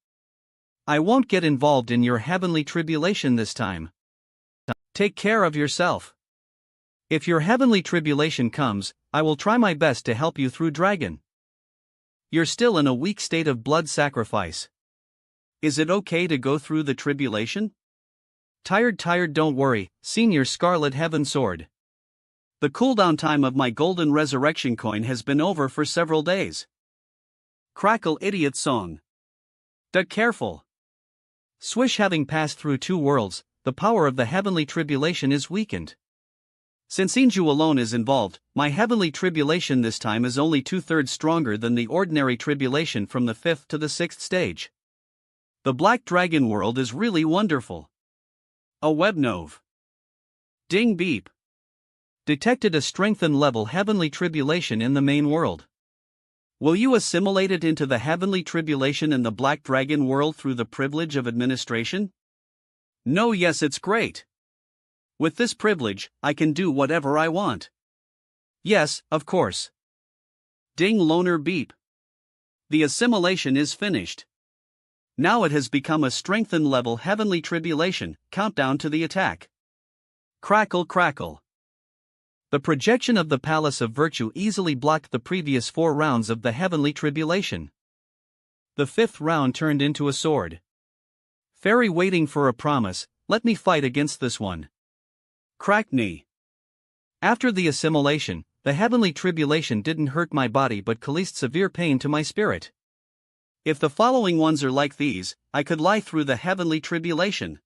I won't get involved in your heavenly tribulation this time. Take care of yourself. If your heavenly tribulation comes, I will try my best to help you through dragon. You're still in a weak state of blood sacrifice. Is it okay to go through the tribulation? Tired, don't worry, Senior Scarlet Heaven Sword. The cooldown time of my golden resurrection coin has been over for several days. Crackle idiot song. Careful. Swish, having passed through 2 worlds, the power of the heavenly tribulation is weakened. Since Inju alone is involved, my heavenly tribulation this time is only 2/3 stronger than the ordinary tribulation from the 5th to the 6th stage. The Black Dragon world is really wonderful. A webnov. Ding beep. Detected a strengthened level heavenly tribulation in the main world. Will you assimilate it into the heavenly tribulation in the Black Dragon world through the privilege of administration? No, yes, it's great. With this privilege, I can do whatever I want. Yes, of course. Ding loner beep. The assimilation is finished. Now it has become a strengthened level heavenly tribulation, countdown to the attack. Crackle crackle. The projection of the Palace of Virtue easily blocked the previous 4 rounds of the heavenly tribulation. The 5th round turned into a sword. Fairy waiting for a promise, let me fight against this one. Crack knee. After the assimilation, the heavenly tribulation didn't hurt my body but caused severe pain to my spirit. If the following ones are like these, I could lie through the heavenly tribulation.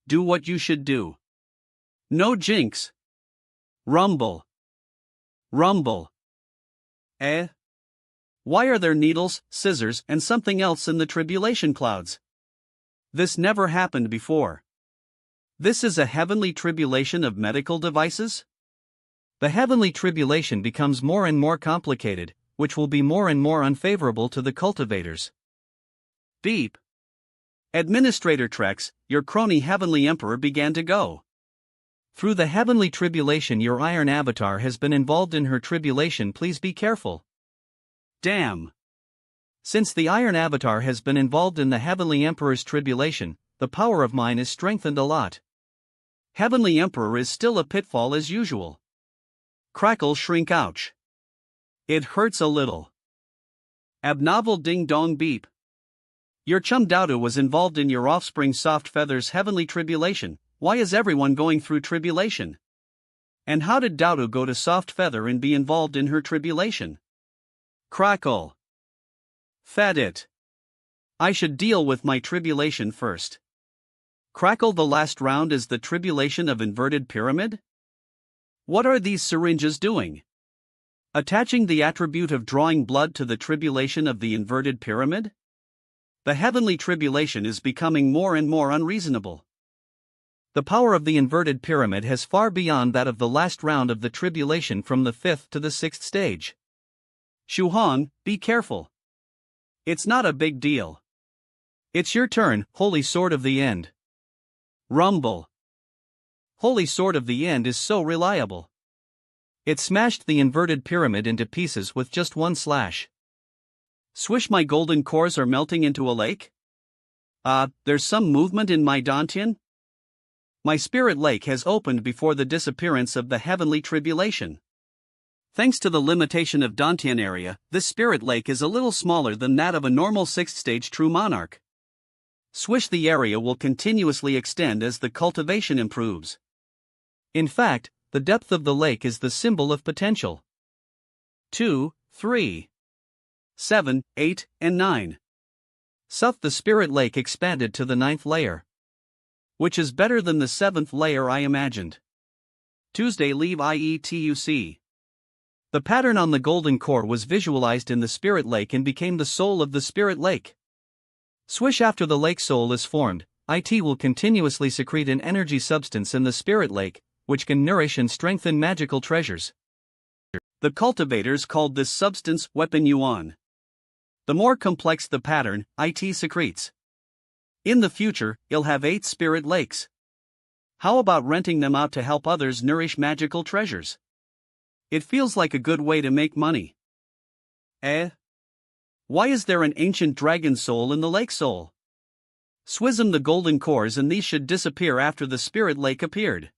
Do what you should do. No jinx. Rumble. Rumble. Why are there needles, scissors, and something else in the tribulation clouds? This never happened before. This is a heavenly tribulation of medical devices? The heavenly tribulation becomes more and more complicated, which will be more and more unfavorable to the cultivators. Beep. Administrator Trex, your crony heavenly emperor began to go. Through the heavenly tribulation your iron avatar has been involved in her tribulation, please be careful. Damn. Since the iron avatar has been involved in the heavenly emperor's tribulation, the power of mine is strengthened a lot. Heavenly emperor is still a pitfall as usual. Crackle shrink ouch. It hurts a little. Abnovel ding dong beep. Your chum Daudu was involved in your offspring soft feather's heavenly tribulation. Why is everyone going through tribulation? And how did Daudu go to soft feather and be involved in her tribulation? Crackle. Fat it. I should deal with my tribulation first. Crackle, the last round is the tribulation of inverted pyramid? What are these syringes doing? Attaching the attribute of drawing blood to the tribulation of the inverted pyramid? The heavenly tribulation is becoming more and more unreasonable. The power of the inverted pyramid has far beyond that of the last round of the tribulation from the 5th to the 6th stage. Shuhong, be careful. It's not a big deal. It's your turn, Holy Sword of the End. Rumble. Holy Sword of the End is so reliable. It smashed the inverted pyramid into pieces with just one slash. Swish, my golden cores are melting into a lake? There's some movement in my Dantian? My spirit lake has opened before the disappearance of the heavenly tribulation. Thanks to the limitation of Dantian area, this spirit lake is a little smaller than that of a normal 6th stage true monarch. Swish, the area will continuously extend as the cultivation improves. In fact, the depth of the lake is the symbol of potential. 2, 3, 7, 8, and 9. Suff, the spirit lake expanded to the 9th layer. Which is better than the 7th layer I imagined. Tuesday leave IETUC. The pattern on the golden core was visualized in the spirit lake and became the soul of the spirit lake. Swish, after the lake soul is formed, IT will continuously secrete an energy substance in the spirit lake, which can nourish and strengthen magical treasures. The cultivators called this substance weapon yuan. The more complex the pattern, IT secretes. In the future, you'll have 8 spirit lakes. How about renting them out to help others nourish magical treasures? It feels like a good way to make money. Why is there an ancient dragon soul in the lake soul? Swism the golden cores and these should disappear after the spirit lake appeared.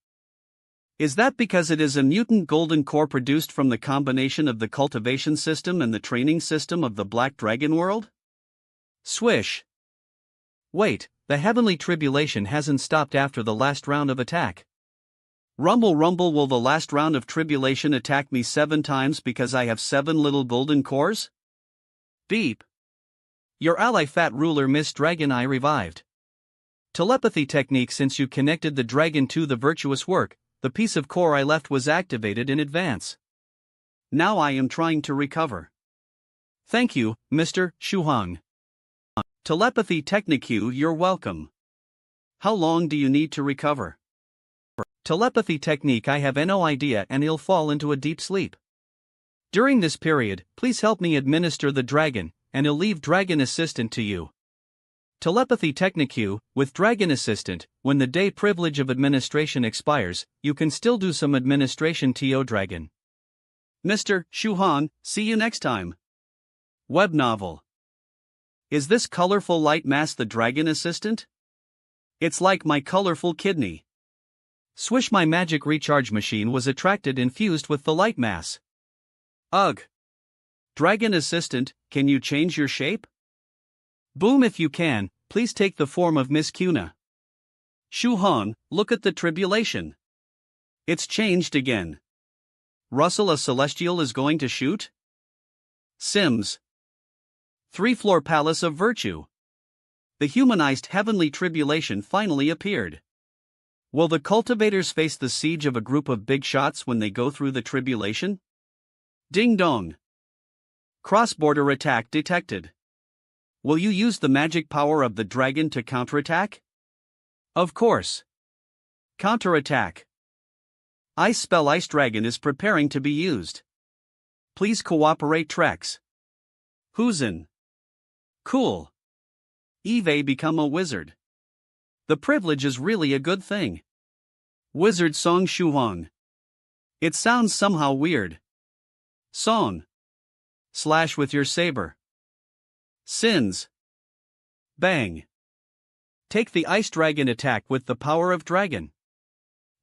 Is that because it is a mutant golden core produced from the combination of the cultivation system and the training system of the Black Dragon world? Swish. Wait, the heavenly tribulation hasn't stopped after the last round of attack. Rumble rumble, will the last round of tribulation attack me 7 times because I have 7 little golden cores? Beep. Your ally Fat Ruler Miss Dragon Eye revived. Telepathy technique, since you connected the dragon to the virtuous work, the piece of core I left was activated in advance. Now I am trying to recover. Thank you, Mr. Shuhong. Telepathy technique, you're welcome. How long do you need to recover? Telepathy technique, I have no idea and he'll fall into a deep sleep. During this period, please help me administer the dragon, and he'll leave Dragon Assistant to you. Telepathy technique, with Dragon Assistant, when the day privilege of administration expires, you can still do some administration to Dragon. Mr. Shuhong, see you next time. Web novel. Is this colorful light mass the Dragon Assistant? It's like my colorful kidney. Swish, my magic recharge machine was attracted and fused with the light mass. Ugh. Dragon Assistant, can you change your shape? Boom, if you can, please take the form of Miss Kuna. Shu Hong, look at the tribulation. It's changed again. Russell, a celestial is going to shoot? Sims. 3-floor palace of virtue. The humanized heavenly tribulation finally appeared. Will the cultivators face the siege of a group of big shots when they go through the tribulation? Ding dong. Cross-border attack detected. Will you use the magic power of the dragon to counterattack? Of course. Counterattack. Ice spell Ice Dragon is preparing to be used. Please cooperate, Trex. Who's in? Cool. Eve become a wizard. The privilege is really a good thing. Wizard Song Shu Hong. It sounds somehow weird. Song. Slash with your saber. Sins. Bang. Take the Ice Dragon attack with the power of dragon.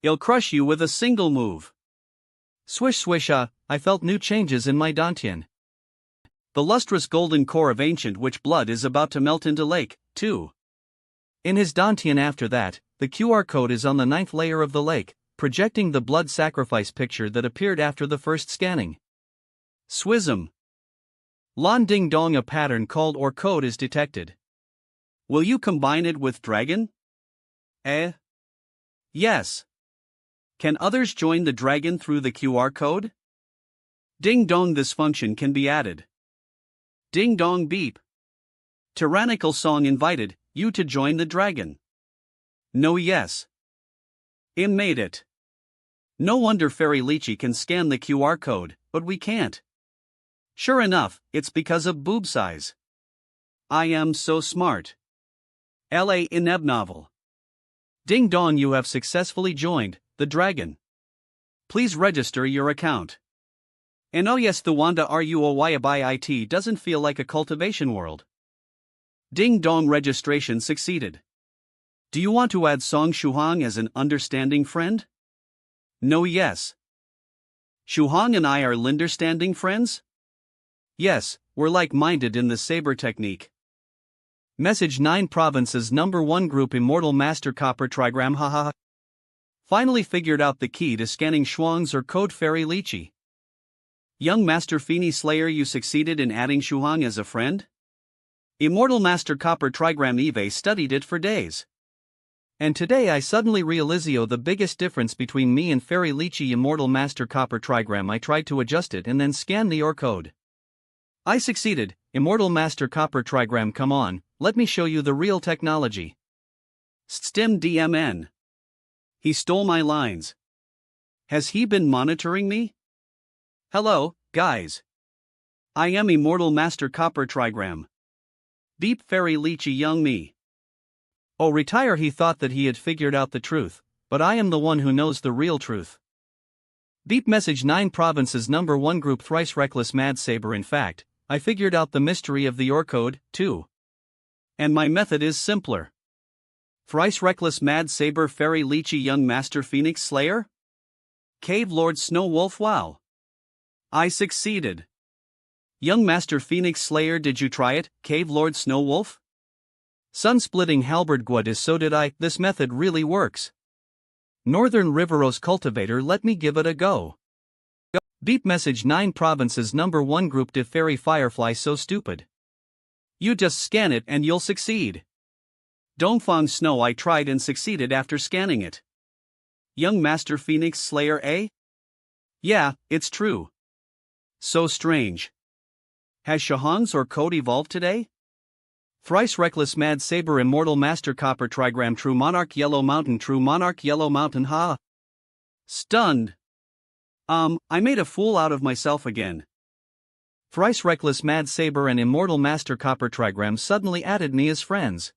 It'll crush you with a single move. Swish swish I felt new changes in my dantian. The lustrous golden core of ancient witch blood is about to melt into lake, too. In his dantian after that, the QR code is on the 9th layer of the lake, projecting the blood sacrifice picture that appeared after the first scanning. Swism. Lon ding dong, a pattern called or code is detected. Will you combine it with dragon? Yes. Can others join the dragon through the QR code? Ding dong, this function can be added. Ding dong beep. Tyrannical Song invited you to join the dragon. No, yes. Im made it. No wonder Fairy Lychee can scan the QR code, but we can't. Sure enough, it's because of boob size. I am so smart. LA Ineb novel. Ding dong, you have successfully joined the dragon. Please register your account. And oh yes, the Wanda RUOYABIT doesn't feel like a cultivation world. Ding dong, registration succeeded. Do you want to add Song Shu Hong as an understanding friend? No, yes. Shu Hong and I are linderstanding friends? Yes, we're like-minded in the saber technique. Message 9 Provinces Number 1 Group Immortal Master Copper Trigram haha. Finally figured out the key to scanning Shuang's or code Fairy Lychee. Young Master Feeny Slayer, you succeeded in adding Shu Hong as a friend? Immortal Master Copper Trigram Eve studied it for days. And today I suddenly realizio the biggest difference between me and Fairy Lychee Immortal Master Copper Trigram. I tried to adjust it and then scan the OR code. I succeeded. Immortal Master Copper Trigram, come on, let me show you the real technology. Stim DMN. He stole my lines. Has he been monitoring me? Hello, guys. I am Immortal Master Copper Trigram. Beep Fairy Lychee young me. Oh, retire, he thought that he had figured out the truth, but I am the one who knows the real truth. Beep Message 9 Provinces Number 1 Group Thrice Reckless Mad Saber. In fact, I figured out the mystery of the OR code, too. And my method is simpler. Thrice Reckless Mad Saber Fairy Lychee Young Master Phoenix Slayer? Cave Lord Snow Wolf, wow. I succeeded. Young Master Phoenix Slayer, did you try it, Cave Lord Snow Wolf? Sun-splitting halberd Gwad is so did I. This method really works. Northern Riveros Cultivator, let me give it a go. Beep Message 9 Provinces Number 1 Group De Fairy Firefly, so stupid. You just scan it and you'll succeed. Dongfang Snow, I tried and succeeded after scanning it. Young Master Phoenix Slayer, eh? Yeah, it's true. So strange. Has Shu Hong's or code evolved today? Thrice Reckless Mad Saber Immortal Master Copper Trigram True Monarch Yellow Mountain True Monarch Yellow Mountain ha. Stunned. I made a fool out of myself again. Thrice Reckless Mad Saber and Immortal Master Copper Trigram suddenly added me as friends.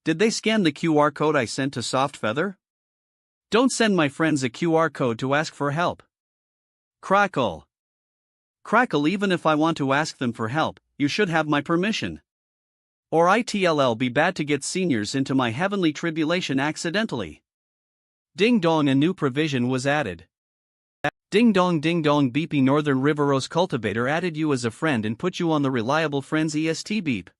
Did they scan the QR code I sent to Soft Feather? Don't send my friends a QR code to ask for help. Crackle. Crackle, even if I want to ask them for help, you should have my permission. Or it'll be bad to get seniors into my heavenly tribulation accidentally. Ding dong, a new provision was added. Ding dong beepy Northern Riveros Cultivator added you as a friend and put you on the reliable friends EST beep.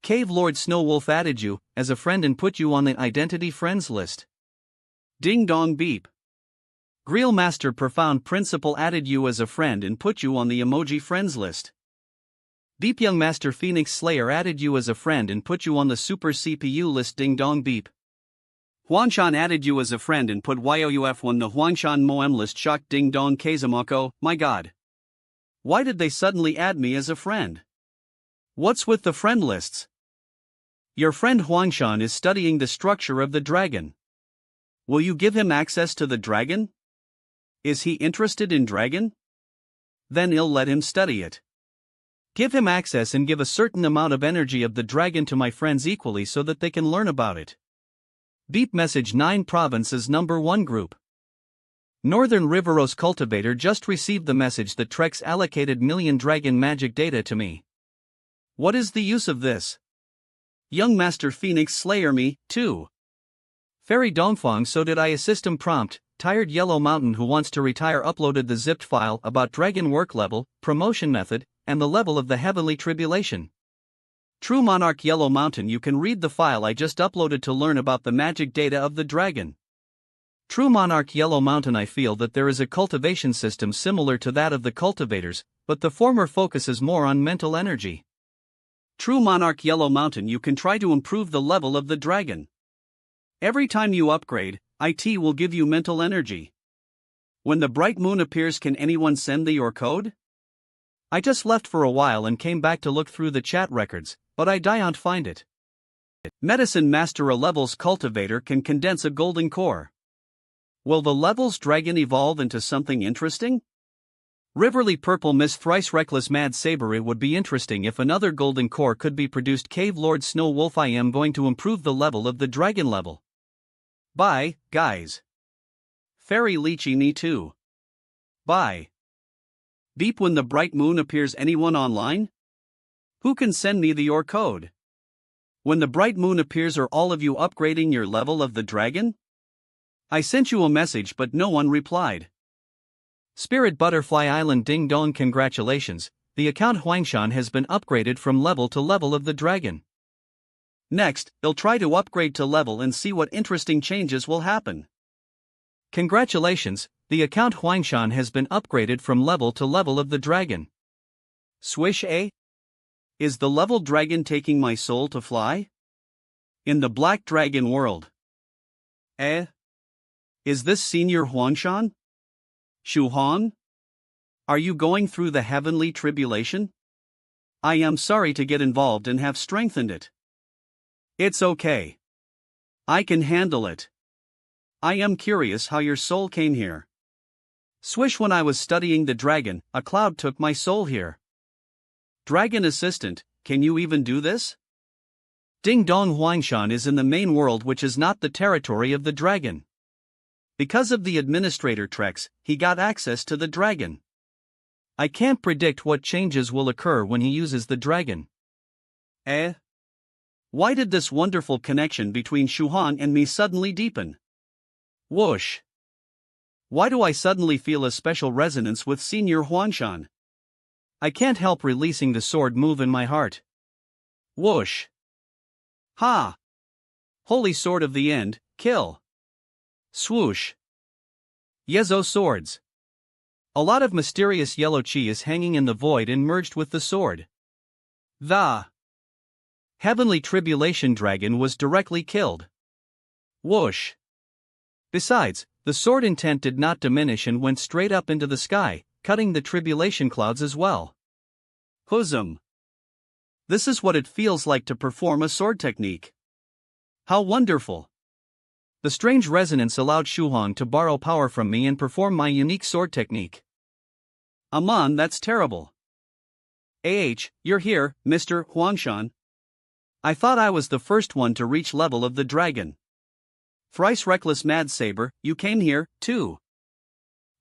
Cave Lord Snowwolf added you as a friend and put you on the identity friends list. Ding dong beep. Greel Master Profound Principle added you as a friend and put you on the emoji friends list. Deep Young Master Phoenix Slayer added you as a friend and put you on the Super CPU list. Ding dong beep. Huangshan added you as a friend and put YOUF on the Huangshan Moem list. Shock. Ding dong Kazamako, my god. Why did they suddenly add me as a friend? What's with the friend lists? Your friend Huangshan is studying the structure of the dragon. Will you give him access to the dragon? Is he interested in dragon? Then I'll let him study it. Give him access and give a certain amount of energy of the dragon to my friends equally so that they can learn about it. Deep Message 9 Provinces Number 1 Group. Northern Riveros Cultivator just received the message that Trex allocated million dragon magic data to me. What is the use of this? Young Master Phoenix Slayer me, too. Fairy Dongfang so did I assist him prompt. Tired Yellow Mountain who wants to retire uploaded the zipped file about dragon work level, promotion method, and the level of the heavenly tribulation. True Monarch Yellow Mountain, you can read the file I just uploaded to learn about the magic data of the dragon. True Monarch Yellow Mountain, I feel that there is a cultivation system similar to that of the cultivators, but the former focuses more on mental energy. True Monarch Yellow Mountain, you can try to improve the level of the dragon. Every time you upgrade, IT will give you mental energy. When the bright moon appears, can anyone send your code? I just left for a while and came back to look through the chat records, but I don't find it. Medicine Master, a levels cultivator can condense a golden core. Will the levels dragon evolve into something interesting? Riverly Purple Miss Thrice Reckless Mad Saber, it would be interesting if another golden core could be produced. Cave Lord Snow Wolf, I am going to improve the level of the dragon level. Bye, guys. Fairy Lychee, me too. Bye. Deep When the Bright Moon Appears, anyone online? Who can send me your code? When the bright moon appears, are all of you upgrading your level of the dragon? I sent you a message but no one replied. Spirit Butterfly Island, ding dong, congratulations, the account Huangshan has been upgraded from level to level of the dragon. Next, they'll try to upgrade to level and see what interesting changes will happen. Congratulations, the account Huangshan has been upgraded from level to level of the dragon. Swish, eh? Is the level dragon taking my soul to fly? In the Black Dragon world. Eh? Is this Senior Huangshan? Shuhan? Are you going through the heavenly tribulation? I am sorry to get involved and have strengthened it. It's okay. I can handle it. I am curious how your soul came here. Swish, when I was studying the dragon, a cloud took my soul here. Dragon Assistant, can you even do this? Ding dong, Huangshan is in the main world, which is not the territory of the dragon. Because of the administrator Trex, he got access to the dragon. I can't predict what changes will occur when he uses the dragon. Eh? Why did this wonderful connection between Shuhan and me suddenly deepen? Whoosh. Why do I suddenly feel a special resonance with Senior Huangshan? I can't help releasing the sword move in my heart. Whoosh. Ha! Holy Sword of the End, kill. Swoosh. Yezo swords. A lot of mysterious yellow chi is hanging in the void and merged with the sword. The Heavenly Tribulation Dragon was directly killed. Whoosh. Besides, the sword intent did not diminish and went straight up into the sky, cutting the tribulation clouds as well. Huzum. This is what it feels like to perform a sword technique. How wonderful. The strange resonance allowed Shuhan to borrow power from me and perform my unique sword technique. Aman, that's terrible. You're here, Mr. Huangshan. I thought I was the first one to reach level of the dragon. Thrice Reckless Mad Saber, you came here, too.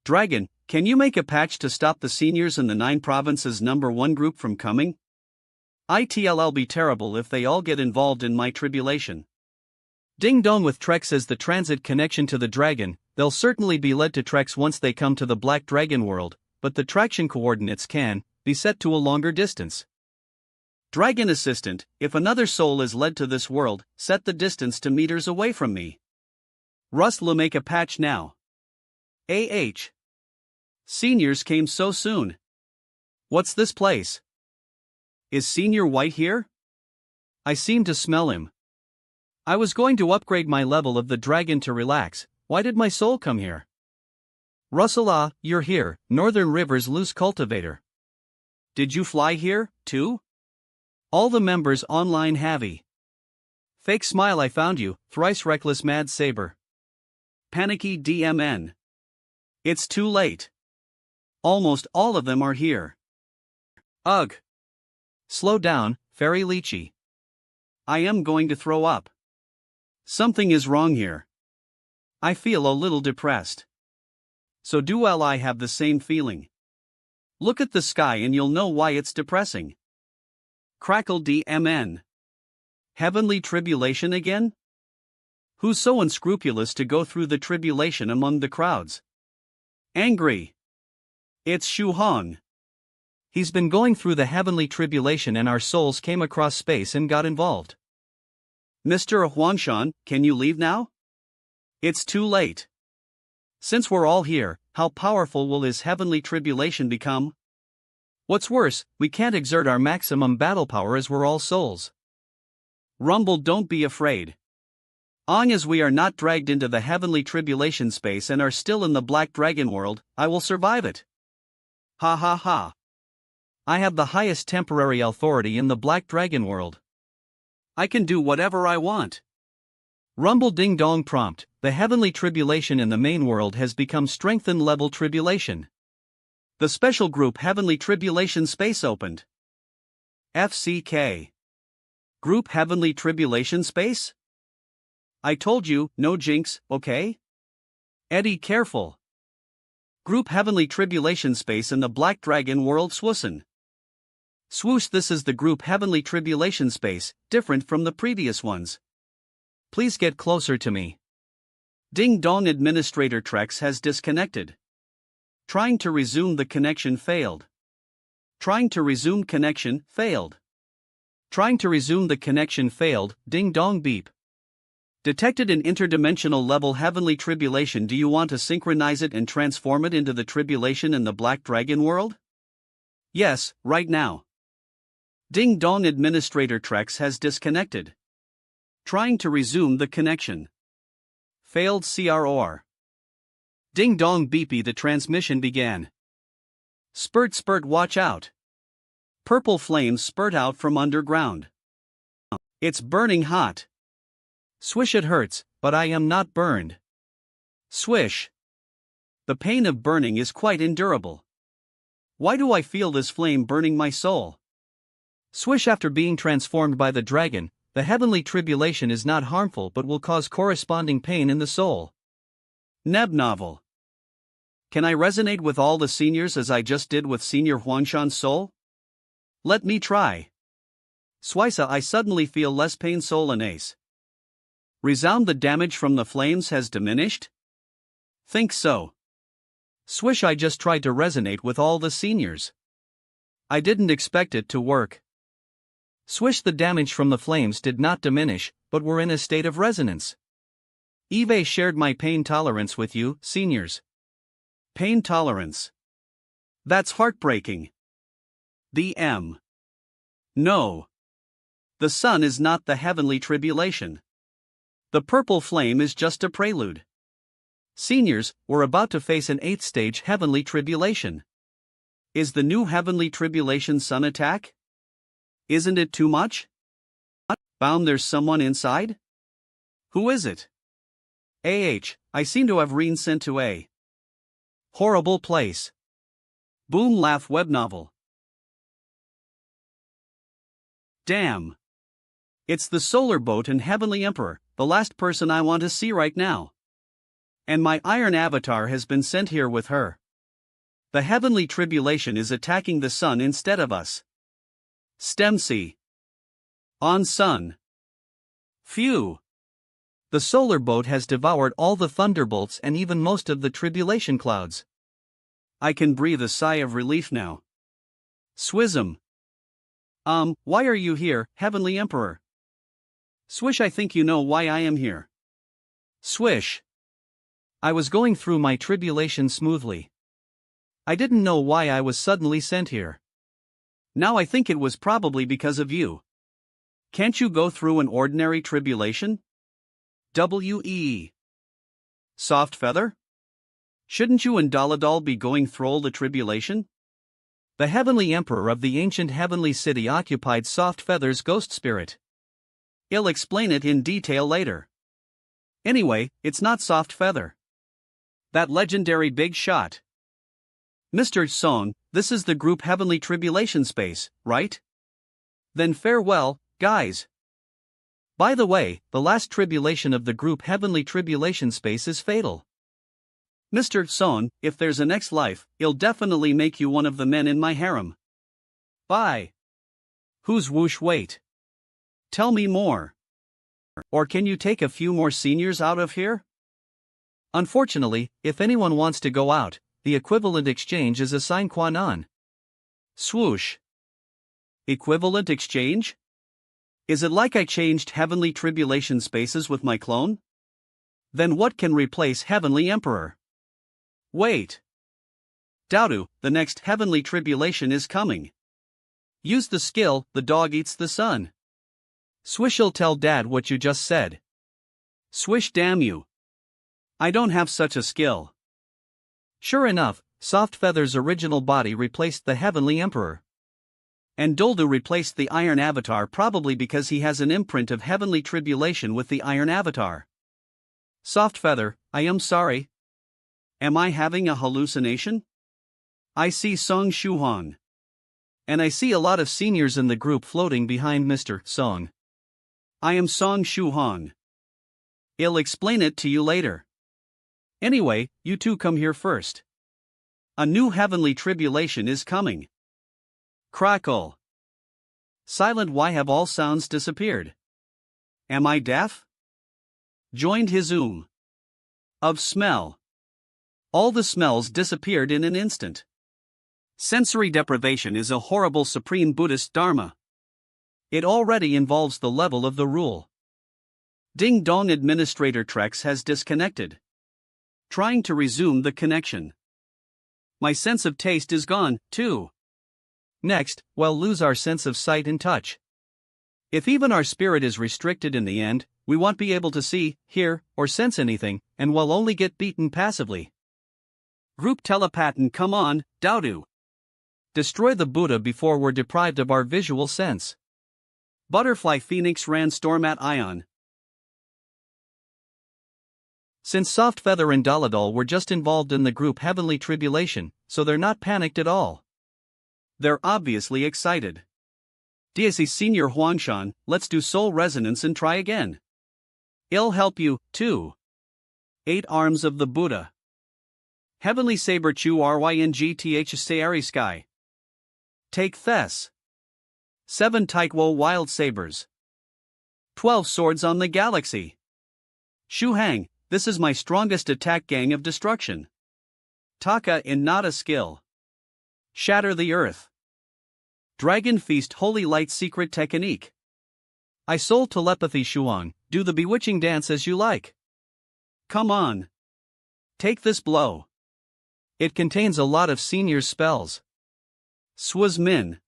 Dragon, can you make a patch to stop the seniors in the 9 provinces number 1 group from coming? It'll be terrible if they all get involved in my tribulation. Ding dong, with Trex as the transit connection to the dragon, they'll certainly be led to Trex once they come to the Black Dragon world, but the traction coordinates can be set to a longer distance. Dragon Assistant, if another soul is led to this world, set the distance to meters away from me. Rust will make a patch now. Seniors came so soon. What's this place? Is Senior White here? I seem to smell him. I was going to upgrade my level of the dragon to relax. Why did my soul come here? Russell, you're here, Northern River's loose cultivator. Did you fly here, too? All the members online have fake smile. I found you, thrice reckless mad saber. Panicky DMN. It's too late. Almost all of them are here. Ugh. Slow down, Fairy Lychee. I am going to throw up. Something is wrong here. I feel a little depressed. So do I have the same feeling. Look at the sky and you'll know why it's depressing. Crackle DMN. Heavenly tribulation again? Who's so unscrupulous to go through the tribulation among the crowds? Angry. It's Shu Hong. He's been going through the heavenly tribulation and our souls came across space and got involved. Mr. Huangshan, can you leave now? It's too late. Since we're all here, how powerful will his heavenly tribulation become? What's worse, we can't exert our maximum battle power as we're all souls. Rumble, don't be afraid. Long as we are not dragged into the heavenly tribulation space and are still in the Black Dragon world, I will survive it. Ha ha ha. I have the highest temporary authority in the Black Dragon world. I can do whatever I want. Rumble ding dong prompt, the heavenly tribulation in the main world has become strengthened level tribulation. The special group Heavenly Tribulation Space opened. FCK. Group Heavenly Tribulation Space? I told you, no jinx, okay? Eddie, careful. Group Heavenly Tribulation Space in the Black Dragon world swoosin. Swoosh, this is the group Heavenly Tribulation Space, different from the previous ones. Please get closer to me. Ding dong, Administrator Trex has disconnected. Trying to resume the connection failed. Trying to resume connection failed. Trying to resume the connection failed, ding dong beep. Detected an interdimensional level heavenly tribulation. Do you want to synchronize it and transform it into the tribulation in the Black Dragon world? Yes, right now. Ding dong, Administrator Trex has disconnected. Trying to resume the connection. Failed CROR. Ding dong beepy, the transmission began. Spurt spurt, watch out. Purple flames spurt out from underground. It's burning hot. Swish, it hurts, but I am not burned. Swish. The pain of burning is quite endurable. Why do I feel this flame burning my soul? Swish, after being transformed by the dragon, the heavenly tribulation is not harmful but will cause corresponding pain in the soul. Neb novel. Can I resonate with all the seniors as I just did with Senior Huangshan's soul? Let me try. Swisa, I suddenly feel less pain. Soul and ace. Resound, the damage from the flames has diminished? Think so. Swish, I just tried to resonate with all the seniors. I didn't expect it to work. Swish, the damage from the flames did not diminish, but were in a state of resonance. Eve shared my pain tolerance with you, seniors. Pain tolerance. That's heartbreaking. DM. No. The sun is not the heavenly tribulation. The purple flame is just a prelude. Seniors, we're about to face an 8th stage heavenly tribulation. Is the new heavenly tribulation sun attack? Isn't it too much? Found there's someone inside? Who is it? I seem to have been sent to a horrible place. Boom laugh web novel. Damn. It's the solar boat and heavenly emperor, the last person I want to see right now. And my iron avatar has been sent here with her. The heavenly tribulation is attacking the sun instead of us. Stemc. On sun. Phew. The solar boat has devoured all the thunderbolts and even most of the tribulation clouds. I can breathe a sigh of relief now. Swism. Why are you here, Heavenly Emperor? Swish, I think you know why I am here. Swish. I was going through my tribulation smoothly. I didn't know why I was suddenly sent here. Now I think it was probably because of you. Can't you go through an ordinary tribulation? W.E. Soft Feather? Shouldn't you and Daladal be going through the tribulation? The Heavenly Emperor of the ancient heavenly city occupied Soft Feather's ghost spirit. I'll explain it in detail later. Anyway, it's not Soft Feather. That legendary big shot. Mr. Song, this is the group Heavenly Tribulation Space, right? Then farewell, guys. By the way, the last tribulation of the group Heavenly Tribulation Space is fatal. Mr. Song, if there's a next life, I'll definitely make you one of the men in my harem. Bye. Who's whoosh wait? Tell me more. Or can you take a few more seniors out of here? Unfortunately, if anyone wants to go out, the equivalent exchange is a sine qua non. Swoosh. Equivalent exchange? Is it like I changed Heavenly Tribulation Spaces with my clone? Then what can replace Heavenly Emperor? Wait. Doubtu, the next Heavenly Tribulation is coming. Use the skill, the dog eats the sun. Swish'll tell Dad what you just said. Swish, damn you. I don't have such a skill. Sure enough, Soft Feather's original body replaced the Heavenly Emperor. And Doldu replaced the Iron Avatar probably because he has an imprint of Heavenly Tribulation with the Iron Avatar. Soft Feather, I am sorry. Am I having a hallucination? I see Song Shuhong. And I see a lot of seniors in the group floating behind Mr. Song. I am Song Shuhong. I'll explain it to you later. Anyway, you two come here first. A new Heavenly Tribulation is coming. Crackle. Silent, why have all sounds disappeared? Am I deaf? Joined his of smell. All the smells disappeared in an instant. Sensory deprivation is a horrible supreme Buddhist dharma. It already involves the level of the rule. Ding Dong Administrator Trex has disconnected. Trying to resume the connection. My sense of taste is gone, too. Next, we'll lose our sense of sight and touch. If even our spirit is restricted in the end, we won't be able to see, hear, or sense anything, and we'll only get beaten passively. Group telepathin, come on, Doubtu. Destroy the Buddha before we're deprived of our visual sense. Butterfly Phoenix ran storm at Ion. Since Soft Feather and Daladal were just involved in the group Heavenly Tribulation, so they're not panicked at all. They're obviously excited. DSC Senior Huangshan, let's do soul resonance and try again. I'll help you, too. 8 arms of the Buddha. Heavenly Saber Chu Ryngth Sayari Sky. Take Thes. 7 Taekwo Wild Sabers. 12 Swords on the Galaxy. Shu Hang, this is my strongest attack gang of destruction. Taka in not a skill. Shatter the earth. Dragon Feast Holy Light Secret Technique. I soul telepathy Shuang, do the bewitching dance as you like. Come on. Take this blow. It contains a lot of senior spells. Swazmin.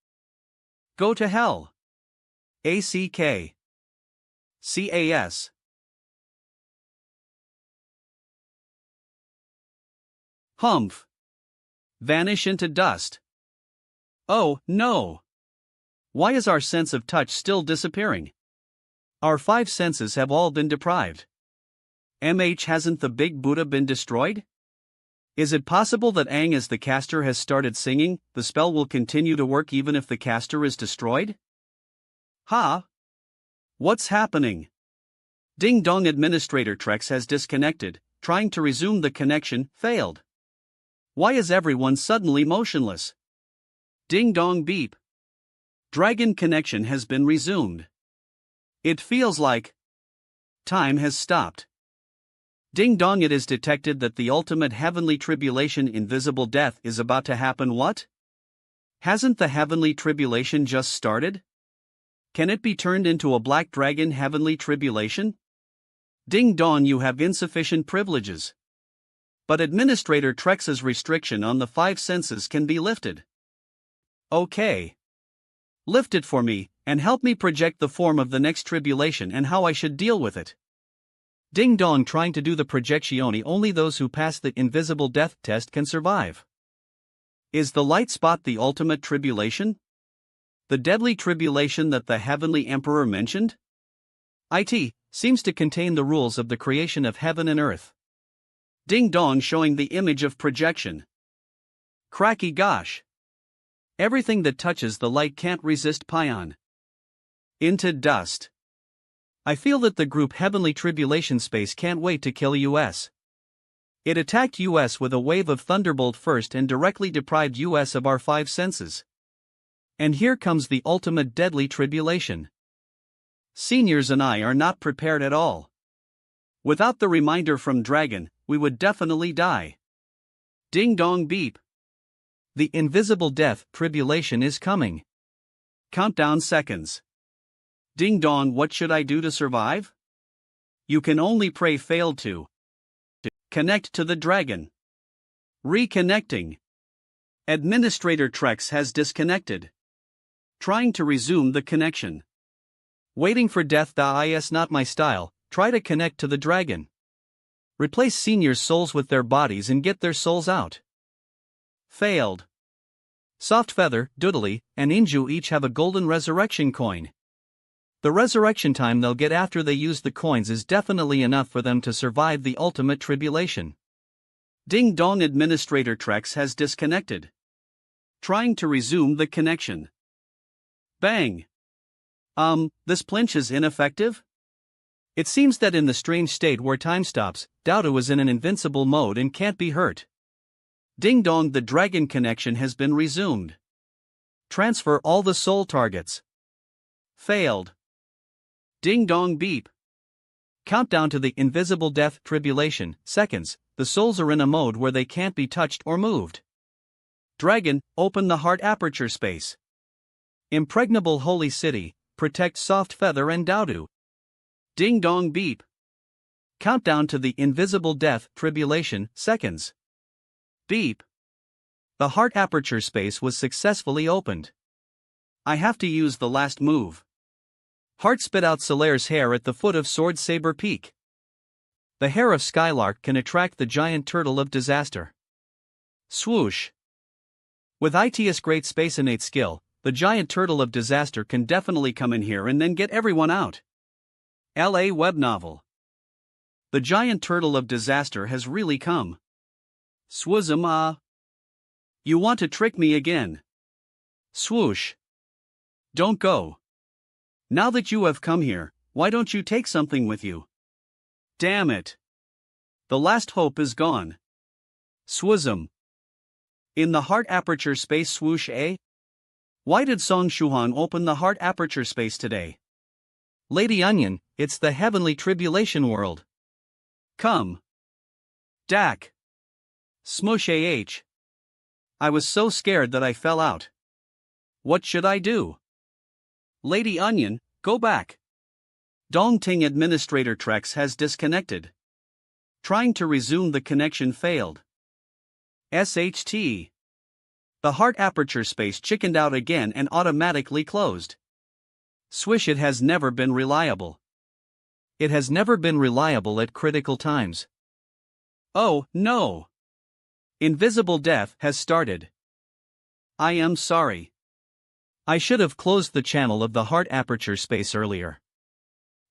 Go to hell. ACK. CAS. Humph. Vanish into dust. Oh, no. Why is our sense of touch still disappearing? Our 5 senses have all been deprived. Hasn't the big Buddha been destroyed? Is it possible that as the caster has started singing, the spell will continue to work even if the caster is destroyed? What's happening? Ding Dong Administrator Trex has disconnected, trying to resume the connection, failed. Why is everyone suddenly motionless? Ding dong beep. Dragon connection has been resumed. It feels like time has stopped. Ding dong, it is detected that the ultimate heavenly tribulation invisible death is about to happen. What? Hasn't the heavenly tribulation just started? Can it be turned into a black dragon heavenly tribulation? Ding dong, you have insufficient privileges. But Administrator Trex's restriction on the 5 senses can be lifted. Okay. Lift it for me, and help me project the form of the next tribulation and how I should deal with it. Ding dong, trying to do the projectione. Only those who pass the invisible death test can survive. Is the light spot the ultimate tribulation? The deadly tribulation that the Heavenly Emperor mentioned? It seems to contain the rules of the creation of heaven and earth. Ding dong, showing the image of projection. Cracky gosh. Everything that touches the light can't resist pion. Into dust. I feel that the group Heavenly Tribulation Space can't wait to kill US. It attacked US with a wave of thunderbolt first and directly deprived US of our 5 senses. And here comes the ultimate deadly tribulation. Seniors and I are not prepared at all. Without the reminder from Dragon, we would definitely die. Ding dong beep. The invisible death tribulation is coming. Countdown seconds. Ding dong, what should I do to survive? You can only pray failed to connect to the dragon. Reconnecting. Administrator Trex has disconnected. Trying to resume the connection. Waiting for death is not my style. Try to connect to the dragon. Replace seniors' souls with their bodies and get their souls out. Failed. Soft Feather, Doodly, and Inju each have a golden resurrection coin. The resurrection time they'll get after they use the coins is definitely enough for them to survive the ultimate tribulation. Ding dong, Administrator Trex has disconnected. Trying to resume the connection. Bang. This plinch is ineffective? It seems that in the strange state where time stops, Dodo is in an invincible mode and can't be hurt. Ding dong, the dragon connection has been resumed. Transfer all the soul targets. Failed. Ding dong beep. Countdown to the invisible death tribulation, seconds. The souls are in a mode where they can't be touched or moved. Dragon, open the heart aperture space. Impregnable holy city, protect Soft Feather and Dodo. Ding dong beep. Countdown to the invisible death tribulation, seconds. Beep. The heart aperture space was successfully opened. I have to use the last move. Heart spit out Solaire's hair at the foot of Sword Saber Peak. The hair of Skylark can attract the giant turtle of disaster. Swoosh. With IT's great space innate skill, the giant turtle of disaster can definitely come in here and then get everyone out. LA web novel. The giant turtle of disaster has really come. Swoozum. You want to trick me again. Swoosh. Don't go. Now that you have come here, why don't you take something with you? Damn it. The last hope is gone. Swoozum. In the heart aperture space swoosh Why did Song Shuhan open the heart aperture space today? Lady Onion, it's the heavenly tribulation world. Come. Dak. Smush I was so scared that I fell out. What should I do? Lady Onion, go back. Dong Ting, Administrator Trex has disconnected. Trying to resume the connection failed. SHT. The heart aperture space chickened out again and automatically closed. Swish, it has never been reliable. It has never been reliable at critical times. Oh, no. Invisible death has started. I am sorry. I should have closed the channel of the heart aperture space earlier.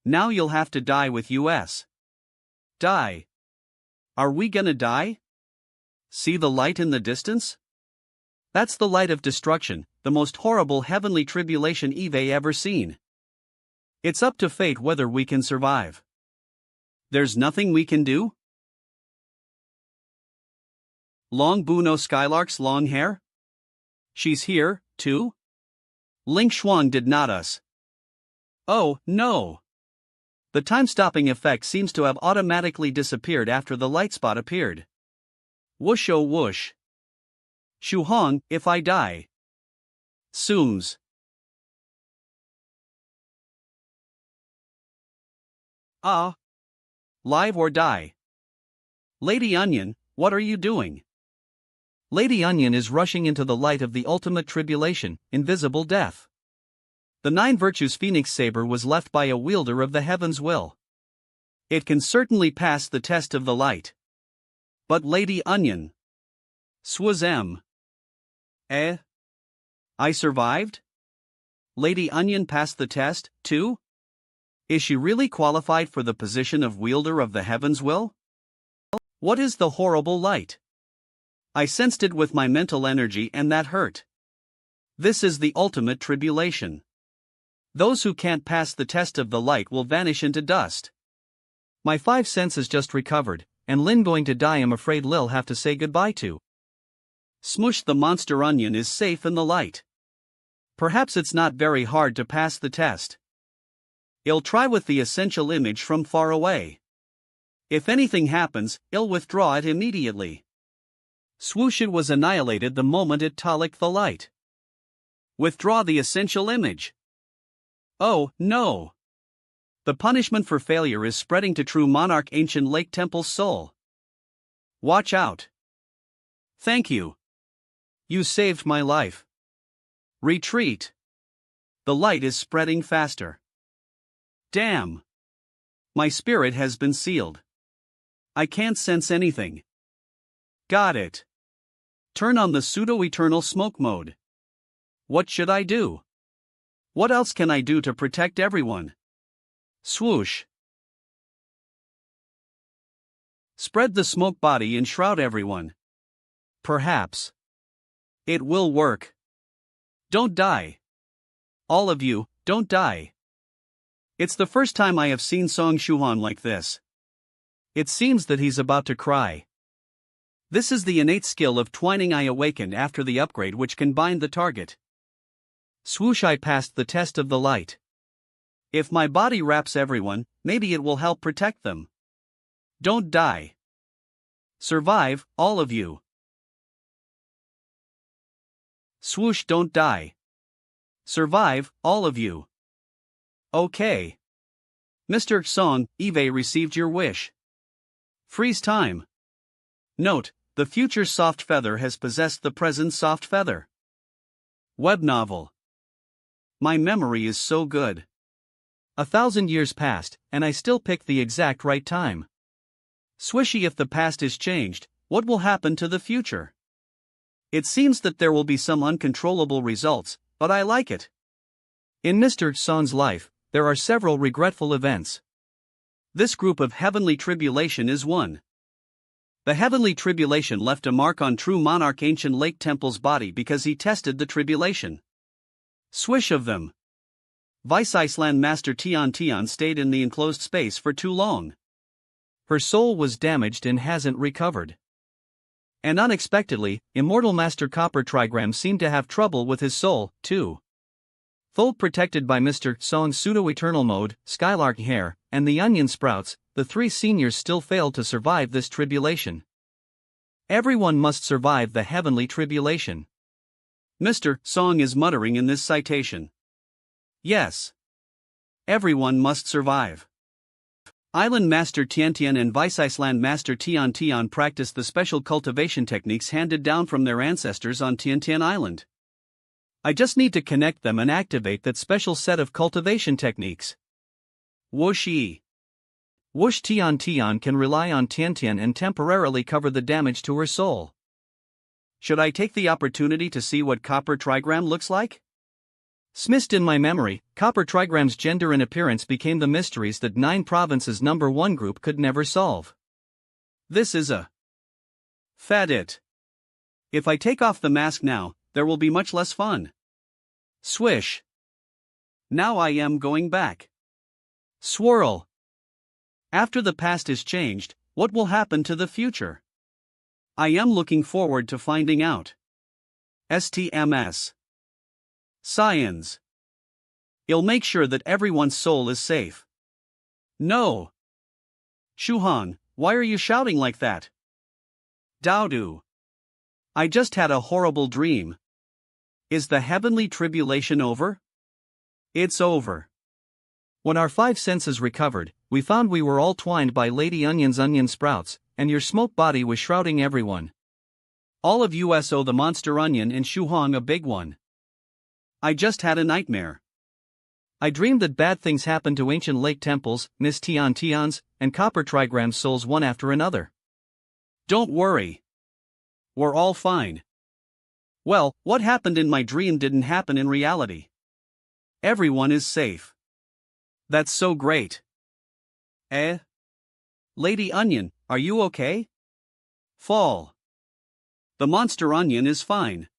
Now you'll have to die with US. Die. Are we gonna die? See the light in the distance? That's the light of destruction, the most horrible heavenly tribulation Eve ever seen. It's up to fate whether we can survive. There's nothing we can do? Long Buno Skylark's long hair? She's here, too? Ling Shuang did not us. Oh, no. The time-stopping effect seems to have automatically disappeared after the light spot appeared. Whoosh oh whoosh. Shu Hong, if I die. Sooms. Ah. Live or die. Lady Onion, what are you doing? Lady Onion is rushing into the light of the ultimate tribulation, invisible death. The 9 virtues Phoenix Saber was left by a wielder of the heaven's will. It can certainly pass the test of the light. But Lady Onion. Swazem. I survived? Lady Onion passed the test, too? Is she really qualified for the position of wielder of the heaven's will? What is the horrible light? I sensed it with my mental energy and that hurt. This is the ultimate tribulation. Those who can't pass the test of the light will vanish into dust. My 5 senses just recovered, and Lin going to die. I'm afraid Lil have to say goodbye to. Smush the monster onion is safe in the light. Perhaps it's not very hard to pass the test. I'll try with the essential image from far away. If anything happens, I'll withdraw it immediately. Swoosh, it was annihilated the moment it tolicked the light. Withdraw the essential image. Oh, no. The punishment for failure is spreading to true monarch ancient lake temple's soul. Watch out. Thank you. You saved my life. Retreat. The light is spreading faster. Damn. My spirit has been sealed. I can't sense anything. Got it. Turn on the pseudo-eternal smoke mode. What should I do? What else can I do to protect everyone? Swoosh. Spread the smoke body and shroud everyone. Perhaps. It will work. Don't die. All of you, don't die. It's the first time I have seen Song Shuhan like this. It seems that he's about to cry. This is the innate skill of twining I awakened after the upgrade, which can bind the target. Swoosh, I passed the test of the light. If my body wraps everyone, maybe it will help protect them. Don't die. Survive, all of you. Swoosh, don't die. Survive, all of you. Okay. Mr. Song, Eve received your wish. Freeze time. Note, the future soft feather has possessed the present soft feather. Web novel. My memory is so good. 1,000 years passed, and I still picked the exact right time. Swishy, if the past is changed, what will happen to the future? It seems that there will be some uncontrollable results, but I like it. In Mr. Song's life, there are several regretful events. This group of heavenly tribulation is one. The heavenly tribulation left a mark on true monarch ancient lake temple's body because he tested the tribulation. Swish of them. Vice Iceland Master Tian stayed in the enclosed space for too long. Her soul was damaged and hasn't recovered. And unexpectedly, Immortal Master Copper Trigram seemed to have trouble with his soul, too. Though protected by Mr. Song's pseudo-eternal mode, Skylark Hair, and the Onion Sprouts, the 3 seniors still failed to survive this tribulation. Everyone must survive the heavenly tribulation. Mr. Song is muttering in this citation. Yes. Everyone must survive. Island Master Tian and Vice Iceland Master Tian practice the special cultivation techniques handed down from their ancestors on Tian Island. I just need to connect them and activate that special set of cultivation techniques. Whoosh-y. Whoosh. Tian can rely on Tian and temporarily cover the damage to her soul. Should I take the opportunity to see what Copper Trigram looks like? Smist in my memory, Copper Trigram's gender and appearance became the mysteries that 9 Provinces number 1 group could never solve. This is a fad it. If I take off the mask now, there will be much less fun. Swish. Now I am going back. Swirl. After the past is changed, what will happen to the future? I am looking forward to finding out. STMS. Science. I'll make sure that everyone's soul is safe. No. Shuhan, why are you shouting like that? Daodu. I just had a horrible dream. Is the heavenly tribulation over? It's over. When our 5 senses recovered, we found we were all twined by Lady Onion's onion sprouts, and your smoke body was shrouding everyone. All of us owe the monster onion and Shu Huang a big one. I just had a nightmare. I dreamed that bad things happened to ancient lake temples, Miss Tians, and copper trigram souls one after another. Don't worry. We're all fine. Well, what happened in my dream didn't happen in reality. Everyone is safe. That's so great. Lady Onion, are you okay? Fall. The monster onion is fine.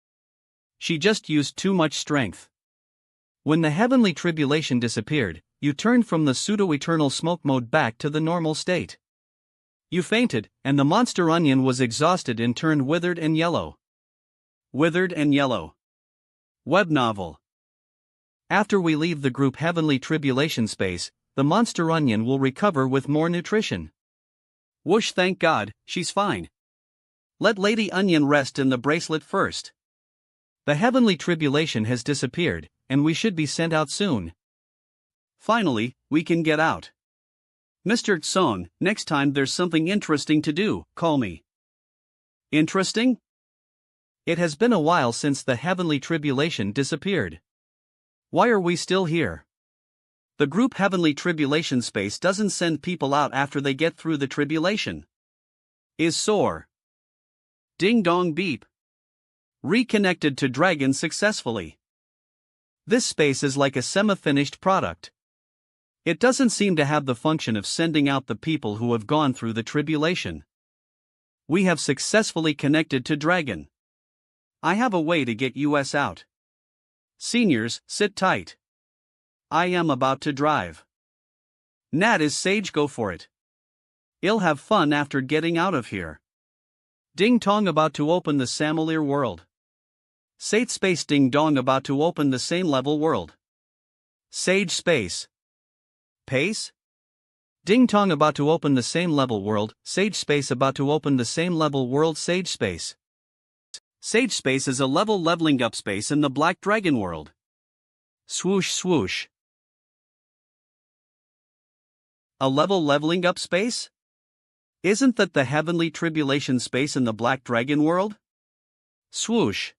She just used too much strength. When the heavenly tribulation disappeared, you turned from the pseudo-eternal smoke mode back to the normal state. You fainted, and the monster onion was exhausted and turned withered and yellow. Withered and Yellow. Web novel. After we leave the group heavenly tribulation space, the monster onion will recover with more nutrition. Whoosh, thank God, she's fine. Let Lady Onion rest in the bracelet first. The heavenly tribulation has disappeared, and we should be sent out soon. Finally, we can get out. Mr. Song, next time there's something interesting to do, call me. Interesting? It has been a while since the heavenly tribulation disappeared. Why are we still here? The group heavenly tribulation space doesn't send people out after they get through the tribulation. Is sore. Ding dong beep. Reconnected to Dragon successfully. This space is like a semi-finished product. It doesn't seem to have the function of sending out the people who have gone through the tribulation. We have successfully connected to Dragon. I have a way to get us out. Seniors, sit tight. I am about to drive. Nat is sage, go for it. I'll have fun after getting out of here. Ding Tong about to open the Samalier world. Sate Space Ding Dong about to open the same level world. Sage Space. Pace? Ding Tong about to open the same level world, Sage Space about to open the same level world, Sage Space. Sage Space is a leveling up space in the Black Dragon world. Swoosh swoosh. A leveling up space? Isn't that the heavenly tribulation space in the Black Dragon world? Swoosh.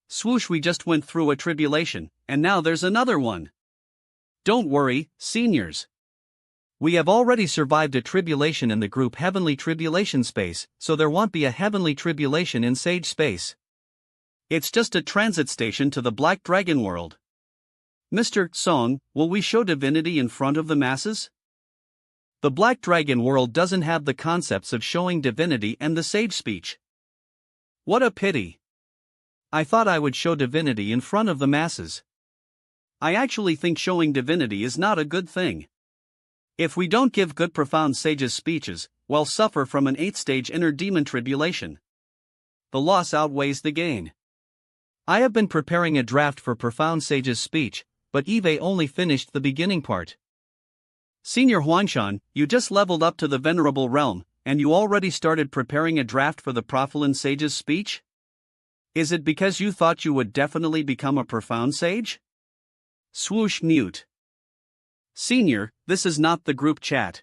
Swoosh, we just went through a tribulation, and now there's another one. Don't worry, seniors. We have already survived a tribulation in the group heavenly tribulation space, so there won't be a heavenly tribulation in Sage Space. It's just a transit station to the Black Dragon world. Mr. Song, will we show divinity in front of the masses? The Black Dragon world doesn't have the concepts of showing divinity and the sage speech. What a pity. I thought I would show divinity in front of the masses. I actually think showing divinity is not a good thing. If we don't give good profound sages speeches, we'll suffer from an 8th-stage inner demon tribulation. The loss outweighs the gain. I have been preparing a draft for profound sages speech, but Eve only finished the beginning part. Senior Huanshan, you just leveled up to the venerable realm, and you already started preparing a draft for the Profilan sage's speech? Is it because you thought you would definitely become a profound sage? Swoosh mute. Senior, this is not the group chat.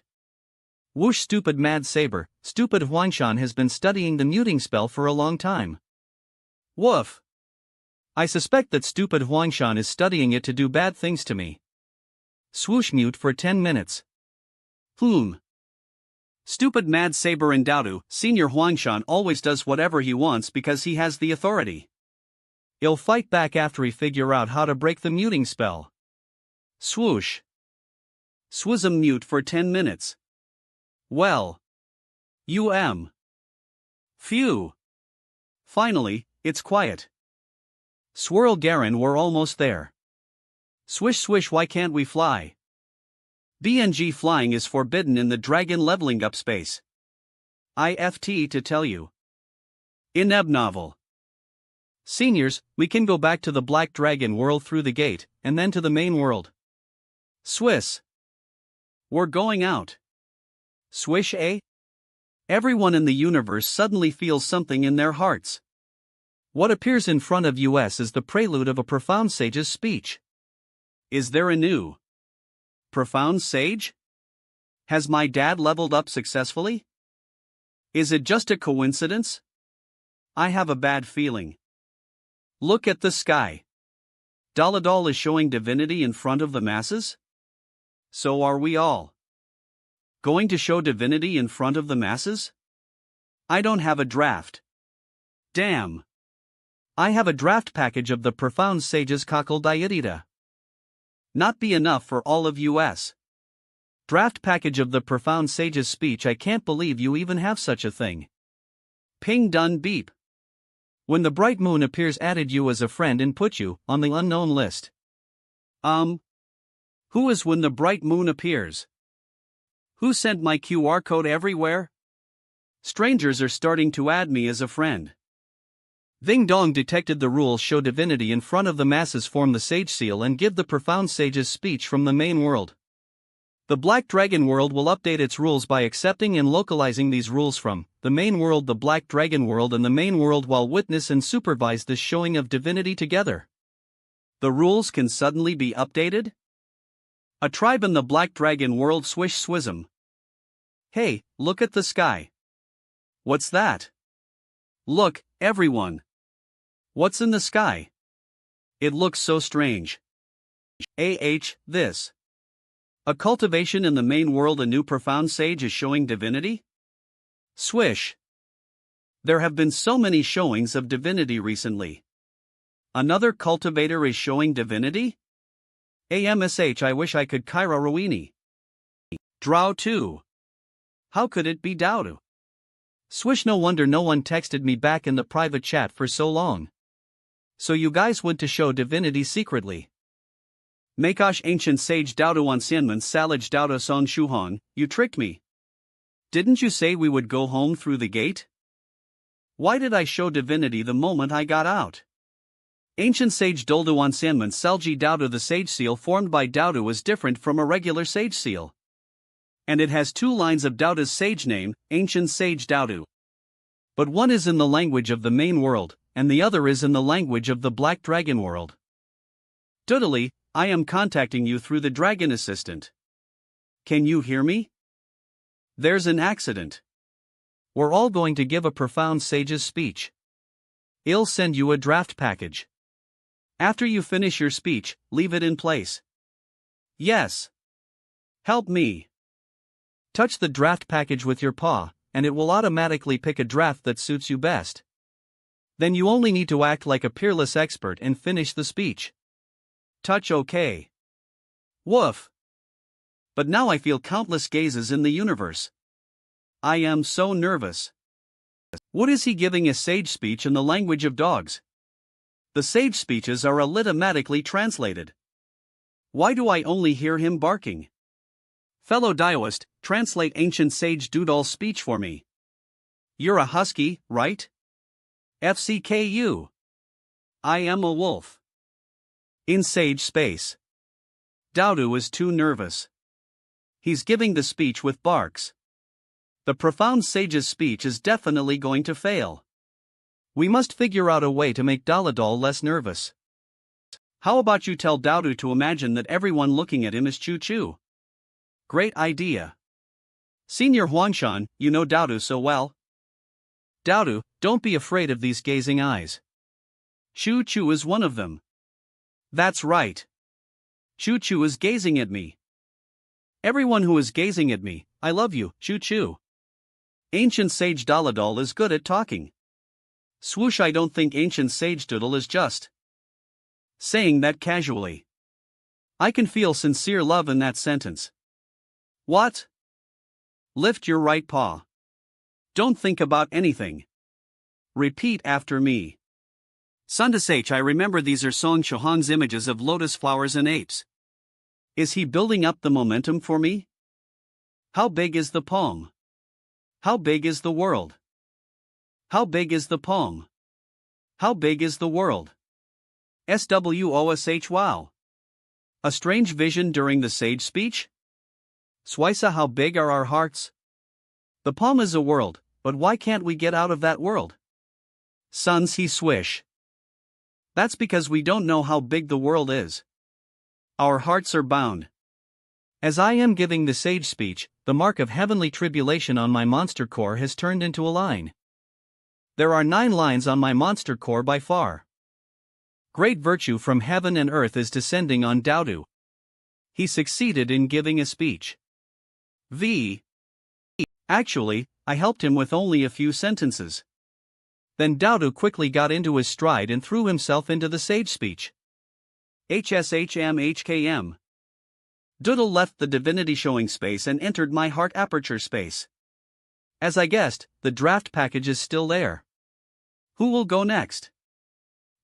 Whoosh, stupid mad saber, stupid Huanshan has been studying the muting spell for a long time. Woof. I suspect that stupid Huanshan is studying it to do bad things to me. Swoosh, mute for 10 minutes. Stupid mad saber and Dowdu, Senior Huanshan always does whatever he wants because he has the authority. He'll fight back after he figure out how to break the muting spell. Swoosh. Swism mute for 10 minutes. Well. Phew. Finally, it's quiet. Swirl Garen, we're almost there. Swish swish, why can't we fly? BNG flying is forbidden in the dragon leveling up space. IFT to tell you. Ineb novel. Seniors, we can go back to the Black Dragon world through the gate, and then to the main world. Swiss. We're going out. Swish, eh? Everyone in the universe suddenly feels something in their hearts. What appears in front of us is the prelude of a profound sage's speech. Is there a new profound sage? Has my dad leveled up successfully? Is it just a coincidence? I have a bad feeling. Look at the sky. Daladal is showing divinity in front of the masses? So are we all. Going to show divinity in front of the masses? I don't have a draft. Damn. I have a draft package of the profound sage's cockle dietita. Not be enough for all of us. Draft package of the profound sage's speech. I can't believe you even have such a thing. Ping done beep. When the bright moon appears, added you as a friend and put you on the unknown list. Who is when the bright moon appears? Who sent my QR code everywhere? Strangers are starting to add me as a friend. Ding Dong detected the rules. Show divinity in front of the masses, form the sage seal, and give the profound sage's speech from the main world. The Black Dragon world will update its rules by accepting and localizing these rules from the main world, the Black Dragon world, and the main world while witness and supervise this showing of divinity together. The rules can suddenly be updated? A tribe in the Black Dragon world swish swism. Hey, look at the sky. What's that? Look, everyone. What's in the sky? It looks so strange. This. A cultivation in the main world, a new profound sage is showing divinity? Swish. There have been so many showings of divinity recently. Another cultivator is showing divinity? AMSH, I wish I could Kyra Rowini. Drow 2. How could it be Dowdu? Swish, no wonder no one texted me back in the private chat for so long. So you guys went to show divinity secretly. Makosh ancient sage Dowdu Onsianman Salaj Dowdu Song Shuhong, you tricked me. Didn't you say we would go home through the gate? Why did I show divinity the moment I got out? Ancient sage Doldu Onsianman Salji Dowdu. The sage seal formed by Dowdu is different from a regular sage seal. And it has 2 lines of Dowdu's sage name, Ancient Sage Dowdu. But one is in the language of the main world, and the other is in the language of the Black Dragon world. Doodly, I am contacting you through the Dragon Assistant. Can you hear me? There's an accident. We're all going to give a profound sage's speech. I'll send you a draft package. After you finish your speech, leave it in place. Yes. Help me. Touch the draft package with your paw, and it will automatically pick a draft that suits you best. Then you only need to act like a peerless expert and finish the speech. Touch OK. Woof. But now I feel countless gazes in the universe. I am so nervous. What is he giving a sage speech in the language of dogs? The sage speeches are automatically translated. Why do I only hear him barking? Fellow Dioist, translate ancient sage Doodle's speech for me. You're a husky, right? FCKU. I am a wolf. In sage space. Dowdu is too nervous. He's giving the speech with barks. The profound sage's speech is definitely going to fail. We must figure out a way to make Daladal less nervous. How about you tell Dowdu to imagine that everyone looking at him is Choo Choo? Great idea. Senior Huangshan, you know Dowdu so well. Dowdu, don't be afraid of these gazing eyes. Choo Choo is one of them. That's right. Choo Choo is gazing at me. Everyone who is gazing at me, I love you, Choo Choo. Ancient Sage Daladal is good at talking. Swoosh, I don't think Ancient Sage Doodle is just saying that casually. I can feel sincere love in that sentence. What? Lift your right paw. Don't think about anything. Repeat after me. Sundasach, I remember these are Song Shohong's images of lotus flowers and apes. Is he building up the momentum for me? How big is the palm? How big is the world? How big is the palm? How big is the world? SWOSH, wow. A strange vision during the sage speech? Swisa, how big are our hearts? The palm is a world, but why can't we get out of that world? Sons he swish. That's because we don't know how big the world is. Our hearts are bound. As I am giving the sage speech, the mark of heavenly tribulation on my monster core has turned into a line. There are 9 lines on my monster core by far. Great virtue from heaven and earth is descending on Daudu. He succeeded in giving a speech. Actually, I helped him with only a few sentences. Then Daudu quickly got into his stride and threw himself into the sage speech. HSHMHKM. Doodle left the divinity showing space and entered my heart aperture space. As I guessed, the draft package is still there. Who will go next?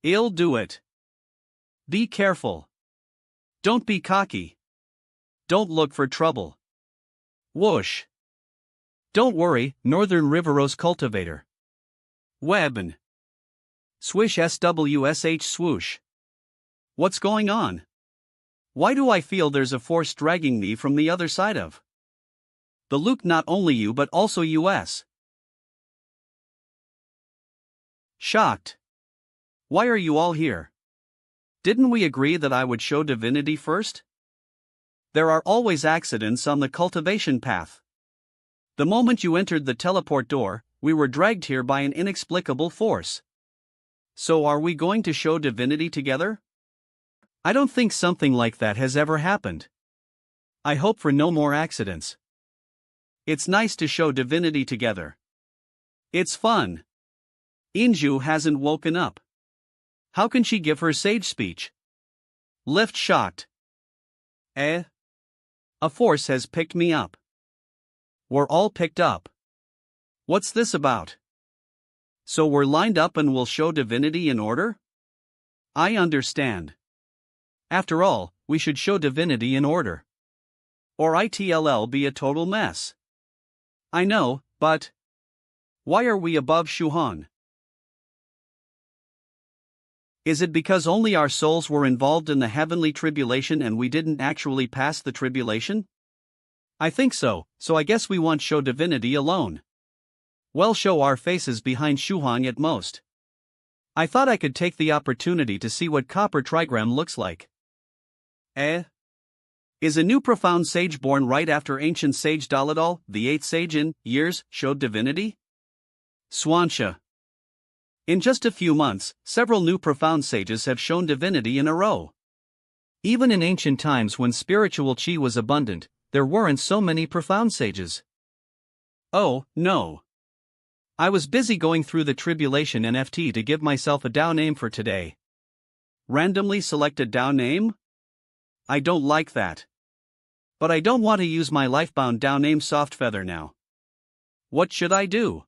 I'll do it. Be careful. Don't be cocky. Don't look for trouble. Whoosh. Don't worry, Northern Riveros Cultivator. Webben. Swish SWSH swoosh. What's going on? Why do I feel there's a force dragging me from the other side of the loop? Not only you but also US. Shocked. Why are you all here? Didn't we agree that I would show divinity first? There are always accidents on the cultivation path. The moment you entered the teleport door, we were dragged here by an inexplicable force. So are we going to show divinity together? I don't think something like that has ever happened. I hope for no more accidents. It's nice to show divinity together. It's fun. Inju hasn't woken up. How can she give her sage speech? Lift shocked. A force has picked me up. We're all picked up. What's this about? So we're lined up and we'll show divinity in order? I understand. After all, we should show divinity in order. Or it'll be a total mess. I know, but why are we above Shuhan? Is it because only our souls were involved in the heavenly tribulation and we didn't actually pass the tribulation? I think so I guess we won't show divinity alone. We'll show our faces behind Shuhan at most. I thought I could take the opportunity to see what copper trigram looks like. Is a new profound sage born right after ancient sage Daladal, the 8th sage in years, showed divinity? Swansha. In just a few months, several new profound sages have shown divinity in a row. Even in ancient times when spiritual chi was abundant, there weren't so many profound sages. Oh, no. I was busy going through the tribulation NFT to give myself a DAO name for today. Randomly select a DAO name? I don't like that. But I don't want to use my lifebound DAO name Softfeather now. What should I do?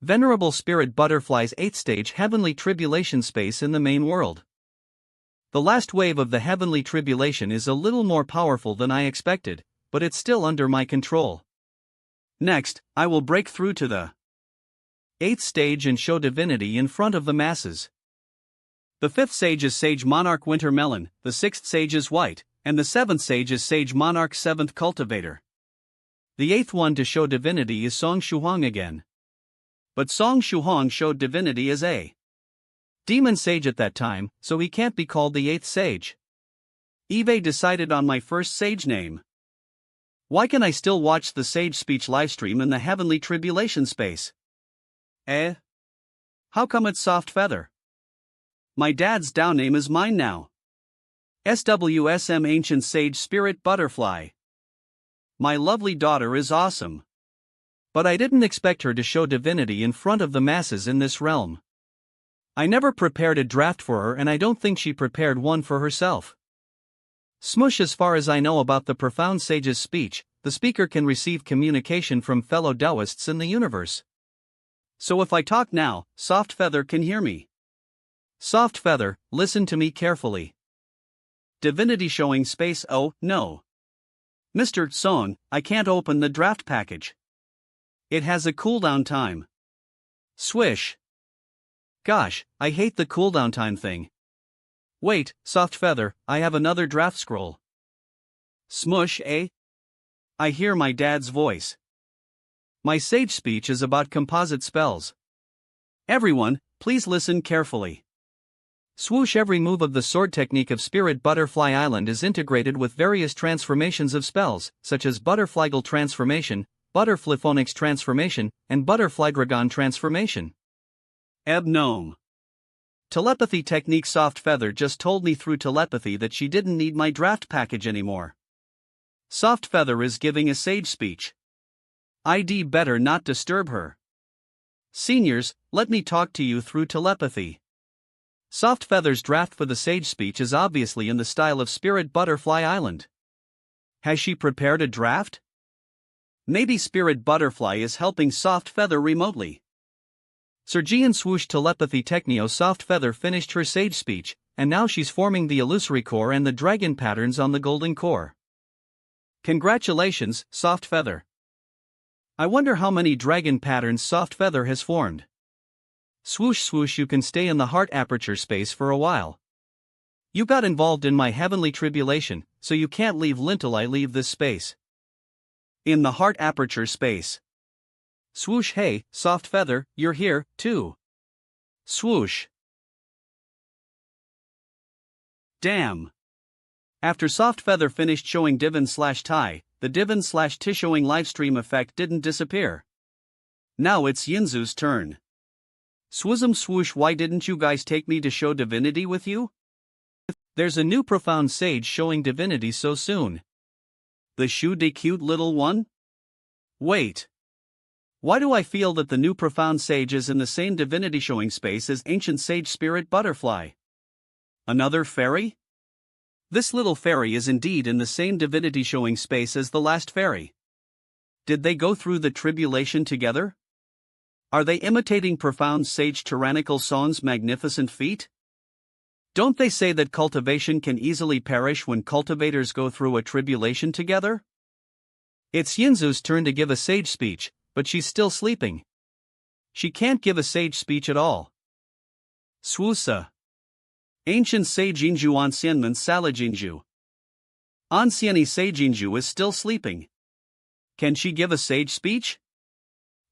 Venerable Spirit Butterfly's 8th stage heavenly tribulation space in the main world. The last wave of the heavenly tribulation is a little more powerful than I expected, but it's still under my control. Next, I will break through to the 8th stage and show divinity in front of the masses. The 5th sage is Sage Monarch Wintermelon, the 6th sage is White, and the 7th sage is Sage Monarch 7th Cultivator. The 8th one to show divinity is Song Shuhong again. But Song Shuhong showed divinity as a demon sage at that time, so he can't be called the 8th sage. Eve decided on my first sage name. Why can I still watch the sage speech livestream in the heavenly tribulation space? How come it's Softfeather? My dad's DAO name is mine now. SWSM Ancient Sage Spirit Butterfly. My lovely daughter is awesome. But I didn't expect her to show divinity in front of the masses in this realm. I never prepared a draft for her and I don't think she prepared one for herself. Smush. As far as I know about the profound sage's speech, the speaker can receive communication from fellow Taoists in the universe. So if I talk now, Softfeather can hear me. Softfeather, listen to me carefully. Divinity showing space. Oh, no. Mr. Song, I can't open the draft package. It has a cooldown time. Swish. Gosh, I hate the cooldown time thing. Wait, Softfeather, I have another draft scroll. Smush, eh? I hear my dad's voice. My sage speech is about composite spells. Everyone, Please listen carefully. Swoosh. Every move of the sword technique of Spirit Butterfly Island is integrated with various transformations of spells, such as Butterflygal Transformation, Butterflyphonics Transformation, and Butterflydragon Transformation. Gnome. Telepathy technique. Soft Feather just told me through telepathy that she didn't need my draft package anymore. Soft Feather is giving a sage speech. I'd better not disturb her. Seniors, let me talk to you through telepathy. Soft Feather's draft for the sage speech is obviously in the style of Spirit Butterfly Island. Has she prepared a draft? Maybe Spirit Butterfly is helping Soft Feather remotely. Sergian Swoosh telepathy technio. Soft Feather finished her sage speech, and now she's forming the illusory core and the dragon patterns on the golden core. Congratulations, Soft Feather. I wonder how many dragon patterns Soft Feather has formed. Swoosh swoosh. You can stay in the heart aperture space for a while. You got involved in my heavenly tribulation, so you can't leave until I leave this space. In the heart aperture space. Swoosh. Hey, Soft Feather, you're here, too. Swoosh. Damn. After Soft Feather finished showing Divin/Tai, the Divin/Ti showing livestream effect didn't disappear. Now it's Yinzu's turn. Swoosm swoosh. Why didn't you guys take me to show divinity with you? There's a new profound sage showing divinity so soon. The Shu de cute little one? Wait. Why do I feel that the new profound sage is in the same divinity showing space as ancient sage Spirit Butterfly? Another fairy? This little fairy is indeed in the same divinity showing space as the last fairy. Did they go through the tribulation together? Are they imitating profound sage tyrannical song's magnificent feat? Don't they say that cultivation can easily perish when cultivators go through a tribulation together? It's Yinzu's turn to give a sage speech, but she's still sleeping. She can't give a sage speech at all. Swoosa. Ancient sage Inju Ancienman Salajinju. Ancieni Sageinju is still sleeping. Can she give a sage speech?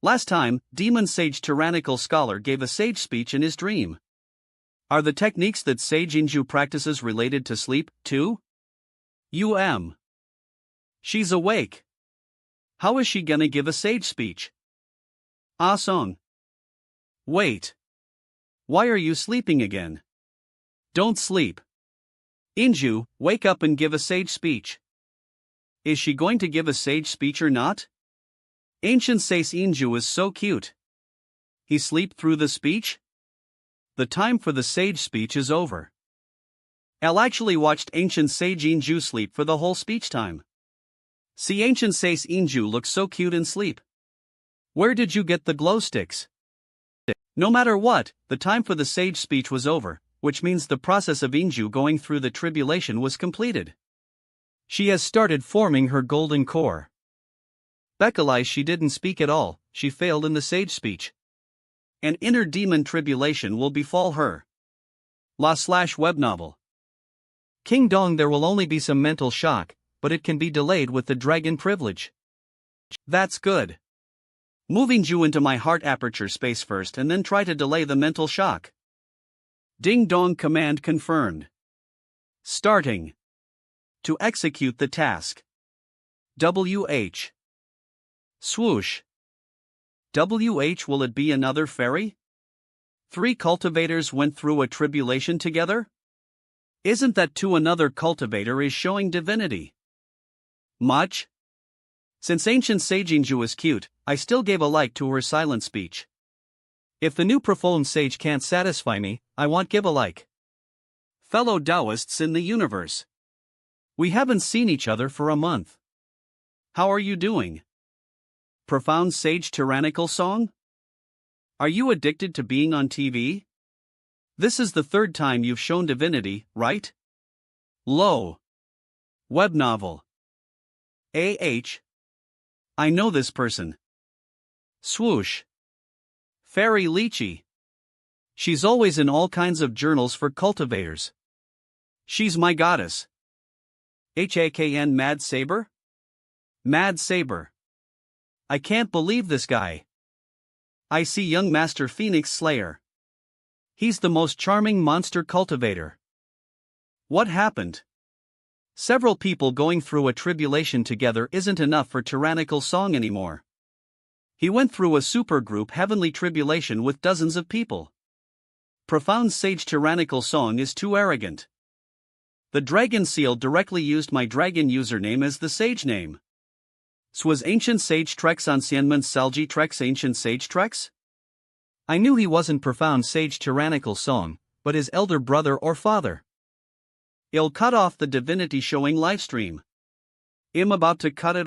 Last time, Demon Sage Tyrannical Scholar gave a sage speech in his dream. Are the techniques that Sage Inju practices related to sleep, too? She's awake. How is she gonna give a sage speech? Song. Wait. Why are you sleeping again? Don't sleep. Inju, wake up and give a sage speech. Is she going to give a sage speech or not? Ancient Sage Inju is so cute. He sleep through the speech? The time for the sage speech is over. I'll actually watched Ancient Sage Inju sleep for the whole speech time. See, Ancient Sage Inju looks so cute in sleep. Where did you get the glow sticks? No matter what, the time for the sage speech was over, which means the process of Inju going through the tribulation was completed. She has started forming her golden core. Becca lies, she didn't speak at all, she failed in the sage speech. An inner demon tribulation will befall her. Web novel. King Dong, there will only be some mental shock, but it can be delayed with the dragon privilege. That's good. Moving you into my heart aperture space first and then try to delay the mental shock. Ding dong, command confirmed. Starting. To execute the task. WH. Swoosh. WH, will it be another fairy? 3 cultivators went through a tribulation together? Isn't that too? Another cultivator is showing divinity. Much? Since Ancient Sageinju is cute, I still gave a like to her silent speech. If the new profound sage can't satisfy me, I won't give a like. Fellow Taoists in the universe. We haven't seen each other for a month. How are you doing? Profound sage tyrannical song? Are you addicted to being on TV? This is the 3rd time you've shown divinity, right? Low. Web novel. I know this person. Swoosh. Fairy Lychee. She's always in all kinds of journals for cultivators. She's my goddess. HAKN Mad Saber? Mad Saber. I can't believe this guy. I see young Master Phoenix Slayer. He's the most charming monster cultivator. What happened? Several people going through a tribulation together isn't enough for tyrannical Song anymore. He went through a supergroup heavenly tribulation with dozens of people. Profound sage tyrannical Song is too arrogant. The dragon seal directly used my dragon username as the sage name. Swas ancient sage treks anciennement salgi treks ancient sage treks? I knew he wasn't profound sage tyrannical Song, but his elder brother or father. I'll cut off the divinity showing livestream. I'm about to cut it